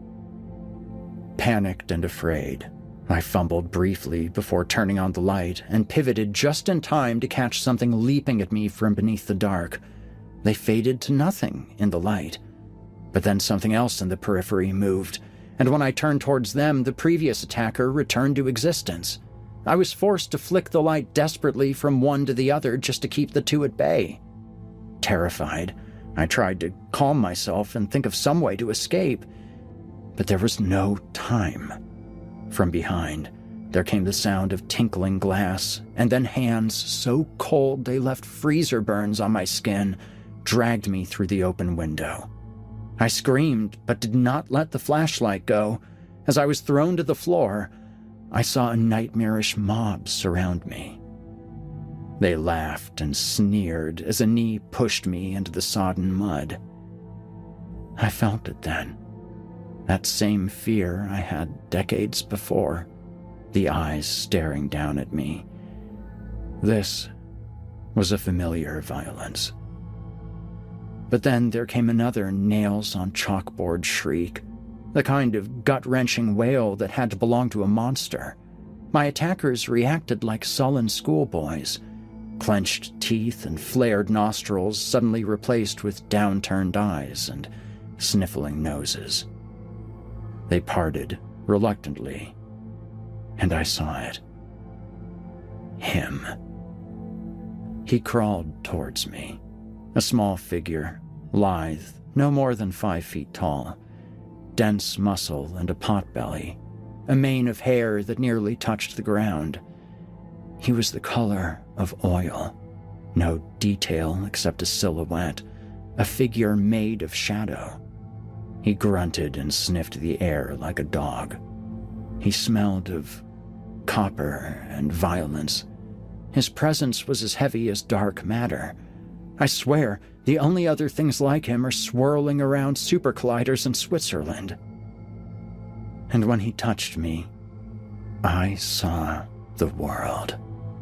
Panicked and afraid, I fumbled briefly before turning on the light and pivoted just in time to catch something leaping at me from beneath the dark. They faded to nothing in the light, but then something else in the periphery moved, and when I turned towards them, the previous attacker returned to existence. I was forced to flick the light desperately from one to the other just to keep the two at bay. Terrified, I tried to calm myself and think of some way to escape, but there was no time. From behind, there came the sound of tinkling glass, and then hands so cold they left freezer burns on my skin dragged me through the open window. I screamed, but did not let the flashlight go. As I was thrown to the floor, I saw a nightmarish mob surround me. They laughed and sneered as a knee pushed me into the sodden mud. I felt it then. That same fear I had decades before, the eyes staring down at me. This was a familiar violence. But then there came another nails-on-chalkboard shriek, the kind of gut-wrenching wail that had to belong to a monster. My attackers reacted like sullen schoolboys, clenched teeth and flared nostrils suddenly replaced with downturned eyes and sniffling noses. They parted reluctantly, and I saw it. Him. He crawled towards me, a small figure, lithe, no more than 5 feet tall, dense muscle and a potbelly, a mane of hair that nearly touched the ground. He was the color of oil, no detail except a silhouette, a figure made of shadow. He grunted and sniffed the air like a dog. He smelled of copper and violence. His presence was as heavy as dark matter. I swear, the only other things like him are swirling around supercolliders in Switzerland. And when he touched me, I saw the world.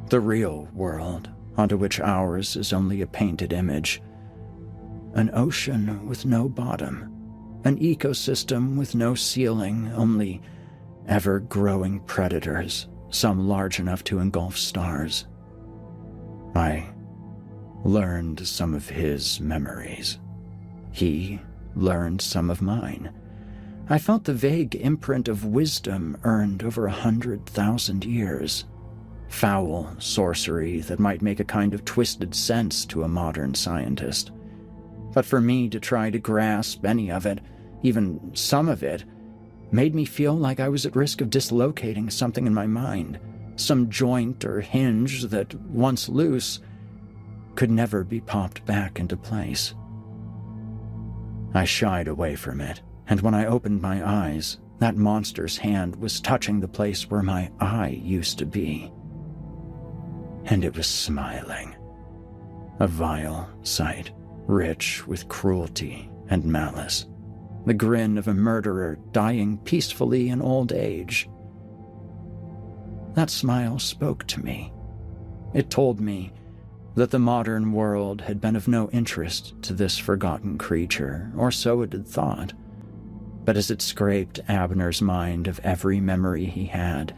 The real world, onto which ours is only a painted image. An ocean with no bottom. An ecosystem with no ceiling, only ever-growing predators, some large enough to engulf stars. I learned some of his memories. He learned some of mine. I felt the vague imprint of wisdom earned over 100,000 years. Foul sorcery that might make a kind of twisted sense to a modern scientist. But for me to try to grasp any of it, even some of it, made me feel like I was at risk of dislocating something in my mind, some joint or hinge that, once loose, could never be popped back into place. I shied away from it, and when I opened my eyes, that monster's hand was touching the place where my eye used to be. And it was smiling. A vile sight, rich with cruelty and malice. The grin of a murderer dying peacefully in old age. That smile spoke to me. It told me that the modern world had been of no interest to this forgotten creature, or so it had thought. But as it scraped Abner's mind of every memory he had,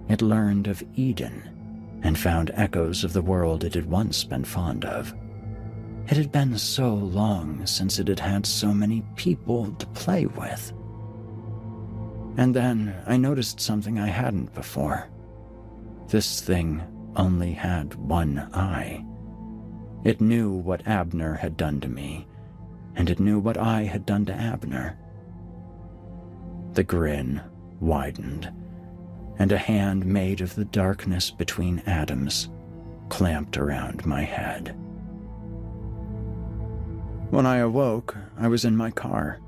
it learned of Eden and found echoes of the world it had once been fond of. It had been so long since it had had so many people to play with. And then I noticed something I hadn't before. This thing only had one eye. It knew what Abner had done to me, and it knew what I had done to Abner. The grin widened, and a hand made of the darkness between atoms clamped around my head. When I awoke, I was in my car.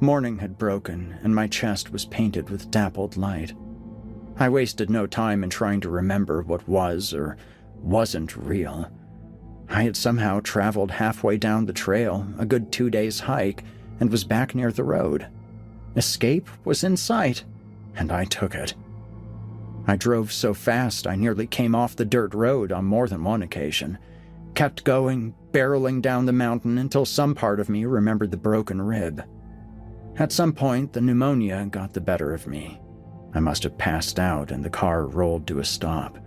Morning had broken, and my chest was painted with dappled light. I wasted no time in trying to remember what was or wasn't real. I had somehow traveled halfway down the trail, a good 2 days' hike, and was back near the road. Escape was in sight, and I took it. I drove so fast I nearly came off the dirt road on more than one occasion. Kept going, barreling down the mountain until some part of me remembered the broken rib. At some point, the pneumonia got the better of me. I must have passed out and the car rolled to a stop.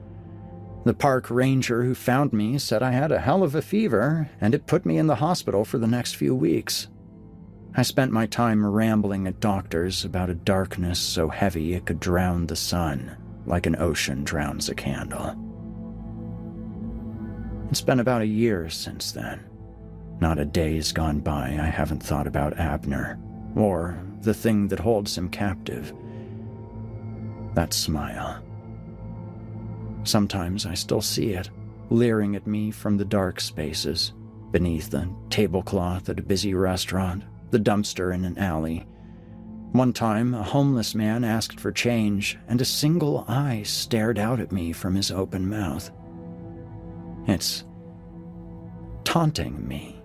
The park ranger who found me said I had a hell of a fever, and it put me in the hospital for the next few weeks. I spent my time rambling at doctors about a darkness so heavy it could drown the sun, like an ocean drowns a candle. It's been about a year since then. Not a day's gone by I haven't thought about Abner, or the thing that holds him captive. That smile. Sometimes I still see it, leering at me from the dark spaces, beneath the tablecloth at a busy restaurant, the dumpster in an alley. One time, a homeless man asked for change, and a single eye stared out at me from his open mouth. It's taunting me.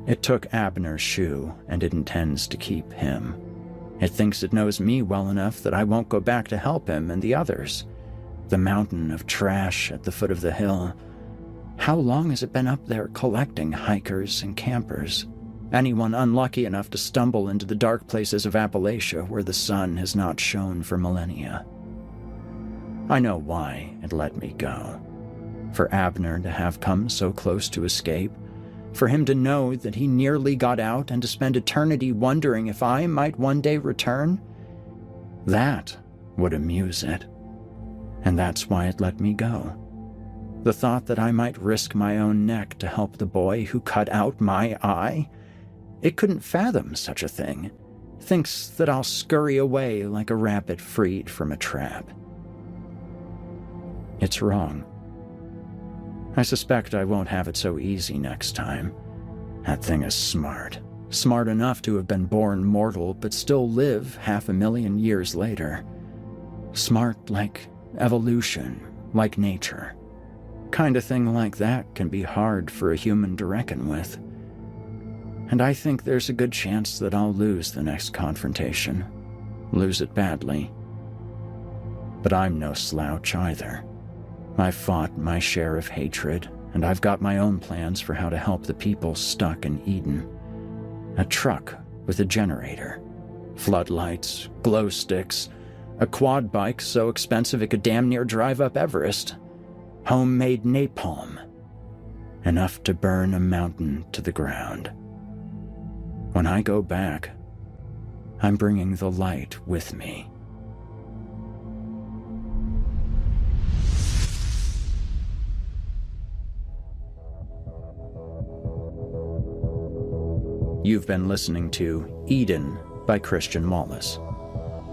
It took Abner's shoe, and it intends to keep him. It thinks it knows me well enough that I won't go back to help him and the others. The mountain of trash at the foot of the hill. How long has it been up there collecting hikers and campers? Anyone unlucky enough to stumble into the dark places of Appalachia where the sun has not shone for millennia. I know why it let me go. For Abner to have come so close to escape, for him to know that he nearly got out and to spend eternity wondering if I might one day return, that would amuse it. And that's why it let me go. The thought that I might risk my own neck to help the boy who cut out my eye, it couldn't fathom such a thing. Thinks that I'll scurry away like a rabbit freed from a trap. It's wrong. I suspect I won't have it so easy next time. That thing is smart. Smart enough to have been born mortal, but still live 500,000 years later. Smart like evolution, like nature. Kind of thing like that can be hard for a human to reckon with. And I think there's a good chance that I'll lose the next confrontation. Lose it badly. But I'm no slouch either. I've fought my share of hatred, and I've got my own plans for how to help the people stuck in Eden. A truck with a generator, floodlights, glow sticks, a quad bike so expensive it could damn near drive up Everest, homemade napalm, enough to burn a mountain to the ground. When I go back, I'm bringing the light with me. You've been listening to Eden by Christian Wallace.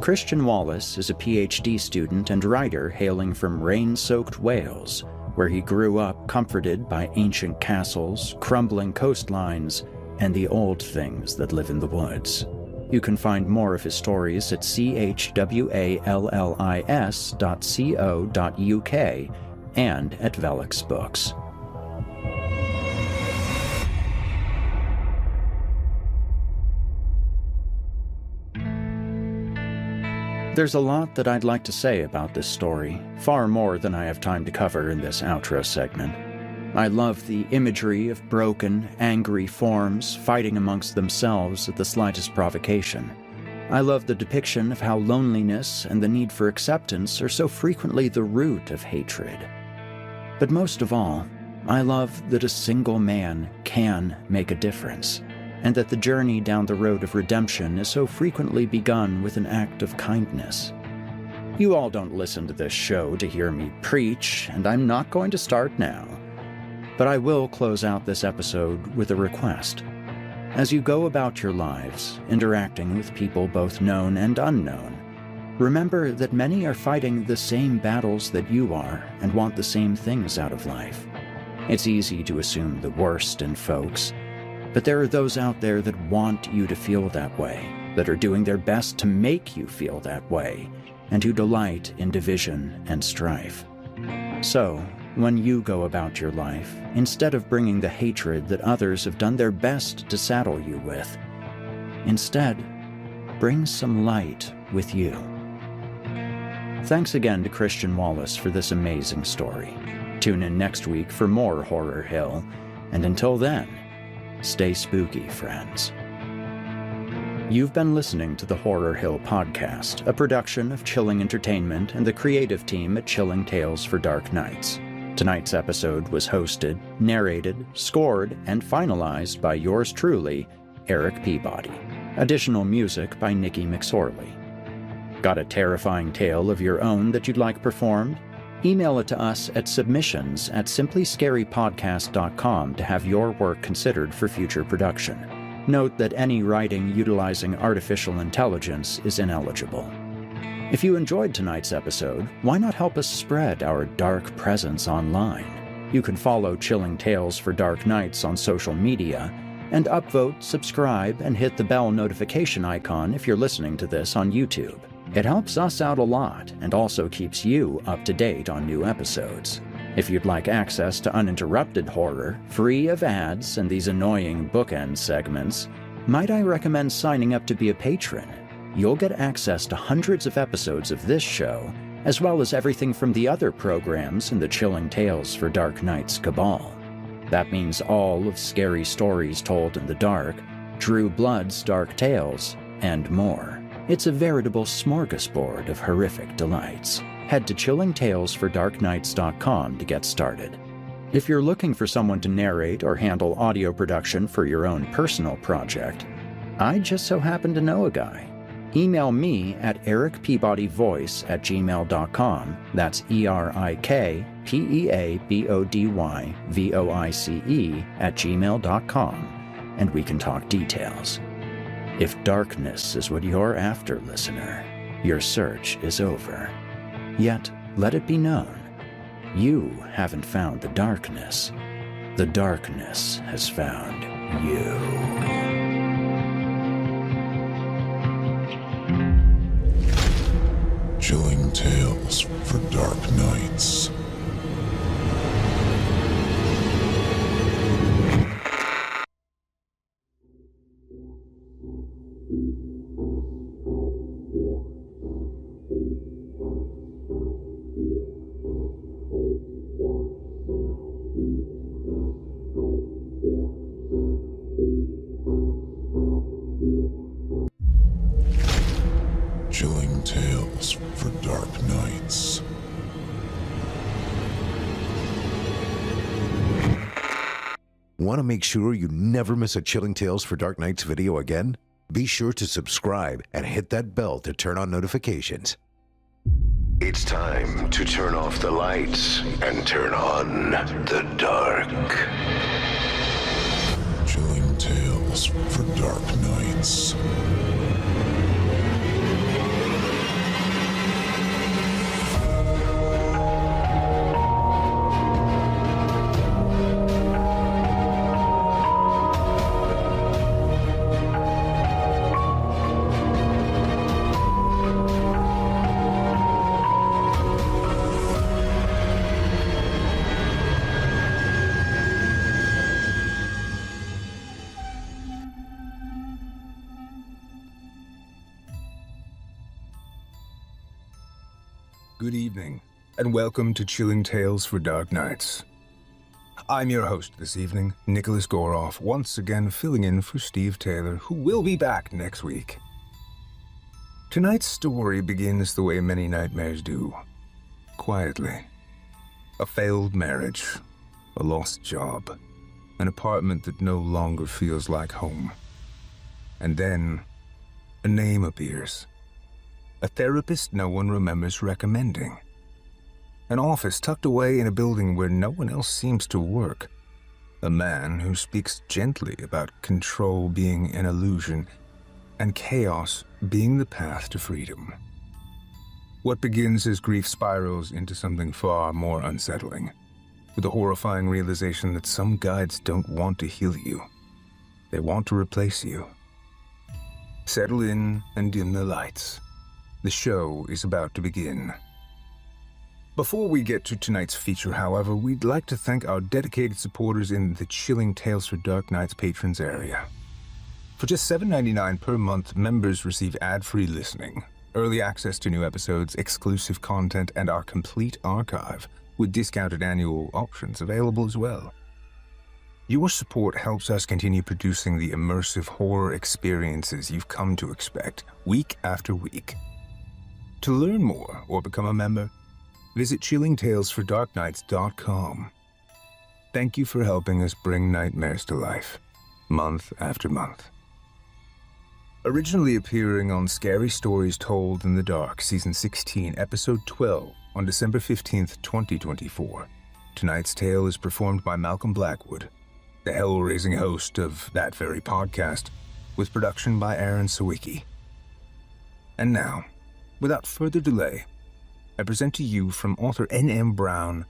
Christian Wallace is a PhD student and writer hailing from rain-soaked Wales, where he grew up comforted by ancient castles, crumbling coastlines, and the old things that live in the woods. You can find more of his stories at chwallis.co.uk and at Velix Books. There's a lot that I'd like to say about this story, far more than I have time to cover in this outro segment. I love the imagery of broken, angry forms fighting amongst themselves at the slightest provocation. I love the depiction of how loneliness and the need for acceptance are so frequently the root of hatred. But most of all, I love that a single man can make a difference, and that the journey down the road of redemption is so frequently begun with an act of kindness. You all don't listen to this show to hear me preach, and I'm not going to start now. But I will close out this episode with a request. As you go about your lives, interacting with people both known and unknown, remember that many are fighting the same battles that you are and want the same things out of life. It's easy to assume the worst in folks, but there are those out there that want you to feel that way, that are doing their best to make you feel that way, and who delight in division and strife. So, when you go about your life, instead of bringing the hatred that others have done their best to saddle you with, instead, bring some light with you. Thanks again to Christian Wallace for this amazing story. Tune in next week for more Horror Hill, and until then, stay spooky, friends. You've been listening to the Horror Hill Podcast, a production of Chilling Entertainment and the creative team at Chilling Tales for Dark Nights. Tonight's episode was hosted, narrated, scored, and finalized by yours truly, Eric Peabody. Additional music by Nikki McSorley. Got a terrifying tale of your own that you'd like performed? Email it to us at submissions@simplyscarypodcast.com to have your work considered for future production. Note that any writing utilizing artificial intelligence is ineligible. If you enjoyed tonight's episode, why not help us spread our dark presence online? You can follow Chilling Tales for Dark Nights on social media, and upvote, subscribe, and hit the bell notification icon if you're listening to this on YouTube. It helps us out a lot and also keeps you up to date on new episodes. If you'd like access to uninterrupted horror, free of ads and these annoying bookend segments, might I recommend signing up to be a patron? You'll get access to hundreds of episodes of this show, as well as everything from the other programs in the Chilling Tales for Dark Nights cabal. That means all of Scary Stories Told in the Dark, Drew Blood's Dark Tales, and more. It's a veritable smorgasbord of horrific delights. Head to chillingtalesfordarknights.com to get started. If you're looking for someone to narrate or handle audio production for your own personal project, I just so happen to know a guy. Email me at ericpeabodyvoice@gmail.com. That's ErikPeabodyvoice@gmail.com, and we can talk details. If darkness is what you're after, listener, your search is over. Yet, let it be known, you haven't found the darkness. The darkness has found you. Chilling Tales for Dark Nights. Chilling Tales for Dark Nights. Want to make sure you never miss a Chilling Tales for Dark Nights video again? Be sure to subscribe and hit that bell to turn on notifications. It's time to turn off the lights and turn on the dark. Chilling Tales for Dark Nights. Good evening, and welcome to Chilling Tales for Dark Nights. I'm your host this evening, Nicholas Goroff, once again filling in for Steve Taylor, who will be back next week. Tonight's story begins the way many nightmares do, quietly. A failed marriage, a lost job, an apartment that no longer feels like home. And then, a name appears. A therapist no one remembers recommending. An office tucked away in a building where no one else seems to work. A man who speaks gently about control being an illusion and chaos being the path to freedom. What begins as grief spirals into something far more unsettling, with the horrifying realization that some guides don't want to heal you. They want to replace you. Settle in and dim the lights. The show is about to begin. Before we get to tonight's feature, however, we'd like to thank our dedicated supporters in the Chilling Tales for Dark Nights patrons area. For just $7.99 per month, members receive ad-free listening, early access to new episodes, exclusive content, and our complete archive, with discounted annual options available as well. Your support helps us continue producing the immersive horror experiences you've come to expect week after week. To learn more or become a member, visit chillingtalesfordarknights.com. Thank you for helping us bring nightmares to life, month after month. Originally appearing on Scary Stories Told in the Dark, Season 16, Episode 12, on December 15th, 2024, tonight's tale is performed by Malcolm Blackwood, the hell-raising host of that very podcast, with production by Aaron Sawicki. And now, without further delay, I present to you from author N.M. Brown,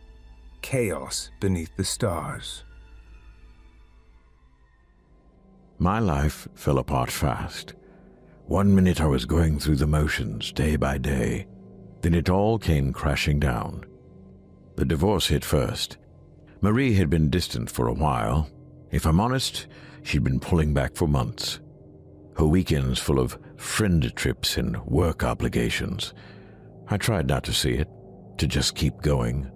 Chaos Beneath the Stars. My life fell apart fast. 1 minute I was going through the motions day by day, then it all came crashing down. The divorce hit first. Marie had been distant for a while. If I'm honest, she'd been pulling back for months. Her weekends full of friend trips and work obligations. I tried not to see it, to just keep going.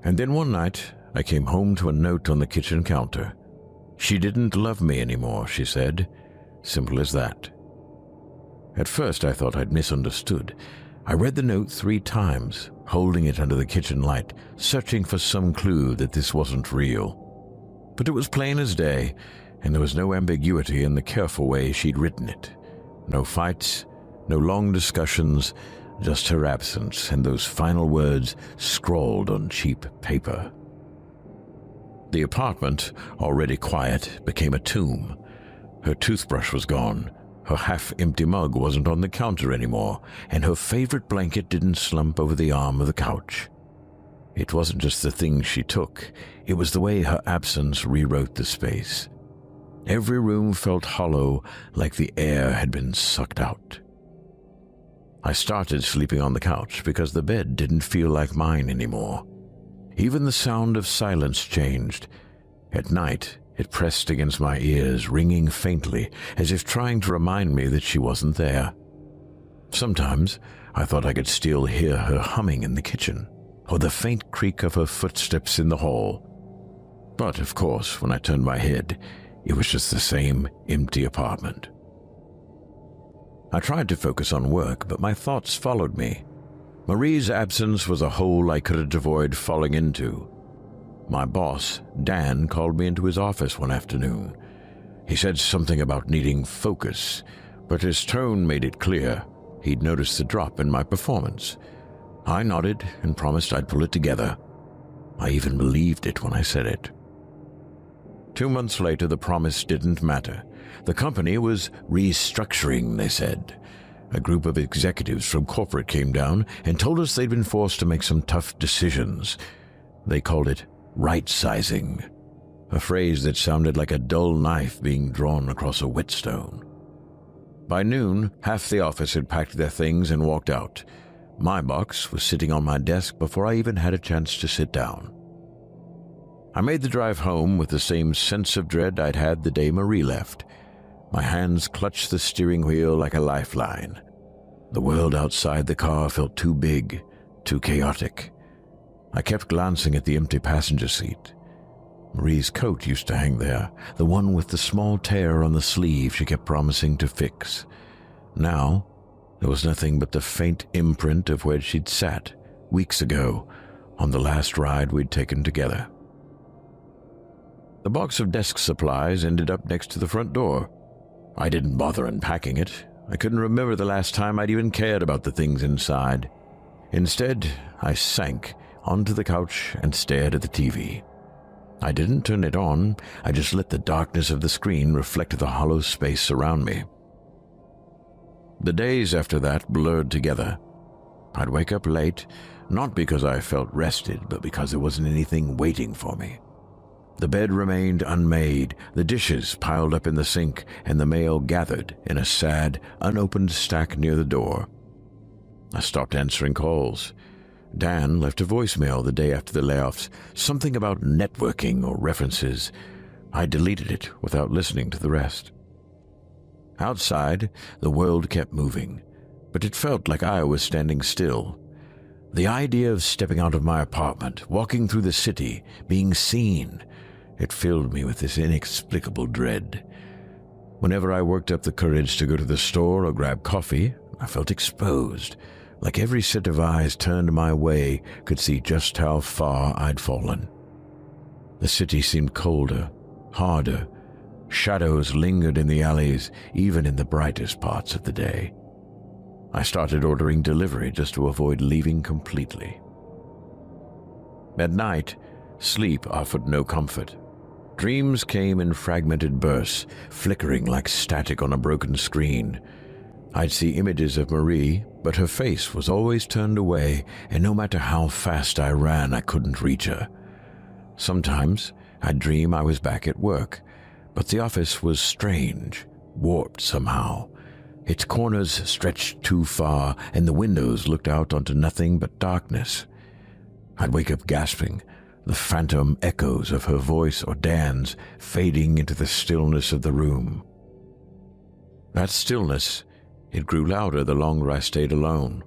And then one night, I came home to a note on the kitchen counter. She didn't love me anymore, she said. Simple as that. At first, I thought I'd misunderstood. I read the note 3 times, holding it under the kitchen light, searching for some clue that this wasn't real. But it was plain as day, and there was no ambiguity in the careful way she'd written it. No fights, no long discussions, just her absence and those final words scrawled on cheap paper. The apartment, already quiet, became a tomb. Her toothbrush was gone, her half-empty mug wasn't on the counter anymore, and her favorite blanket didn't slump over the arm of the couch. It wasn't just the things she took, it was the way her absence rewrote the space. Every room felt hollow, like the air had been sucked out. I started sleeping on the couch because the bed didn't feel like mine anymore. Even the sound of silence changed. At night, it pressed against my ears, ringing faintly, as if trying to remind me that she wasn't there. Sometimes, I thought I could still hear her humming in the kitchen, or the faint creak of her footsteps in the hall. But, of course, when I turned my head, it was just the same empty apartment. I tried to focus on work, but my thoughts followed me. Marie's absence was a hole I couldn't avoid falling into. My boss, Dan, called me into his office one afternoon. He said something about needing focus, but his tone made it clear he'd noticed the drop in my performance. I nodded and promised I'd pull it together. I even believed it when I said it. 2 months later, the promise didn't matter. The company was restructuring, they said. A group of executives from corporate came down and told us they'd been forced to make some tough decisions. They called it right-sizing, a phrase that sounded like a dull knife being drawn across a whetstone. By noon, half the office had packed their things and walked out. My box was sitting on my desk before I even had a chance to sit down. I made the drive home with the same sense of dread I'd had the day Marie left. My hands clutched the steering wheel like a lifeline. The world outside the car felt too big, too chaotic. I kept glancing at the empty passenger seat. Marie's coat used to hang there, the one with the small tear on the sleeve she kept promising to fix. Now, there was nothing but the faint imprint of where she'd sat, weeks ago, on the last ride we'd taken together. The box of desk supplies ended up next to the front door. I didn't bother unpacking it. I couldn't remember the last time I'd even cared about the things inside. Instead, I sank onto the couch and stared at the TV. I didn't turn it on, I just let the darkness of the screen reflect the hollow space around me. The days after that blurred together. I'd wake up late, not because I felt rested, but because there wasn't anything waiting for me. The bed remained unmade, the dishes piled up in the sink, and the mail gathered in a sad, unopened stack near the door. I stopped answering calls. Dan left a voicemail the day after the layoffs, something about networking or references. I deleted it without listening to the rest. Outside, the world kept moving, but it felt like I was standing still. The idea of stepping out of my apartment, walking through the city, being seen, it filled me with this inexplicable dread. Whenever I worked up the courage to go to the store or grab coffee, I felt exposed, like every set of eyes turned my way could see just how far I'd fallen. The city seemed colder, harder. Shadows lingered in the alleys, even in the brightest parts of the day. I started ordering delivery just to avoid leaving completely. At night, sleep offered no comfort. Dreams came in fragmented bursts, flickering like static on a broken screen. I'd see images of Marie, but her face was always turned away, and no matter how fast I ran, I couldn't reach her. Sometimes I'd dream I was back at work, but the office was strange, warped somehow. Its corners stretched too far, and the windows looked out onto nothing but darkness. I'd wake up gasping, the phantom echoes of her voice or Dan's fading into the stillness of the room. That stillness, it grew louder the longer I stayed alone.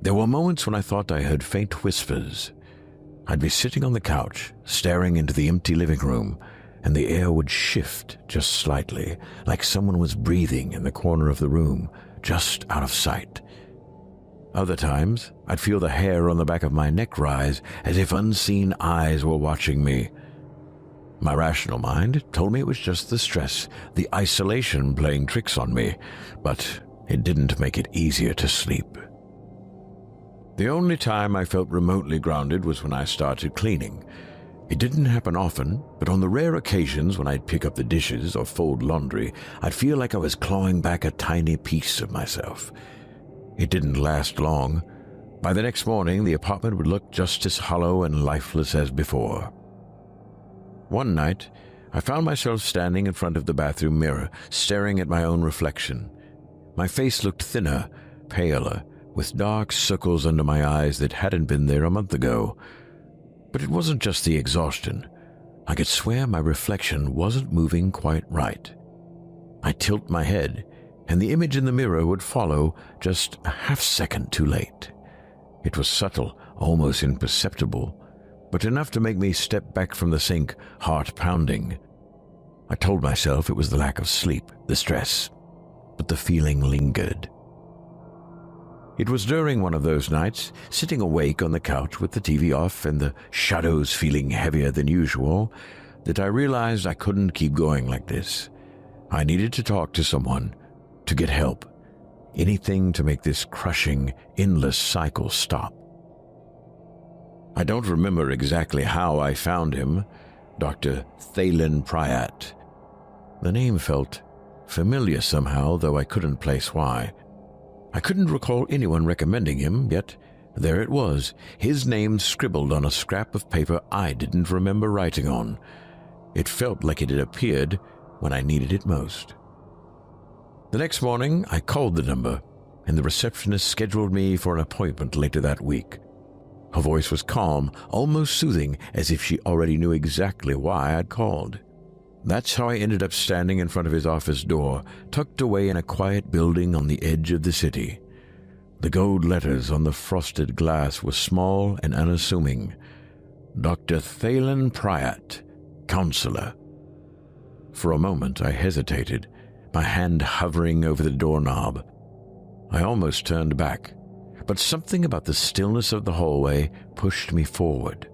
There were moments when I thought I heard faint whispers. I'd be sitting on the couch, staring into the empty living room, and the air would shift just slightly, like someone was breathing in the corner of the room, just out of sight. Other times, I'd feel the hair on the back of my neck rise, as if unseen eyes were watching me. My rational mind told me it was just the stress, the isolation playing tricks on me, but it didn't make it easier to sleep. The only time I felt remotely grounded was when I started cleaning. It didn't happen often, but on the rare occasions when I'd pick up the dishes or fold laundry, I'd feel like I was clawing back a tiny piece of myself. It didn't last long. By the next morning, the apartment would look just as hollow and lifeless as before. One night, I found myself standing in front of the bathroom mirror, staring at my own reflection. My face looked thinner, paler, with dark circles under my eyes that hadn't been there a month ago. But it wasn't just the exhaustion. I could swear my reflection wasn't moving quite right. I'd tilt my head, and the image in the mirror would follow just a half-second too late. It was subtle, almost imperceptible, but enough to make me step back from the sink, heart pounding. I told myself it was the lack of sleep, the stress, but the feeling lingered. It was during one of those nights, sitting awake on the couch with the TV off and the shadows feeling heavier than usual, that I realized I couldn't keep going like this. I needed to talk to someone, to get help, anything to make this crushing, endless cycle stop. I don't remember exactly how I found him, Dr. Thalen Pryatt. The name felt familiar somehow, though I couldn't place why. I couldn't recall anyone recommending him, yet there it was, his name scribbled on a scrap of paper I didn't remember writing on. It felt like it had appeared when I needed it most. The next morning, I called the number, and the receptionist scheduled me for an appointment later that week. Her voice was calm, almost soothing, as if she already knew exactly why I'd called. That's how I ended up standing in front of his office door, tucked away in a quiet building on the edge of the city. The gold letters on the frosted glass were small and unassuming. Dr. Thalen Pryatt, Counselor. For a moment I hesitated, my hand hovering over the doorknob. I almost turned back, but something about the stillness of the hallway pushed me forward.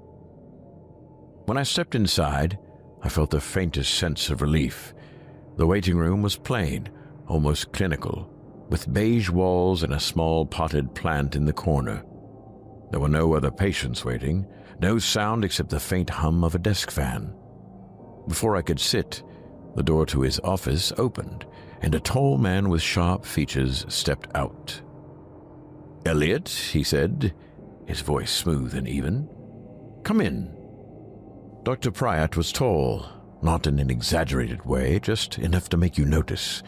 When I stepped inside, I felt the faintest sense of relief. The waiting room was plain, almost clinical, with beige walls and a small potted plant in the corner. There were no other patients waiting, no sound except the faint hum of a desk fan. Before I could sit, the door to his office opened, and a tall man with sharp features stepped out. "Elliot," he said, his voice smooth and even. "Come in." Dr. Pryatt was tall, not in an exaggerated way, just enough to make you notice.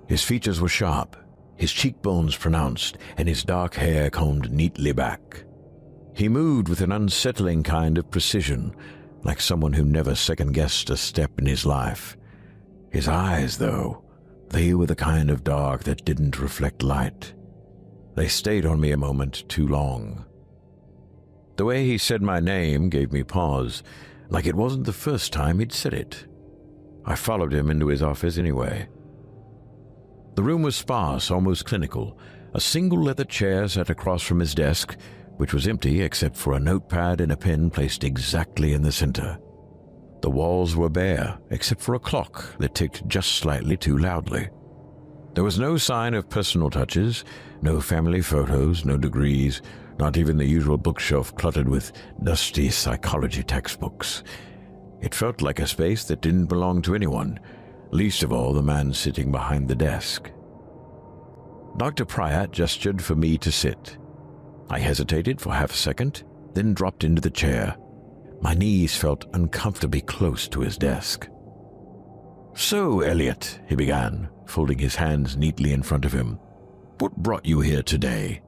His features were sharp, his cheekbones pronounced, and his dark hair combed neatly back. He moved with an unsettling kind of precision, like someone who never second-guessed a step in his life. His eyes, though, they were the kind of dark that didn't reflect light. They stayed on me a moment too long. The way he said my name gave me pause, like it wasn't the first time he'd said it. I followed him into his office anyway. The room was sparse, almost clinical. A single leather chair sat across from his desk, which was empty except for a notepad and a pen placed exactly in the center. The walls were bare, except for a clock that ticked just slightly too loudly. There was no sign of personal touches, no family photos, no degrees, not even the usual bookshelf cluttered with dusty psychology textbooks. It felt like a space that didn't belong to anyone, least of all the man sitting behind the desk. Dr. Pryatt gestured for me to sit. I hesitated for half a second, then dropped into the chair. My knees felt uncomfortably close to his desk. "So, Elliot," he began, folding his hands neatly in front of him, "what brought you here today?"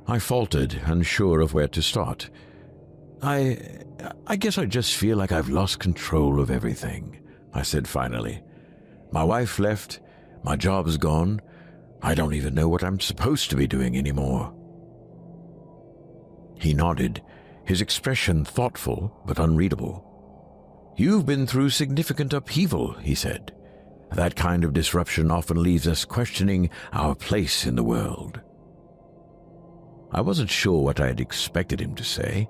I faltered, unsure of where to start. I guess I just feel like I've lost control of everything," I said finally. "My wife left, my job's gone, I don't even know what I'm supposed to be doing anymore." He nodded, his expression thoughtful but unreadable. "You've been through significant upheaval," he said. "That kind of disruption often leaves us questioning our place in the world." I wasn't sure what I had expected him to say.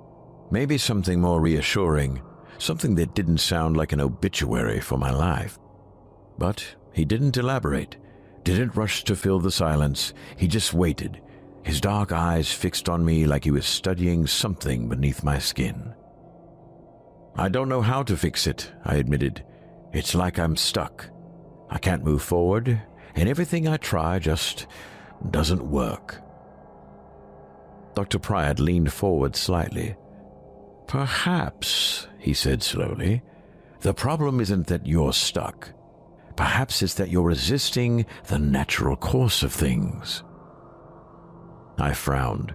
Maybe something more reassuring, something that didn't sound like an obituary for my life. But he didn't elaborate, didn't rush to fill the silence. He just waited, his dark eyes fixed on me like he was studying something beneath my skin. "I don't know how to fix it," I admitted. "It's like I'm stuck. I can't move forward, and everything I try just doesn't work." Dr. Pryatt leaned forward slightly. "Perhaps," he said slowly, "the problem isn't that you're stuck. Perhaps it's that you're resisting the natural course of things." I frowned.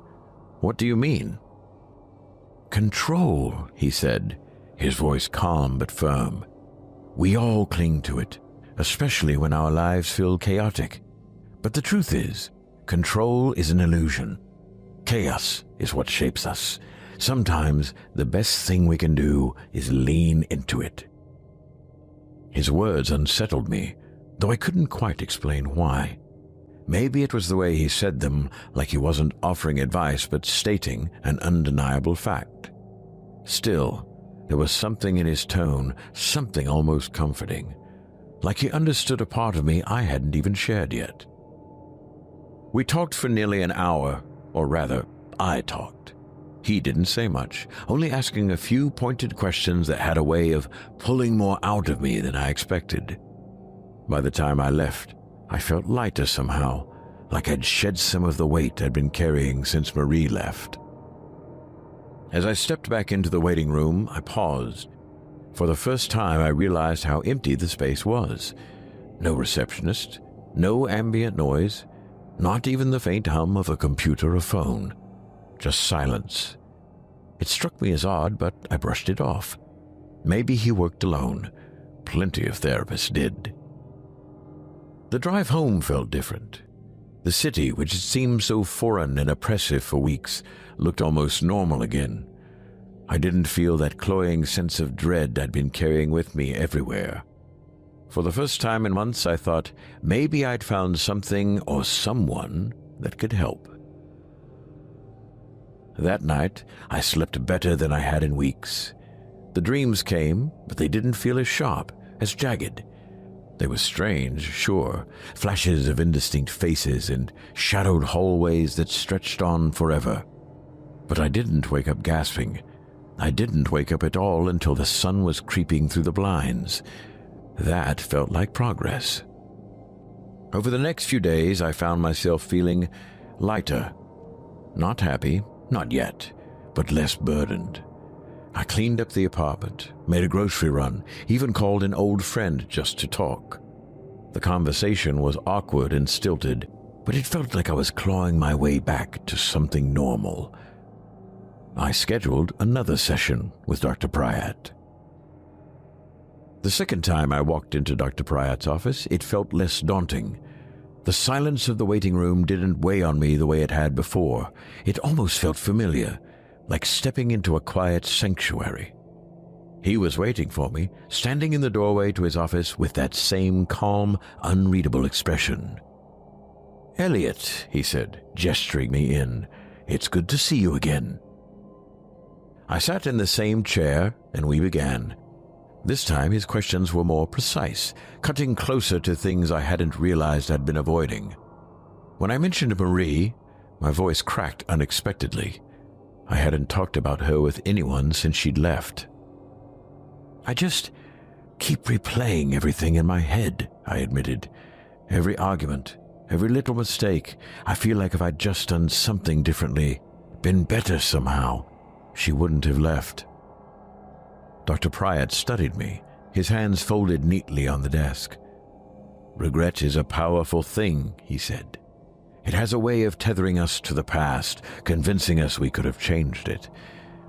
"What do you mean?" "Control," he said, his voice calm but firm. "We all cling to it, especially when our lives feel chaotic. But the truth is, control is an illusion. Chaos is what shapes us. Sometimes the best thing we can do is lean into it." His words unsettled me, though I couldn't quite explain why. Maybe it was the way he said them, like he wasn't offering advice but stating an undeniable fact. Still, there was something in his tone, something almost comforting, like he understood a part of me I hadn't even shared yet. We talked for nearly an hour, or rather, I talked. He didn't say much, only asking a few pointed questions that had a way of pulling more out of me than I expected. By the time I left, I felt lighter somehow, like I'd shed some of the weight I'd been carrying since Marie left. As I stepped back into the waiting room, I paused. For the first time, I realized how empty the space was. No receptionist, no ambient noise, not even the faint hum of a computer or phone. Just silence. It struck me as odd, but I brushed it off. Maybe he worked alone. Plenty of therapists did. The drive home felt different. The city, which had seemed so foreign and oppressive for weeks, looked almost normal again. I didn't feel that cloying sense of dread I'd been carrying with me everywhere. For the first time in months, I thought maybe I'd found something or someone that could help. That night, I slept better than I had in weeks. The dreams came, but they didn't feel as sharp, as jagged. They were strange, sure, flashes of indistinct faces and shadowed hallways that stretched on forever. But I didn't wake up gasping. I didn't wake up at all until the sun was creeping through the blinds. That felt like progress. Over the next few days, I found myself feeling lighter. Not happy, not yet, but less burdened. I cleaned up the apartment, made a grocery run, even called an old friend just to talk. The conversation was awkward and stilted, but it felt like I was clawing my way back to something normal. I scheduled another session with Dr. Pryatt. The second time I walked into Dr. Pryatt's office, it felt less daunting. The silence of the waiting room didn't weigh on me the way it had before. It almost felt familiar, like stepping into a quiet sanctuary. He was waiting for me, standing in the doorway to his office with that same calm, unreadable expression. "Elliot," he said, gesturing me in, "it's good to see you again." I sat in the same chair, and we began. This time his questions were more precise, cutting closer to things I hadn't realized I'd been avoiding. When I mentioned Marie, my voice cracked unexpectedly. I hadn't talked about her with anyone since she'd left. "I just keep replaying everything in my head," I admitted. "Every argument, every little mistake. I feel like if I'd just done something differently, been better somehow, she wouldn't have left." Dr. Pryatt studied me, his hands folded neatly on the desk. "Regret is a powerful thing," he said. "It has a way of tethering us to the past, convincing us we could have changed it.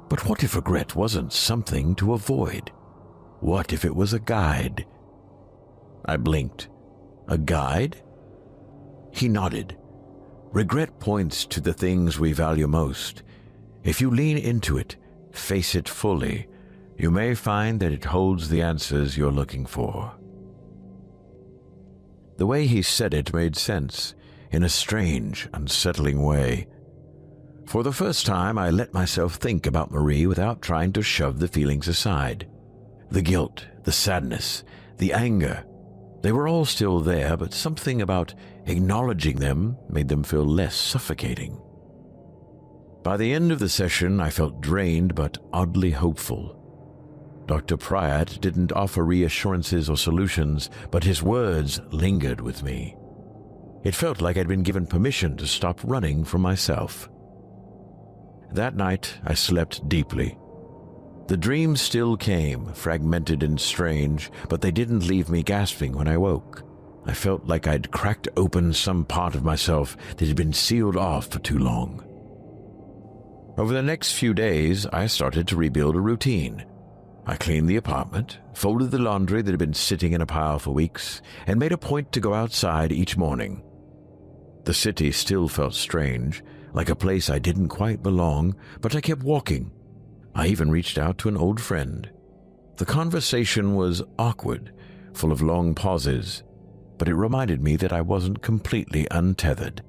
But what if regret wasn't something to avoid? What if it was a guide?" I blinked. "A guide?" He nodded. "Regret points to the things we value most. If you lean into it, face it fully, you may find that it holds the answers you're looking for." The way he said it made sense, in a strange, unsettling way. For the first time, I let myself think about Marie without trying to shove the feelings aside. The guilt, the sadness, the anger, they were all still there, but something about acknowledging them made them feel less suffocating. By the end of the session, I felt drained but oddly hopeful. Dr. Pryatt didn't offer reassurances or solutions, but his words lingered with me. It felt like I'd been given permission to stop running from myself. That night, I slept deeply. The dreams still came, fragmented and strange, but they didn't leave me gasping when I woke. I felt like I'd cracked open some part of myself that had been sealed off for too long. Over the next few days, I started to rebuild a routine. I cleaned the apartment, folded the laundry that had been sitting in a pile for weeks, and made a point to go outside each morning. The city still felt strange, like a place I didn't quite belong, but I kept walking. I even reached out to an old friend. The conversation was awkward, full of long pauses, but it reminded me that I wasn't completely untethered.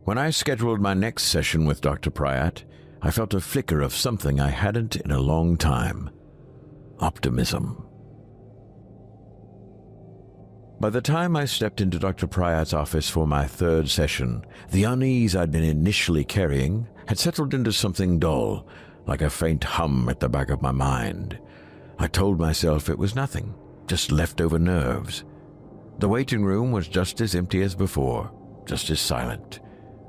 When I scheduled my next session with Dr. Pryatt, I felt a flicker of something I hadn't in a long time: optimism. By the time I stepped into Dr. Pryatt's office for my third session, the unease I'd been initially carrying had settled into something dull, like a faint hum at the back of my mind. I told myself it was nothing, just leftover nerves. The waiting room was just as empty as before, just as silent.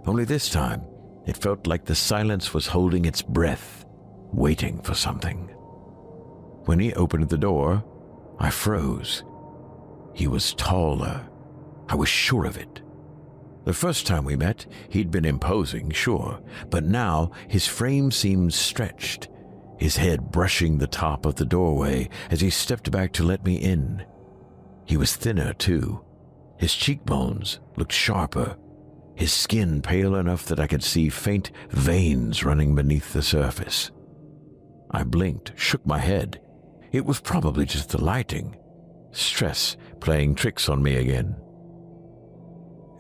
Only this time, it felt like the silence was holding its breath, waiting for something. When he opened the door, I froze. He was taller. I was sure of it. The first time we met, he'd been imposing, sure, but now his frame seemed stretched, his head brushing the top of the doorway as he stepped back to let me in. He was thinner, too. His cheekbones looked sharper, his skin pale enough that I could see faint veins running beneath the surface. I blinked, shook my head. It was probably just the lighting. Stress playing tricks on me again.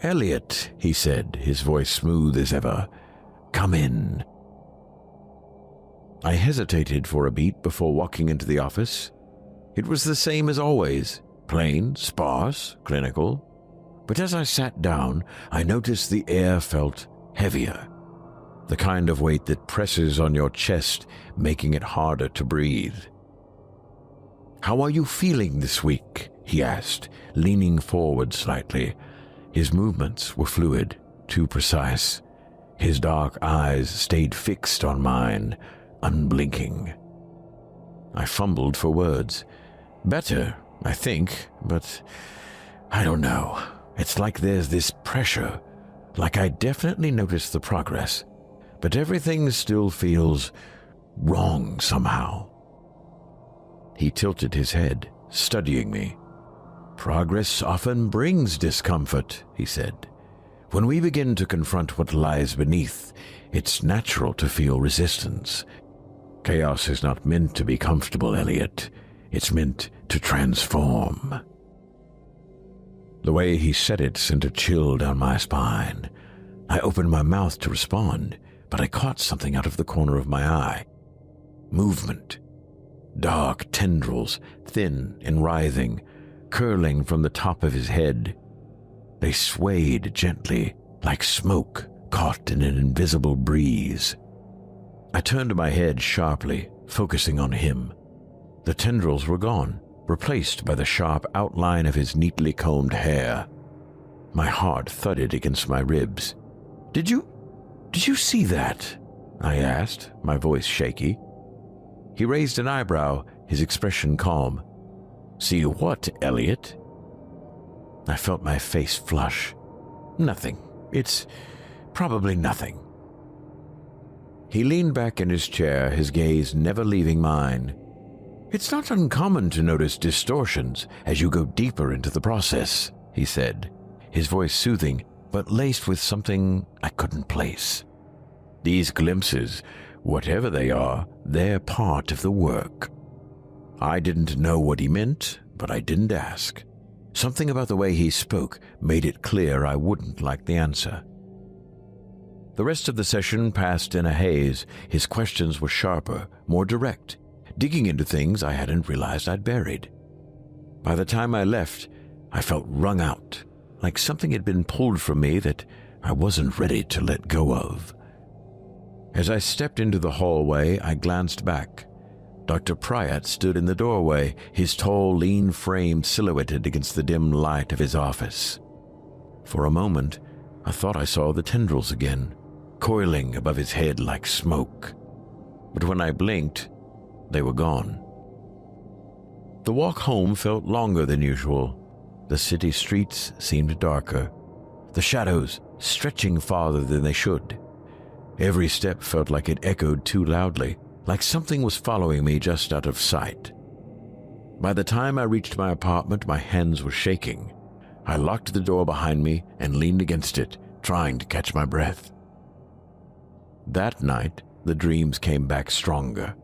"Elliot," he said, his voice smooth as ever. "Come in." I hesitated for a beat before walking into the office. It was the same as always, plain, sparse, clinical. But as I sat down, I noticed the air felt heavier, the kind of weight that presses on your chest, making it harder to breathe. "How are you feeling this week?" he asked, leaning forward slightly. His movements were fluid, too precise. His dark eyes stayed fixed on mine, unblinking. I fumbled for words. "Better, I think, but I don't know. It's like there's this pressure, like I definitely noticed the progress, but everything still feels wrong somehow." He tilted his head, studying me. Progress often brings discomfort, he said. When we begin to confront what lies beneath, it's natural to feel resistance. Chaos is not meant to be comfortable, Elliot. It's meant to transform. The way he said it sent a chill down my spine. I opened my mouth to respond, but I caught something out of the corner of my eye. Movement. Dark tendrils, thin and writhing, curling from the top of his head. They swayed gently, like smoke caught in an invisible breeze. I turned my head sharply, focusing on him. The tendrils were gone, replaced by the sharp outline of his neatly combed hair. My heart thudded against my ribs. Did you see that? I asked, my voice shaky. He raised an eyebrow, his expression calm. See what, Elliot? I felt my face flush. Nothing. It's probably nothing. He leaned back in his chair, his gaze never leaving mine. It's not uncommon to notice distortions as you go deeper into the process, he said, his voice soothing, but laced with something I couldn't place. These glimpses, whatever they are, they're part of the work. I didn't know what he meant, but I didn't ask. Something about the way he spoke made it clear I wouldn't like the answer. The rest of the session passed in a haze. His questions were sharper, more direct, digging into things I hadn't realized I'd buried. By the time I left, I felt wrung out, like something had been pulled from me that I wasn't ready to let go of. As I stepped into the hallway, I glanced back. Dr. Pryatt stood in the doorway, his tall, lean frame silhouetted against the dim light of his office. For a moment, I thought I saw the tendrils again, coiling above his head like smoke. But when I blinked, they were gone. The walk home felt longer than usual. The city streets seemed darker, the shadows stretching farther than they should. Every step felt like it echoed too loudly, like something was following me just out of sight. By the time I reached my apartment, my hands were shaking. I locked the door behind me and leaned against it, trying to catch my breath. That night, the dreams came back stronger.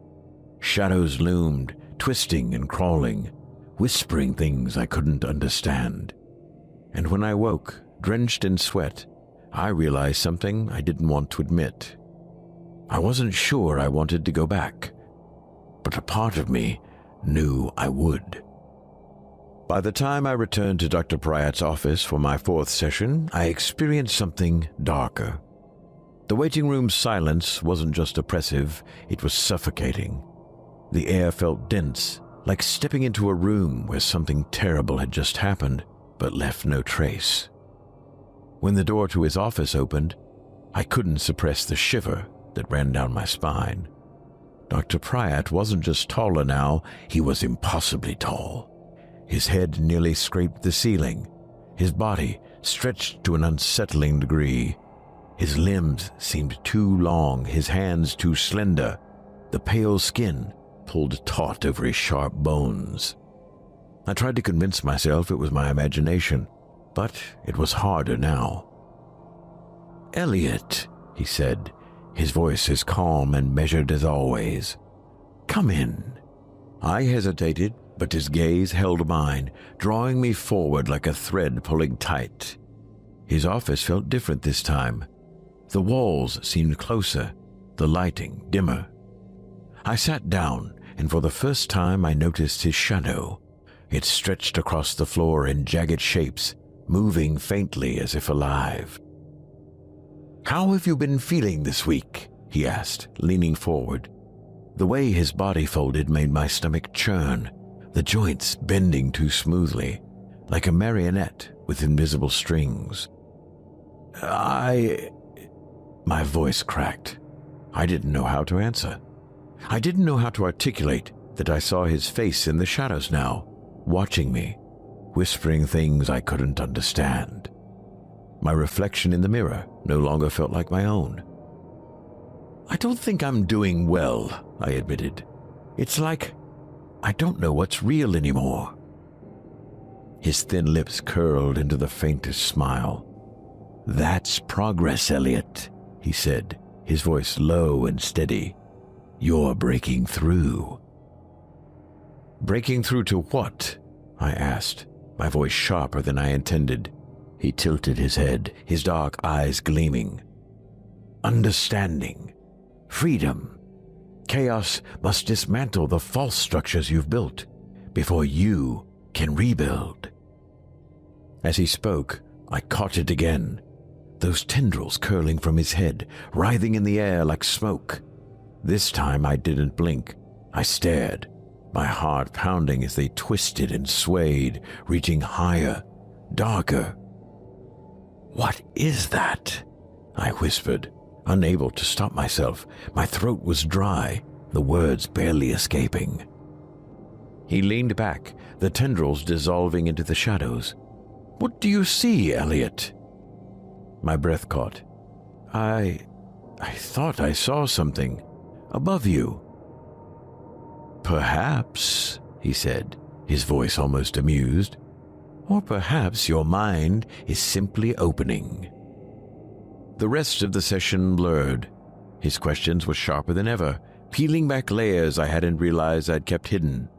Shadows loomed, twisting and crawling, whispering things I couldn't understand. And when I woke, drenched in sweat, I realized something I didn't want to admit. I wasn't sure I wanted to go back, but a part of me knew I would. By the time I returned to Dr. Pryatt's office for my fourth session, I experienced something darker. The waiting room's silence wasn't just oppressive, it was suffocating. The air felt dense, like stepping into a room where something terrible had just happened, but left no trace. When the door to his office opened, I couldn't suppress the shiver that ran down my spine. Dr. Pryatt wasn't just taller now, he was impossibly tall. His head nearly scraped the ceiling, his body stretched to an unsettling degree. His limbs seemed too long, his hands too slender, the pale skin pulled taut over his sharp bones. I tried to convince myself it was my imagination, but it was harder now. "Elliot," he said, his voice as calm and measured as always. "Come in." I hesitated, but his gaze held mine, drawing me forward like a thread pulling tight. His office felt different this time. The walls seemed closer, the lighting dimmer. I sat down, and for the first time I noticed his shadow. It stretched across the floor in jagged shapes, moving faintly as if alive. "How have you been feeling this week?" he asked, leaning forward. The way his body folded made my stomach churn, the joints bending too smoothly, like a marionette with invisible strings. My voice cracked. I didn't know how to answer. I didn't know how to articulate that I saw his face in the shadows now, watching me, whispering things I couldn't understand. My reflection in the mirror no longer felt like my own. "I don't think I'm doing well," I admitted. "It's like I don't know what's real anymore." His thin lips curled into the faintest smile. "That's progress, Elliot," he said, his voice low and steady. "You're breaking through." "Breaking through to what?" I asked, my voice sharper than I intended. He tilted his head, his dark eyes gleaming. "Understanding. Freedom. Chaos must dismantle the false structures you've built before you can rebuild." As he spoke, I caught it again. Those tendrils curling from his head, writhing in the air like smoke. This time I didn't blink. I stared, my heart pounding as they twisted and swayed, reaching higher, darker. "What is that?" I whispered, unable to stop myself. My throat was dry, the words barely escaping. He leaned back, the tendrils dissolving into the shadows. "What do you see, Elliot?" My breath caught. I thought I saw something above you." "Perhaps," he said, his voice almost amused. "Or perhaps your mind is simply opening." The rest of the session blurred. His questions were sharper than ever, peeling back layers I hadn't realized I'd kept hidden.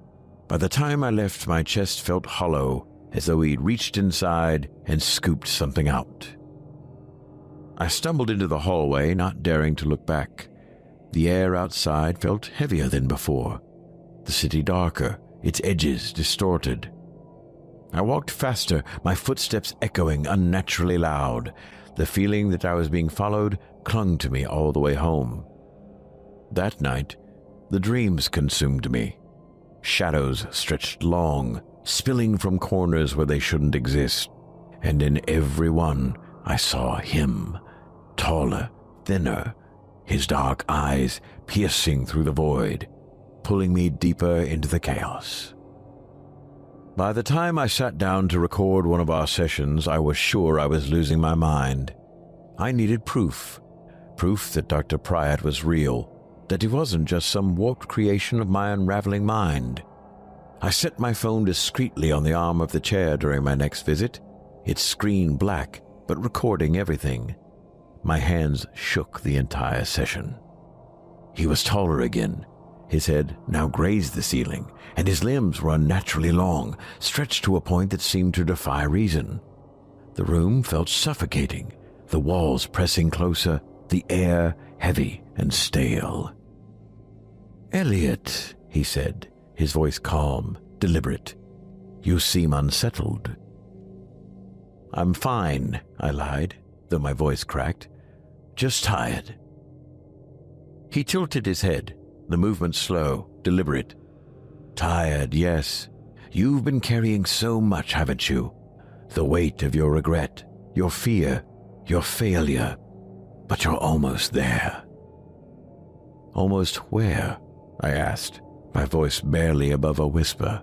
By the time I left, my chest felt hollow, as though he'd reached inside and scooped something out. I stumbled into the hallway, not daring to look back. The air outside felt heavier than before, the city darker, its edges distorted. I walked faster, my footsteps echoing unnaturally loud. The feeling that I was being followed clung to me all the way home. That night, the dreams consumed me. Shadows stretched long, spilling from corners where they shouldn't exist, and in every one I saw him, taller, thinner, his dark eyes piercing through the void, pulling me deeper into the chaos. By the time I sat down to record one of our sessions, I was sure I was losing my mind. I needed proof that Dr. Pryatt was real, that he wasn't just some warped creation of my unraveling mind. I set my phone discreetly on the arm of the chair during my next visit, its screen black, but recording everything. My hands shook the entire session. He was taller again. His head now grazed the ceiling, and his limbs were unnaturally long, stretched to a point that seemed to defy reason. The room felt suffocating, the walls pressing closer, the air heavy and stale. "Elliot," he said, his voice calm, deliberate. "You seem unsettled." "I'm fine," I lied, though my voice cracked. "Just tired." He tilted his head, the movement slow, deliberate. "Tired, yes. You've been carrying so much, haven't you? The weight of your regret, your fear, your failure. But you're almost there." "Almost where?" I asked, my voice barely above a whisper.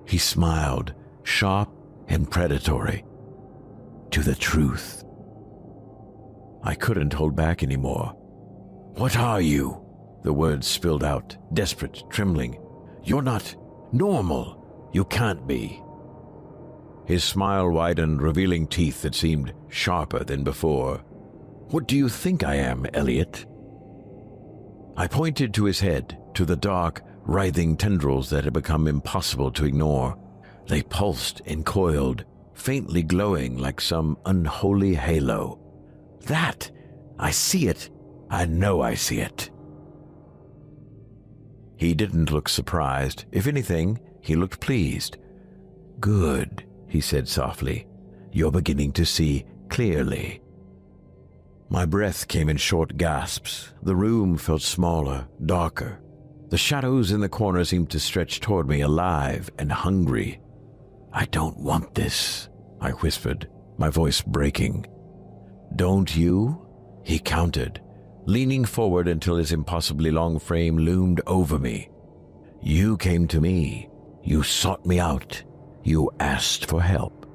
He smiled, sharp and predatory. "To the truth." I couldn't hold back anymore. "What are you?" The words spilled out, desperate, trembling. "You're not normal. You can't be." His smile widened, revealing teeth that seemed sharper than before. "What do you think I am, Elliot?" I pointed to his head, to the dark, writhing tendrils that had become impossible to ignore. They pulsed and coiled, faintly glowing like some unholy halo. "That! I see it! I know I see it!" He didn't look surprised. If anything, he looked pleased. "Good," he said softly. "You're beginning to see clearly." My breath came in short gasps. The room felt smaller, darker. The shadows in the corner seemed to stretch toward me, alive and hungry. "I don't want this," I whispered, my voice breaking. "Don't you?" He countered, leaning forward until his impossibly long frame loomed over me. "You came to me. You sought me out. You asked for help."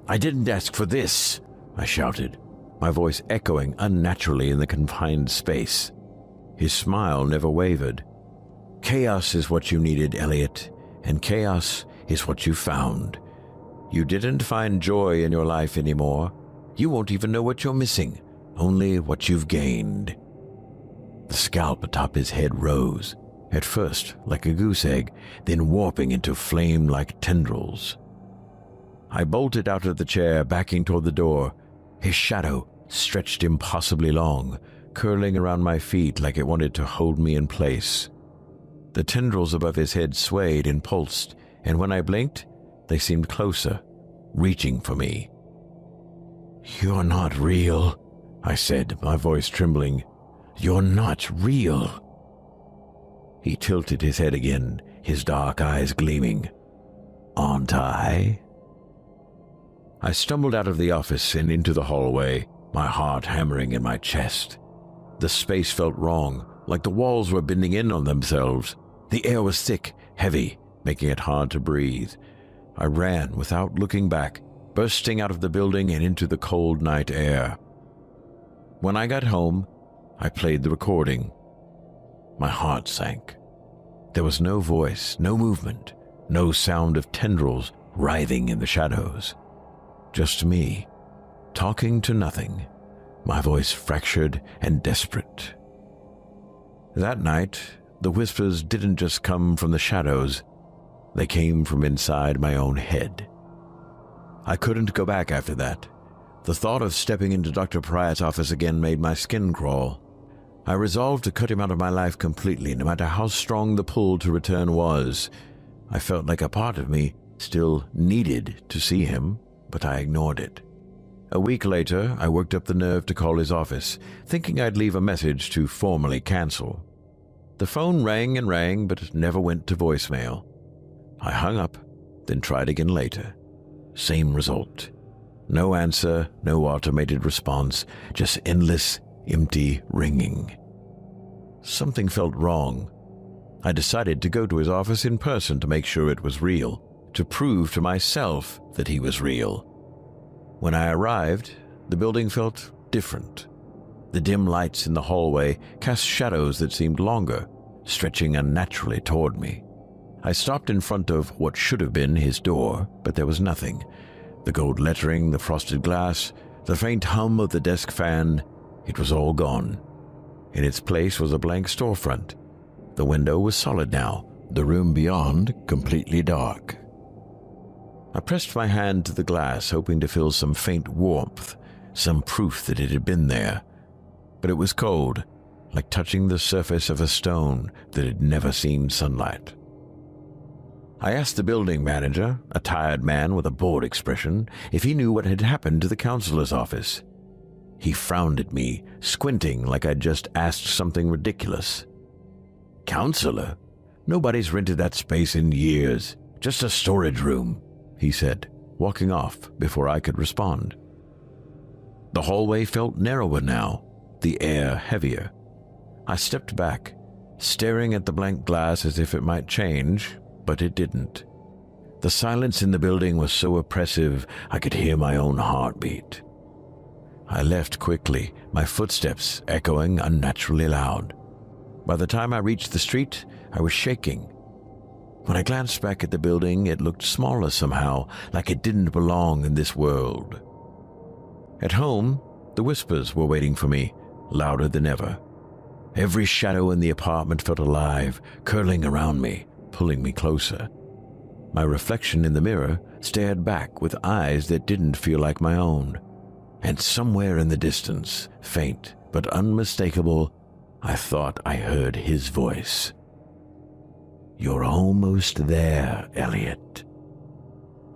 "I didn't ask for this," I shouted, my voice echoing unnaturally in the confined space. His smile never wavered. "Chaos is what you needed, Elliot, and chaos is what you found. You didn't find joy in your life anymore. You won't even know what you're missing, only what you've gained. The scalp atop his head rose, at first like a goose egg, then warping into flame-like tendrils. I bolted out of the chair, backing toward the door. His shadow stretched impossibly long, curling around my feet like it wanted to hold me in place. The tendrils above his head swayed and pulsed, and when I blinked, they seemed closer, reaching for me. "You're not real," I said, my voice trembling. "You're not real." He tilted his head again, his dark eyes gleaming. "Aren't I?" I stumbled out of the office and into the hallway, my heart hammering in my chest. The space felt wrong, like the walls were bending in on themselves. The air was thick, heavy, making it hard to breathe. I ran without looking back, bursting out of the building and into the cold night air. When I got home, I played the recording. My heart sank. There was no voice, no movement, no sound of tendrils writhing in the shadows. Just me, talking to nothing, my voice fractured and desperate. That night, the whispers didn't just come from the shadows, they came from inside my own head. I couldn't go back after that. The thought of stepping into Dr. Pryor's office again made my skin crawl. I resolved to cut him out of my life completely, no matter how strong the pull to return was. I felt like a part of me still needed to see him, but I ignored it. A week later, I worked up the nerve to call his office, thinking I'd leave a message to formally cancel. The phone rang and rang, but it never went to voicemail. I hung up, then tried again later. Same result. No answer, no automated response, just endless, empty ringing. Something felt wrong. I decided to go to his office in person to make sure it was real, to prove to myself that he was real. When I arrived, the building felt different. The dim lights in the hallway cast shadows that seemed longer, stretching unnaturally toward me. I stopped in front of what should have been his door, but there was nothing. The gold lettering, the frosted glass, the faint hum of the desk fan, it was all gone. In its place was a blank storefront. The window was solid now, the room beyond completely dark. I pressed my hand to the glass, hoping to feel some faint warmth, some proof that it had been there. But it was cold, like touching the surface of a stone that had never seen sunlight. I asked the building manager, a tired man with a bored expression, if he knew what had happened to the counselor's office. He frowned at me, squinting like I'd just asked something ridiculous. "Counselor? Nobody's rented that space in years. Just a storage room," he said, walking off before I could respond. The hallway felt narrower now, the air heavier. I stepped back, staring at the blank glass as if it might change, but it didn't. The silence in the building was so oppressive I could hear my own heartbeat. I left quickly, my footsteps echoing unnaturally loud. By the time I reached the street, I was shaking. When I glanced back at the building, it looked smaller somehow, like it didn't belong in this world. At home, the whispers were waiting for me, louder than ever. Every shadow in the apartment felt alive, curling around me, pulling me closer. My reflection in the mirror stared back with eyes that didn't feel like my own. And somewhere in the distance, faint but unmistakable, I thought I heard his voice. "You're almost there, Elliot."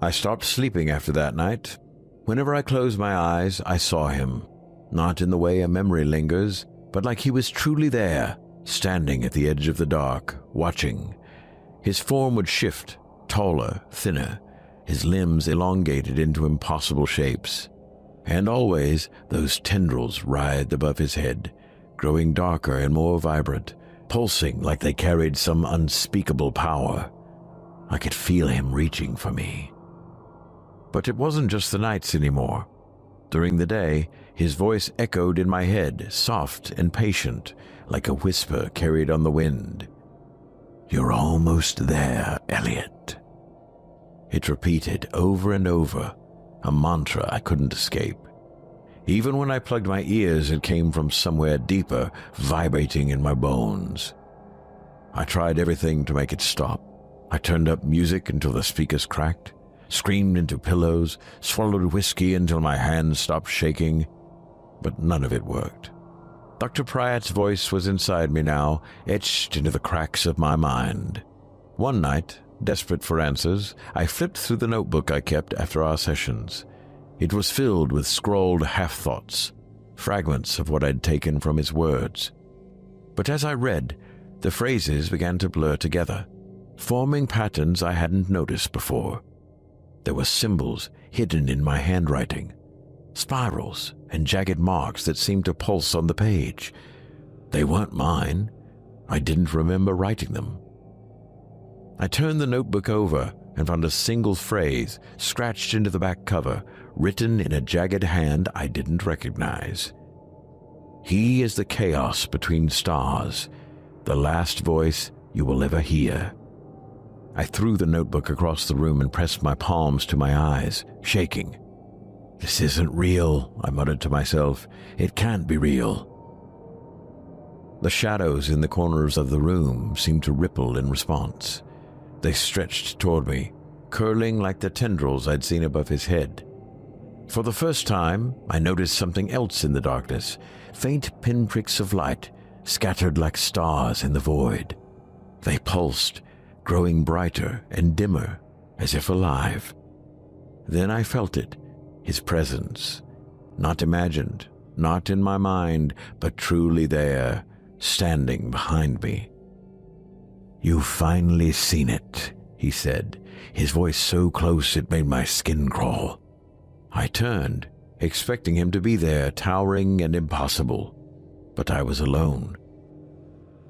I stopped sleeping after that night. Whenever I closed my eyes, I saw him, not in the way a memory lingers, but like he was truly there, standing at the edge of the dark, watching. His form would shift, taller, thinner, his limbs elongated into impossible shapes. And always those tendrils writhed above his head, growing darker and more vibrant, pulsing like they carried some unspeakable power. I could feel him reaching for me. But it wasn't just the nights anymore. During the day, his voice echoed in my head, soft and patient, like a whisper carried on the wind. "You're almost there, Elliot." It repeated over and over, a mantra I couldn't escape. Even when I plugged my ears, it came from somewhere deeper, vibrating in my bones. I tried everything to make it stop. I turned up music until the speakers cracked, screamed into pillows, swallowed whiskey until my hands stopped shaking, but none of it worked. Dr. Pryatt's voice was inside me now, etched into the cracks of my mind. One night, desperate for answers, I flipped through the notebook I kept after our sessions. It was filled with scrawled half-thoughts, fragments of what I'd taken from his words. But as I read, the phrases began to blur together, forming patterns I hadn't noticed before. There were symbols hidden in my handwriting, spirals and jagged marks that seemed to pulse on the page. They weren't mine. I didn't remember writing them. I turned the notebook over and found a single phrase scratched into the back cover, written in a jagged hand I didn't recognize. He is the chaos between stars, the last voice you will ever hear. I threw the notebook across the room and pressed my palms to my eyes, shaking. This isn't real, I muttered to myself. It can't be real. The shadows in the corners of the room seemed to ripple in response. They stretched toward me, curling like the tendrils I'd seen above his head. For the first time, I noticed something else in the darkness, faint pinpricks of light, scattered like stars in the void. They pulsed, growing brighter and dimmer, as if alive. Then I felt it, his presence, not imagined, not in my mind, but truly there, standing behind me. You've finally seen it, he said, his voice so close it made my skin crawl. I turned, expecting him to be there, towering and impossible, but I was alone.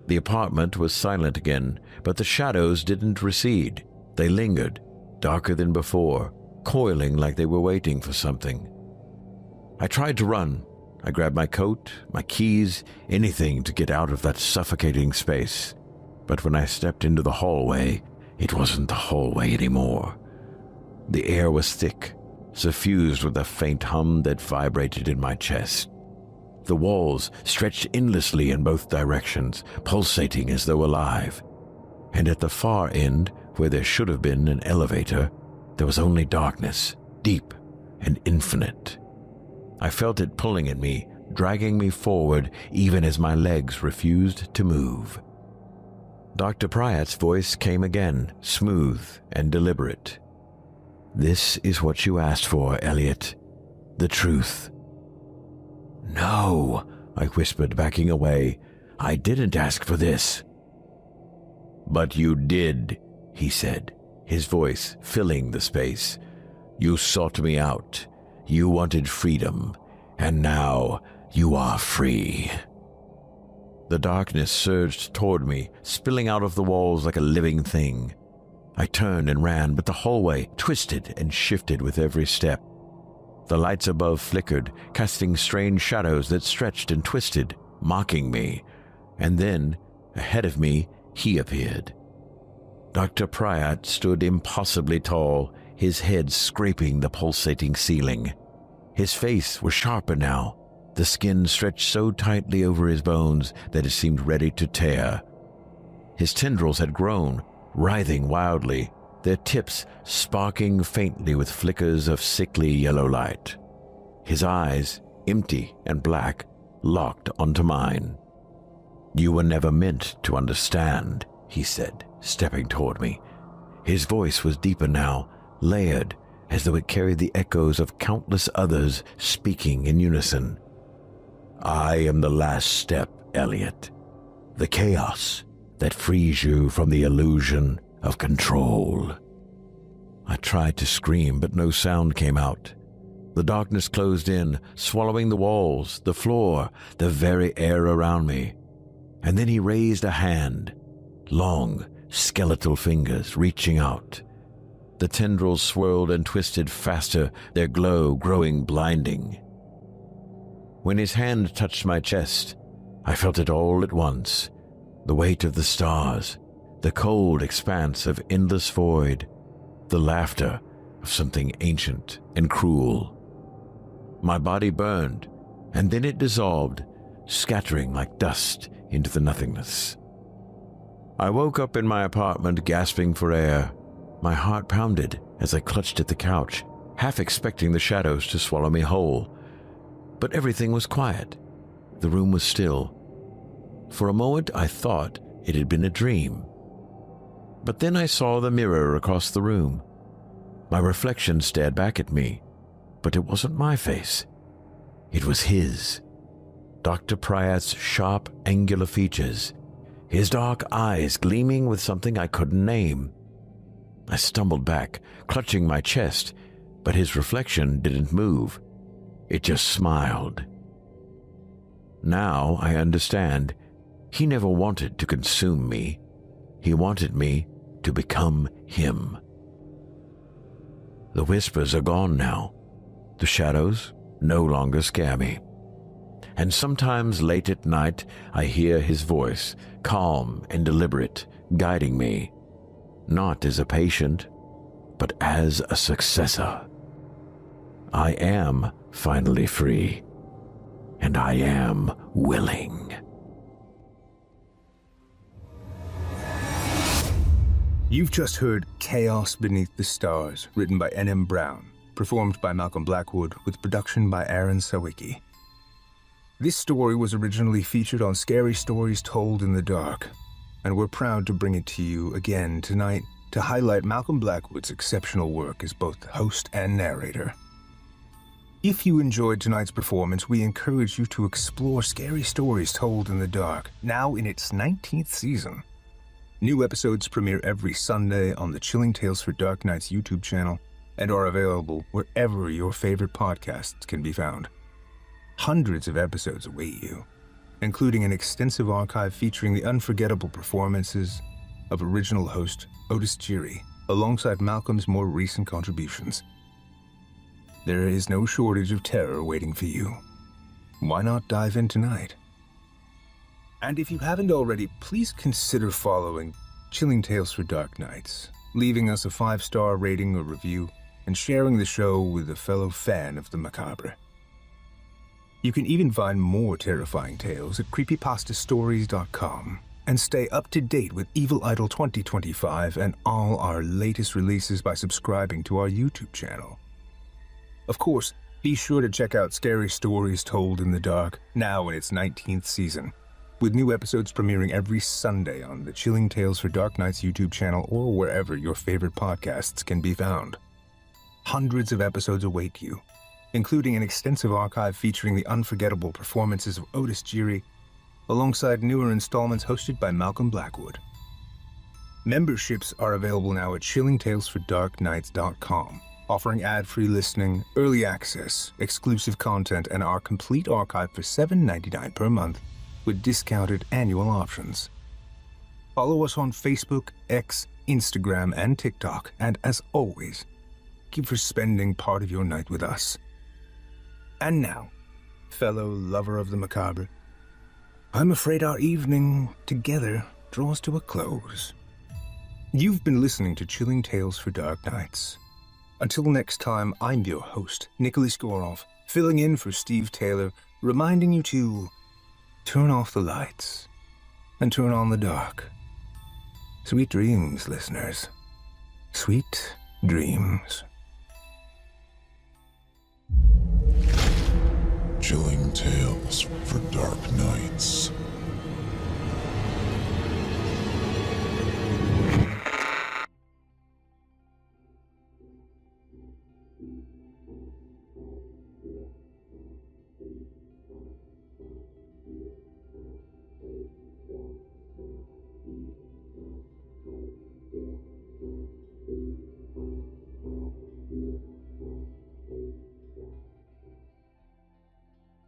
The apartment was silent again, but the shadows didn't recede. They lingered, darker than before, coiling like they were waiting for something. I tried to run. I grabbed my coat, my keys, anything to get out of that suffocating space. But when I stepped into the hallway, it wasn't the hallway anymore. The air was thick, suffused with a faint hum that vibrated in my chest. The walls stretched endlessly in both directions, pulsating as though alive. And at the far end, where there should have been an elevator, there was only darkness, deep and infinite. I felt it pulling at me, dragging me forward even as my legs refused to move. Dr. Pryatt's voice came again, smooth and deliberate. This is what you asked for, Elliot. The truth. No, I whispered, backing away. I didn't ask for this. But you did, he said, his voice filling the space. You sought me out. You wanted freedom, and now you are free. The darkness surged toward me, spilling out of the walls like a living thing. I turned and ran, but the hallway twisted and shifted with every step. The lights above flickered, casting strange shadows that stretched and twisted, mocking me. And then, ahead of me, he appeared. Dr. Pryatt stood impossibly tall, his head scraping the pulsating ceiling. His face was sharper now, the skin stretched so tightly over his bones that it seemed ready to tear. His tendrils had grown, writhing wildly, their tips sparking faintly with flickers of sickly yellow light. His eyes, empty and black, locked onto mine. You were never meant to understand, he said, stepping toward me. His voice was deeper now, layered, as though it carried the echoes of countless others speaking in unison. I am the last step, Elliot. The chaos that frees you from the illusion of control. I tried to scream, but no sound came out. The darkness closed in, swallowing the walls, the floor, the very air around me. And then he raised a hand, long, skeletal fingers reaching out. The tendrils swirled and twisted faster, their glow growing blinding. When his hand touched my chest, I felt it all at once. The weight of the stars, the cold expanse of endless void, the laughter of something ancient and cruel. My body burned, and then it dissolved, scattering like dust into the nothingness. I woke up in my apartment gasping for air. My heart pounded as I clutched at the couch, half expecting the shadows to swallow me whole. But everything was quiet. The room was still. For a moment I thought it had been a dream. But then I saw the mirror across the room. My reflection stared back at me, but it wasn't my face. It was his. Dr. Pryatt's sharp, angular features, his dark eyes gleaming with something I couldn't name. I stumbled back, clutching my chest, but his reflection didn't move. It just smiled. Now I understand. He never wanted to consume me. He wanted me to become him. The whispers are gone now. The shadows no longer scare me. And sometimes late at night I hear his voice, calm and deliberate, guiding me, not as a patient, but as a successor. I am finally free, and I am willing. You've just heard Chaos Beneath the Stars, written by N.M. Brown, performed by Malcolm Blackwood, with production by Aaron Sawicki. This story was originally featured on Scary Stories Told in the Dark, and we're proud to bring it to you again tonight to highlight Malcolm Blackwood's exceptional work as both host and narrator. If you enjoyed tonight's performance, we encourage you to explore Scary Stories Told in the Dark, now in its 19th season. New episodes premiere every Sunday on the Chilling Tales for Dark Nights YouTube channel and are available wherever your favorite podcasts can be found. Hundreds of episodes await you, including an extensive archive featuring the unforgettable performances of original host Otis Geary, alongside Malcolm's more recent contributions. There is no shortage of terror waiting for you. Why not dive in tonight? And if you haven't already, please consider following Chilling Tales for Dark Nights, leaving us a 5-star rating or review, and sharing the show with a fellow fan of the macabre. You can even find more terrifying tales at creepypastastories.com and stay up to date with Evil Idol 2025 and all our latest releases by subscribing to our YouTube channel. Of course, be sure to check out Scary Stories Told in the Dark, now in its 19th season, with new episodes premiering every Sunday on the Chilling Tales for Dark Nights YouTube channel or wherever your favorite podcasts can be found. Hundreds of episodes await you, including an extensive archive featuring the unforgettable performances of Otis Geary, alongside newer installments hosted by Malcolm Blackwood. Memberships are available now at chillingtalesfordarknights.com, offering ad-free listening, early access, exclusive content, and our complete archive for $7.99 per month, with discounted annual options. Follow us on Facebook, X, Instagram, and TikTok, and as always, thank you for spending part of your night with us. And now, fellow lover of the macabre, I'm afraid our evening together draws to a close. You've been listening to Chilling Tales for Dark Nights. Until next time, I'm your host, Nicholas Goroff, filling in for Steve Taylor, reminding you to turn off the lights and turn on the dark. Sweet dreams, listeners. Sweet dreams. Chilling Tales for Dark Nights.